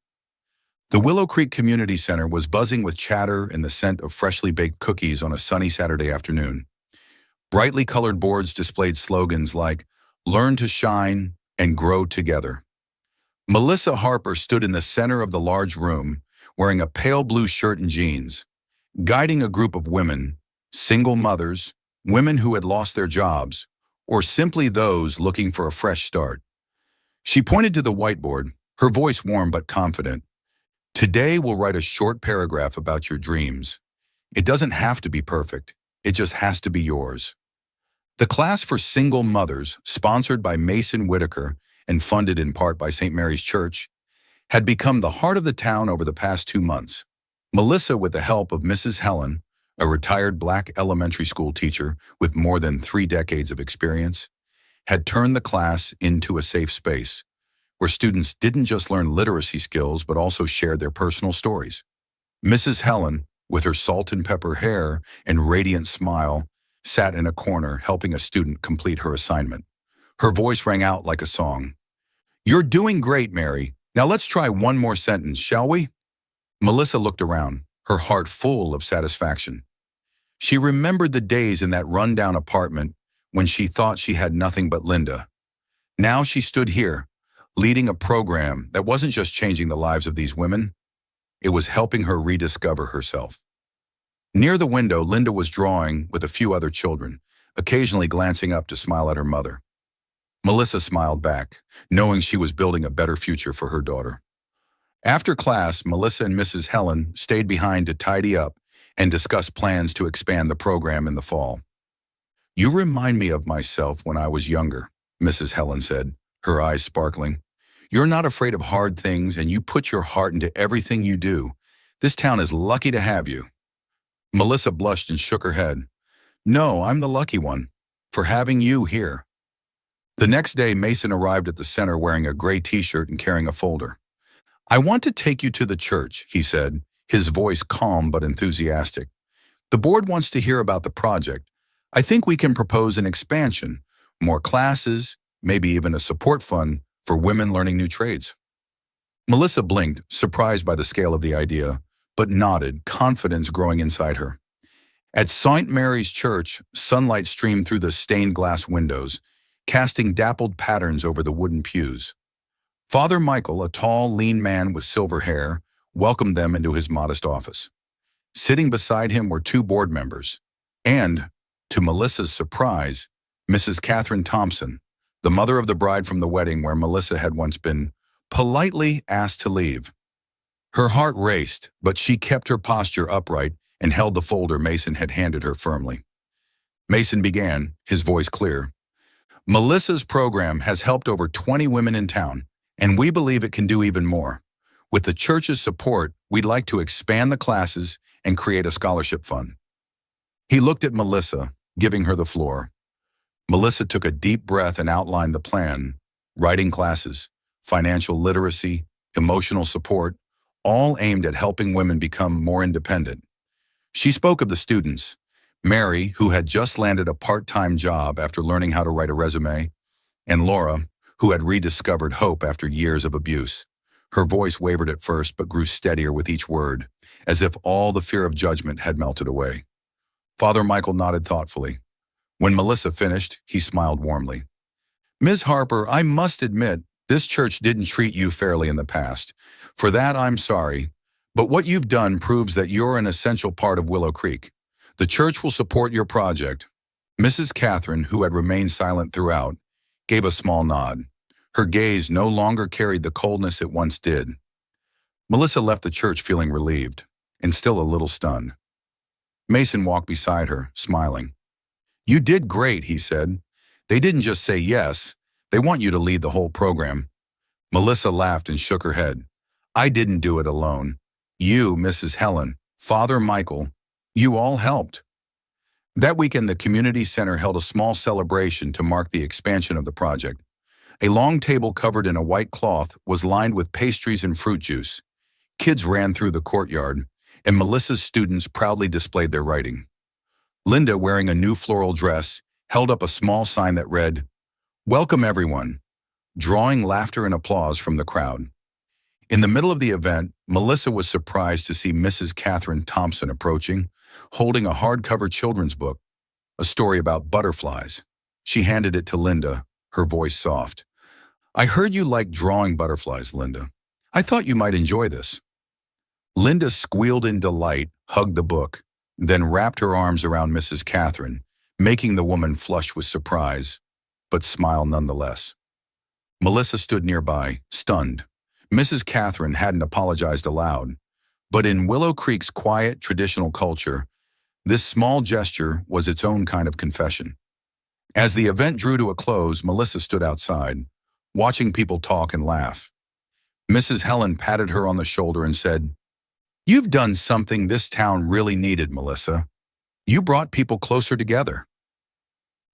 The Willow Creek Community Center was buzzing with chatter and the scent of freshly baked cookies on a sunny Saturday afternoon. Brightly colored boards displayed slogans like, Learn to Shine and Grow Together. Melissa Harper stood in the center of the large room, wearing a pale blue shirt and jeans, guiding a group of women, single mothers, women who had lost their jobs, or simply those looking for a fresh start. She pointed to the whiteboard, her voice warm but confident. Today we'll write a short paragraph about your dreams. It doesn't have to be perfect. It just has to be yours. The class for single mothers, sponsored by Mason Whitaker and funded in part by St. Mary's Church, had become the heart of the town over the past 2 months. Melissa, with the help of Mrs. Helen, a retired Black elementary school teacher with more than 3 decades of experience, had turned the class into a safe space where students didn't just learn literacy skills but also shared their personal stories. Mrs. Helen, with her salt and pepper hair and radiant smile, sat in a corner helping a student complete her assignment. Her voice rang out like a song. You're doing great, Mary. Now let's try one more sentence, shall we? Melissa looked around, her heart full of satisfaction. She remembered the days in that rundown apartment when she thought she had nothing but Linda. Now she stood here, leading a program that wasn't just changing the lives of these women, it was helping her rediscover herself. Near the window, Linda was drawing with a few other children, occasionally glancing up to smile at her mother. Melissa smiled back, knowing she was building a better future for her daughter. After class, Melissa and Mrs. Helen stayed behind to tidy up and discuss plans to expand the program in the fall. You remind me of myself when I was younger, Mrs. Helen said, her eyes sparkling. You're not afraid of hard things and you put your heart into everything you do. This town is lucky to have you. Melissa blushed and shook her head. No, I'm the lucky one, for having you here. The next day, Mason arrived at the center wearing a gray t-shirt and carrying a folder. I want to take you to the church, he said, his voice calm but enthusiastic. The board wants to hear about the project, I think we can propose an expansion, more classes, maybe even a support fund for women learning new trades. Melissa blinked, surprised by the scale of the idea, but nodded, confidence growing inside her. At St. Mary's Church, sunlight streamed through the stained glass windows, casting dappled patterns over the wooden pews. Father Michael, a tall, lean man with silver hair, welcomed them into his modest office. Sitting beside him were two board members, and, to Melissa's surprise, Mrs. Catherine Thompson, the mother of the bride from the wedding where Melissa had once been, politely asked to leave. Her heart raced, but she kept her posture upright and held the folder Mason had handed her firmly. Mason began, his voice clear. Melissa's program has helped over 20 women in town, and we believe it can do even more. With the church's support, we'd like to expand the classes and create a scholarship fund. He looked at Melissa, giving her the floor. Melissa took a deep breath and outlined the plan: writing classes, financial literacy, emotional support, all aimed at helping women become more independent. She spoke of the students: Mary, who had just landed a part-time job after learning how to write a resume, and Laura, who had rediscovered hope after years of abuse. Her voice wavered at first but grew steadier with each word, as if all the fear of judgment had melted away. Father Michael nodded thoughtfully. When Melissa finished, he smiled warmly. Ms. Harper, I must admit, this church didn't treat you fairly in the past. For that, I'm sorry. But what you've done proves that you're an essential part of Willow Creek. The church will support your project. Mrs. Catherine, who had remained silent throughout, gave a small nod. Her gaze no longer carried the coldness it once did. Melissa left the church feeling relieved, and still a little stunned. Mason walked beside her, smiling. You did great, he said. They didn't just say yes, they want you to lead the whole program. Melissa laughed and shook her head. I didn't do it alone. You, Mrs. Helen, Father Michael, you all helped. That weekend, the community center held a small celebration to mark the expansion of the project. A long table covered in a white cloth was lined with pastries and fruit juice. Kids ran through the courtyard, and Melissa's students proudly displayed their writing. Linda, wearing a new floral dress, held up a small sign that read, Welcome everyone, drawing laughter and applause from the crowd. In the middle of the event, Melissa was surprised to see Mrs. Catherine Thompson approaching, holding a hardcover children's book, a story about butterflies. She handed it to Linda, her voice soft. I heard you like drawing butterflies, Linda. I thought you might enjoy this. Linda squealed in delight, hugged the book, then wrapped her arms around Mrs. Catherine, making the woman flush with surprise, but smile nonetheless. Melissa stood nearby, stunned. Mrs. Catherine hadn't apologized aloud, but in Willow Creek's quiet, traditional culture, this small gesture was its own kind of confession. As the event drew to a close, Melissa stood outside, watching people talk and laugh. Mrs. Helen patted her on the shoulder and said, You've done something this town really needed, Melissa. You brought people closer together.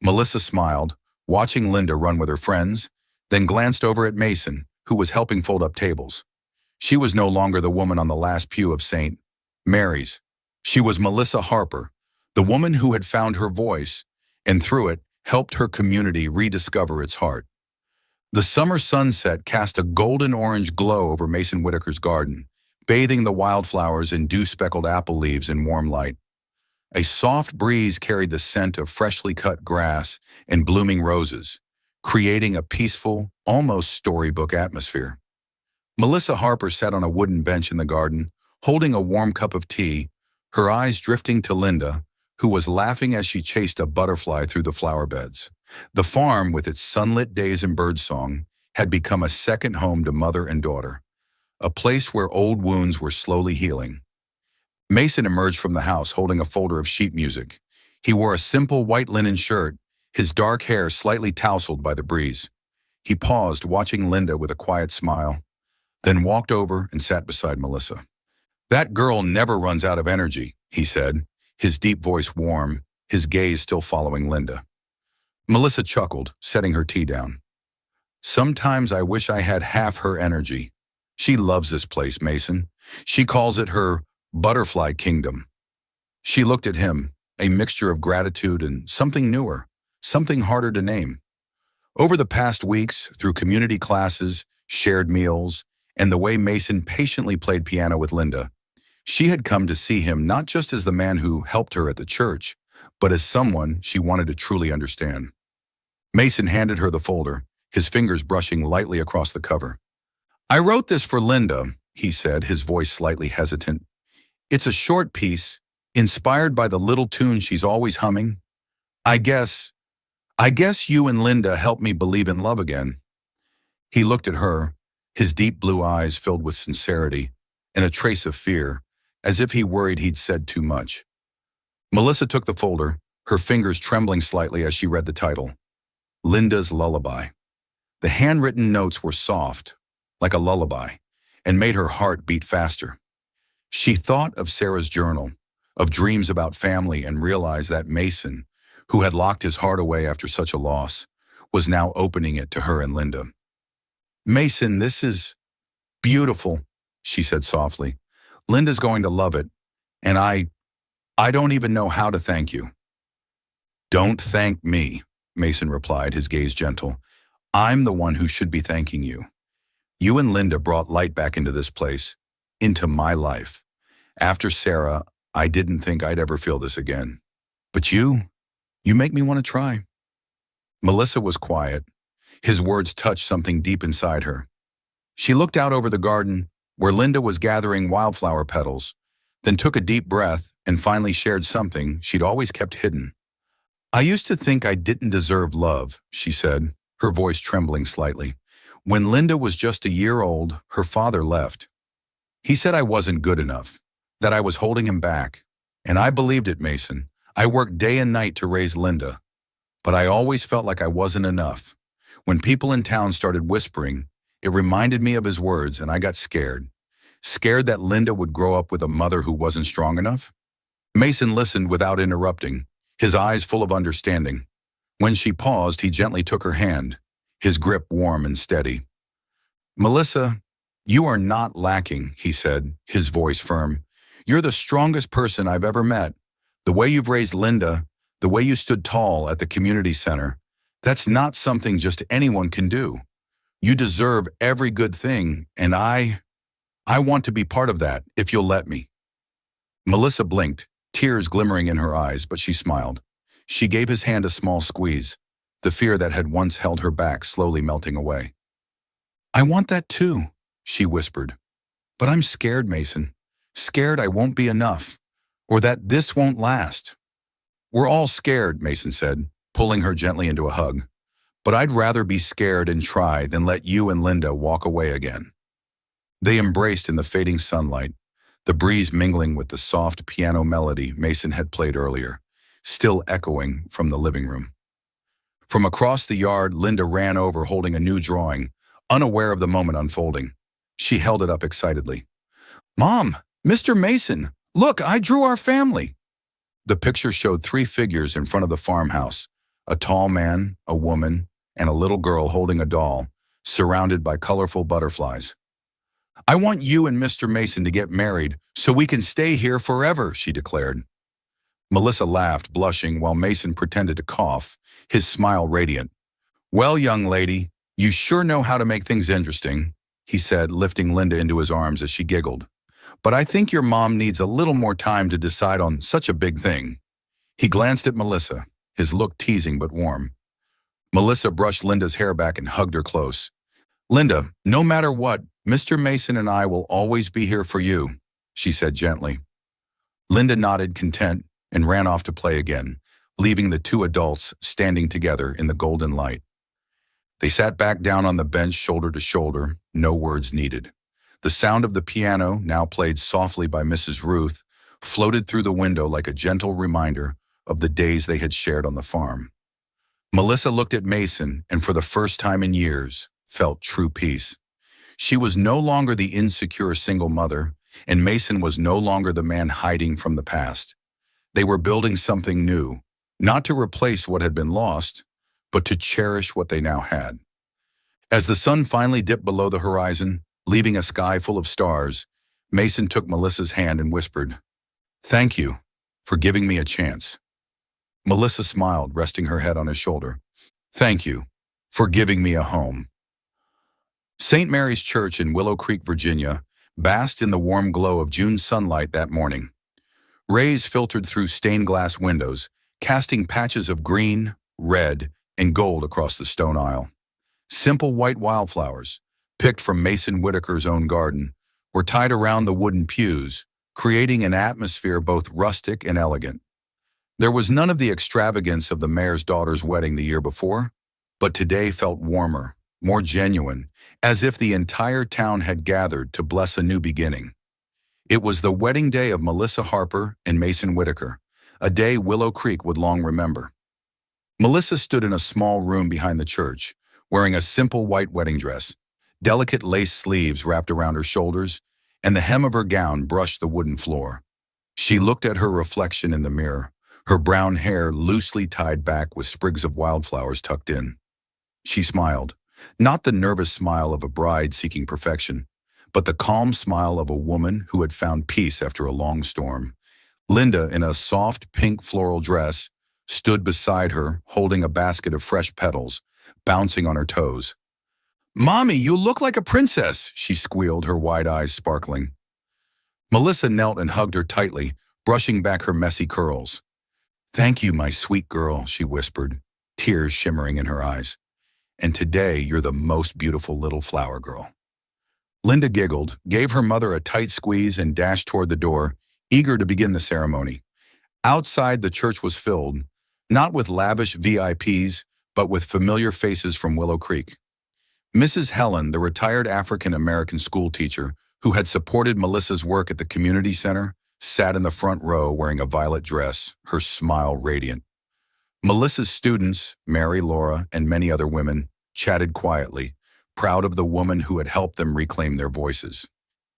Melissa smiled, watching Linda run with her friends, then glanced over at Mason, who was helping fold up tables. She was no longer the woman on the last pew of St. Mary's. She was Melissa Harper, the woman who had found her voice, and through it, helped her community rediscover its heart. The summer sunset cast a golden-orange glow over Mason Whitaker's garden, bathing the wildflowers in dew-speckled apple leaves in warm light. A soft breeze carried the scent of freshly cut grass and blooming roses, creating a peaceful, almost storybook atmosphere. Melissa Harper sat on a wooden bench in the garden, holding a warm cup of tea, her eyes drifting to Linda, who was laughing as she chased a butterfly through the flower beds. The farm, with its sunlit days and birdsong, had become a second home to mother and daughter, a place where old wounds were slowly healing. Mason emerged from the house holding a folder of sheet music. He wore a simple white linen shirt, his dark hair slightly tousled by the breeze. He paused, watching Linda with a quiet smile, then walked over and sat beside Melissa. That girl never runs out of energy, he said, his deep voice warm, his gaze still following Linda. Melissa chuckled, setting her tea down. Sometimes I wish I had half her energy. She loves this place, Mason. She calls it her butterfly kingdom. She looked at him, a mixture of gratitude and something newer, something harder to name. Over the past weeks, through community classes, shared meals, and the way Mason patiently played piano with Linda, she had come to see him not just as the man who helped her at the church, but as someone she wanted to truly understand. Mason handed her the folder, his fingers brushing lightly across the cover. "I wrote this for Linda," he said, his voice slightly hesitant. "It's a short piece, inspired by the little tune she's always humming. I guess, I guess you and Linda helped me believe in love again." He looked at her, his deep blue eyes filled with sincerity and a trace of fear, as if he worried he'd said too much. Melissa took the folder, her fingers trembling slightly as she read the title, Linda's Lullaby. The handwritten notes were soft, like a lullaby, and made her heart beat faster. She thought of Sarah's journal, of dreams about family, and realized that Mason, who had locked his heart away after such a loss, was now opening it to her and Linda. "Mason, this is beautiful," she said softly. "Linda's going to love it, and I don't even know how to thank you." "Don't thank me," Mason replied, his gaze gentle. "I'm the one who should be thanking you. You and Linda brought light back into this place, into my life. After Sarah, I didn't think I'd ever feel this again. But you make me want to try." Melissa was quiet. His words touched something deep inside her. She looked out over the garden, where Linda was gathering wildflower petals, then took a deep breath and finally shared something she'd always kept hidden. "I used to think I didn't deserve love," she said, her voice trembling slightly. "When Linda was just a year old, her father left. He said I wasn't good enough, that I was holding him back. And I believed it, Mason. I worked day and night to raise Linda. But I always felt like I wasn't enough. When people in town started whispering, it reminded me of his words, and I got scared. Scared that Linda would grow up with a mother who wasn't strong enough." Mason listened without interrupting, his eyes full of understanding. When she paused, he gently took her hand, his grip warm and steady. "Melissa, you are not lacking," he said, his voice firm. "You're the strongest person I've ever met. The way you've raised Linda, the way you stood tall at the community center, that's not something just anyone can do. You deserve every good thing, and I want to be part of that, if you'll let me." Melissa blinked, tears glimmering in her eyes, but she smiled. She gave his hand a small squeeze, the fear that had once held her back slowly melting away. "I want that too," she whispered. "But I'm scared, Mason. Scared I won't be enough, or that this won't last." "We're all scared," Mason said, pulling her gently into a hug. "But I'd rather be scared and try than let you and Linda walk away again." They embraced in the fading sunlight, the breeze mingling with the soft piano melody Mason had played earlier, still echoing from the living room. From across the yard, Linda ran over holding a new drawing, unaware of the moment unfolding. She held it up excitedly. "Mom, Mr. Mason, look, I drew our family." The picture showed 3 figures in front of the farmhouse, a tall man, a woman, and a little girl holding a doll, surrounded by colorful butterflies. "I want you and Mr. Mason to get married so we can stay here forever," she declared. Melissa laughed, blushing, while Mason pretended to cough, his smile radiant. "Well, young lady, you sure know how to make things interesting," he said, lifting Linda into his arms as she giggled. "But I think your mom needs a little more time to decide on such a big thing." He glanced at Melissa, his look teasing but warm. Melissa brushed Linda's hair back and hugged her close. "Linda, no matter what, Mr. Mason and I will always be here for you," she said gently. Linda nodded, content, and ran off to play again, leaving the 2 adults standing together in the golden light. They sat back down on the bench, shoulder to shoulder, no words needed. The sound of the piano, now played softly by Mrs. Ruth, floated through the window like a gentle reminder of the days they had shared on the farm. Melissa looked at Mason and, for the first time in years, felt true peace. She was no longer the insecure single mother, and Mason was no longer the man hiding from the past. They were building something new, not to replace what had been lost, but to cherish what they now had. As the sun finally dipped below the horizon, leaving a sky full of stars, Mason took Melissa's hand and whispered, "Thank you for giving me a chance." Melissa smiled, resting her head on his shoulder. Thank you for giving me a home. St. Mary's Church in Willow Creek, Virginia, basked in the warm glow of June sunlight that morning. Rays filtered through stained glass windows, casting patches of green, red, and gold across the stone aisle. Simple white wildflowers, picked from Mason Whitaker's own garden, were tied around the wooden pews, creating an atmosphere both rustic and elegant. There was none of the extravagance of the mayor's daughter's wedding the year before, but today felt warmer, more genuine, as if the entire town had gathered to bless a new beginning. It was the wedding day of Melissa Harper and Mason Whitaker, a day Willow Creek would long remember. Melissa stood in a small room behind the church, wearing a simple white wedding dress. Delicate lace sleeves wrapped around her shoulders, and the hem of her gown brushed the wooden floor. She looked at her reflection in the mirror, her brown hair loosely tied back with sprigs of wildflowers tucked in. She smiled, not the nervous smile of a bride seeking perfection, but the calm smile of a woman who had found peace after a long storm. Linda, in a soft pink floral dress, stood beside her, holding a basket of fresh petals, bouncing on her toes. "Mommy, you look like a princess," she squealed, her wide eyes sparkling. Melissa knelt and hugged her tightly, brushing back her messy curls. "Thank you, my sweet girl," she whispered, tears shimmering in her eyes. "And today you're the most beautiful little flower girl." Linda giggled, gave her mother a tight squeeze, and dashed toward the door, eager to begin the ceremony. Outside, the church was filled, not with lavish VIPs, but with familiar faces from Willow Creek. Mrs. Helen, the retired African-American schoolteacher who had supported Melissa's work at the community center, sat in the front row wearing a violet dress, her smile radiant. Melissa's students, Mary, Laura, and many other women, chatted quietly, proud of the woman who had helped them reclaim their voices.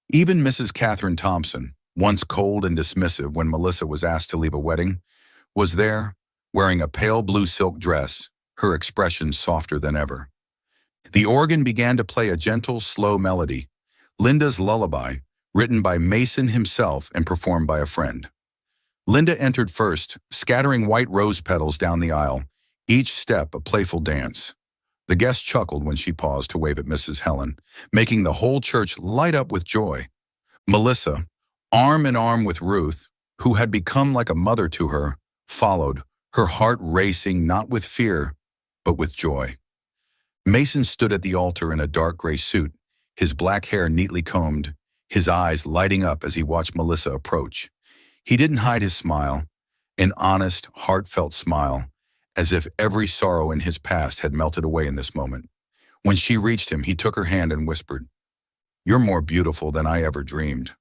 Even Mrs. Catherine Thompson, once cold and dismissive when Melissa was asked to leave a wedding, was there, wearing a pale blue silk dress, her expression softer than ever. The organ began to play a gentle, slow melody, Linda's lullaby, written by Mason himself and performed by a friend. Linda entered first, scattering white rose petals down the aisle, each step a playful dance. The guests chuckled when she paused to wave at Mrs. Helen, making the whole church light up with joy. Melissa, arm in arm with Ruth, who had become like a mother to her, followed, her heart racing not with fear, but with joy. Mason stood at the altar in a dark gray suit, his black hair neatly combed, his eyes lighting up as he watched Melissa approach. He didn't hide his smile, an honest, heartfelt smile, as if every sorrow in his past had melted away in this moment. When she reached him, he took her hand and whispered, "You're more beautiful than I ever dreamed."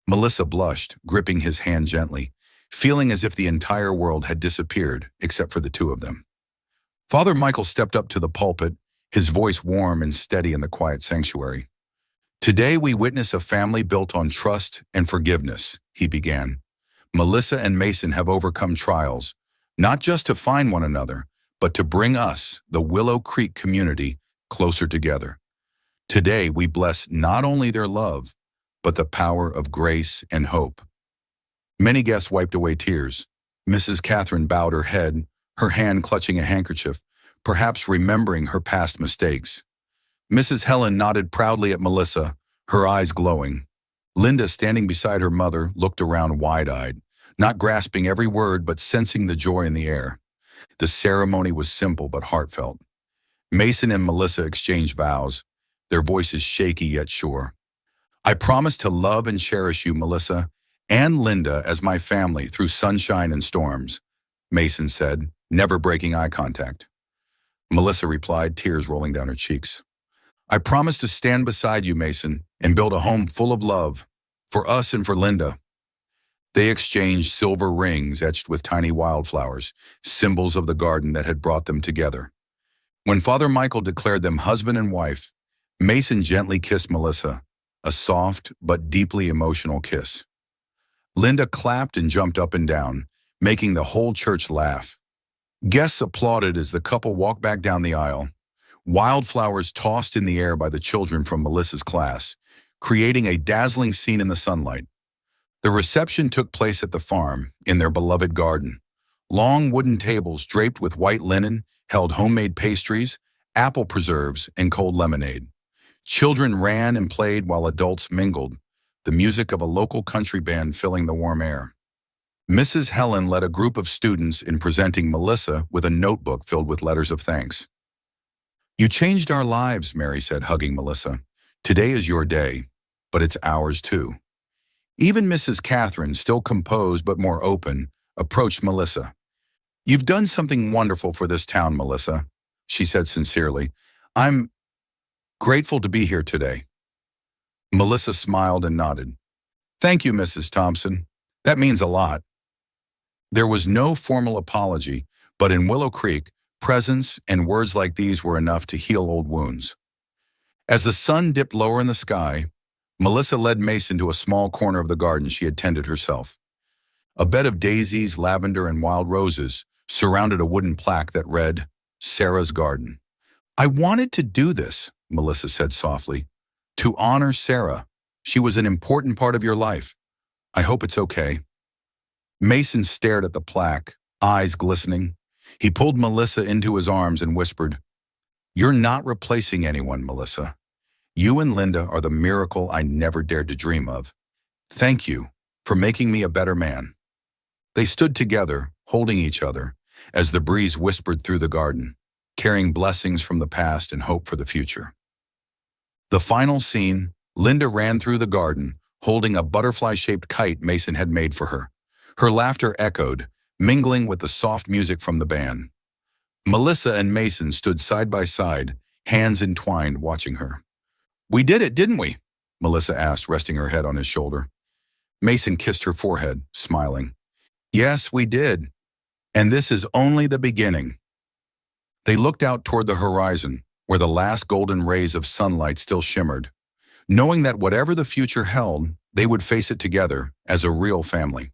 Melissa blushed, gripping his hand gently, feeling as if the entire world had disappeared except for the two of them. Father Michael stepped up to the pulpit, his voice warm and steady in the quiet sanctuary. "Today we witness a family built on trust and forgiveness," he began. "Melissa and Mason have overcome trials, not just to find one another, but to bring us, the Willow Creek community, closer together. Today we bless not only their love, but the power of grace and hope." Many guests wiped away tears. Mrs. Catherine bowed her head, her hand clutching a handkerchief, perhaps remembering her past mistakes. Mrs. Helen nodded proudly at Melissa, her eyes glowing. Linda, standing beside her mother, looked around wide-eyed, not grasping every word but sensing the joy in the air. The ceremony was simple but heartfelt. Mason and Melissa exchanged vows, their voices shaky yet sure. "I promise to love and cherish you, Melissa, and Linda as my family through sunshine and storms," Mason said, never breaking eye contact. Melissa replied, tears rolling down her cheeks. "I promise to stand beside you, Mason, and build a home full of love, for us and for Linda." They exchanged silver rings etched with tiny wildflowers, symbols of the garden that had brought them together. When Father Michael declared them husband and wife, Mason gently kissed Melissa, a soft but deeply emotional kiss. Linda clapped and jumped up and down, making the whole church laugh. Guests applauded as the couple walked back down the aisle, wildflowers tossed in the air by the children from Melissa's class, creating a dazzling scene in the sunlight. The reception took place at the farm, in their beloved garden. Long wooden tables draped with white linen held homemade pastries, apple preserves, and cold lemonade. Children ran and played while adults mingled, the music of a local country band filling the warm air. Mrs. Helen led a group of students in presenting Melissa with a notebook filled with letters of thanks. "You changed our lives," Mary said, hugging Melissa. "Today is your day, but it's ours too." Even Mrs. Catherine, still composed but more open, approached Melissa. "You've done something wonderful for this town, Melissa," she said sincerely. "I'm grateful to be here today." Melissa smiled and nodded. "Thank you, Mrs. Thompson. That means a lot." There was no formal apology, but in Willow Creek, presence and words like these were enough to heal old wounds. As the sun dipped lower in the sky, Melissa led Mason to a small corner of the garden she had tended herself. A bed of daisies, lavender, and wild roses surrounded a wooden plaque that read, "Sarah's Garden." "I wanted to do this," Melissa said softly, "to honor Sarah. She was an important part of your life. I hope it's okay." Mason stared at the plaque, eyes glistening. He pulled Melissa into his arms and whispered, "You're not replacing anyone, Melissa. You and Linda are the miracle I never dared to dream of. Thank you for making me a better man." They stood together, holding each other, as the breeze whispered through the garden, carrying blessings from the past and hope for the future. The final scene, Linda ran through the garden, holding a butterfly-shaped kite Mason had made for her. Her laughter echoed, mingling with the soft music from the band. Melissa and Mason stood side by side, hands entwined, watching her. "We did it, didn't we?" Melissa asked, resting her head on his shoulder. Mason kissed her forehead, smiling. "Yes, we did. And this is only the beginning." They looked out toward the horizon, where the last golden rays of sunlight still shimmered, knowing that whatever the future held, they would face it together as a real family.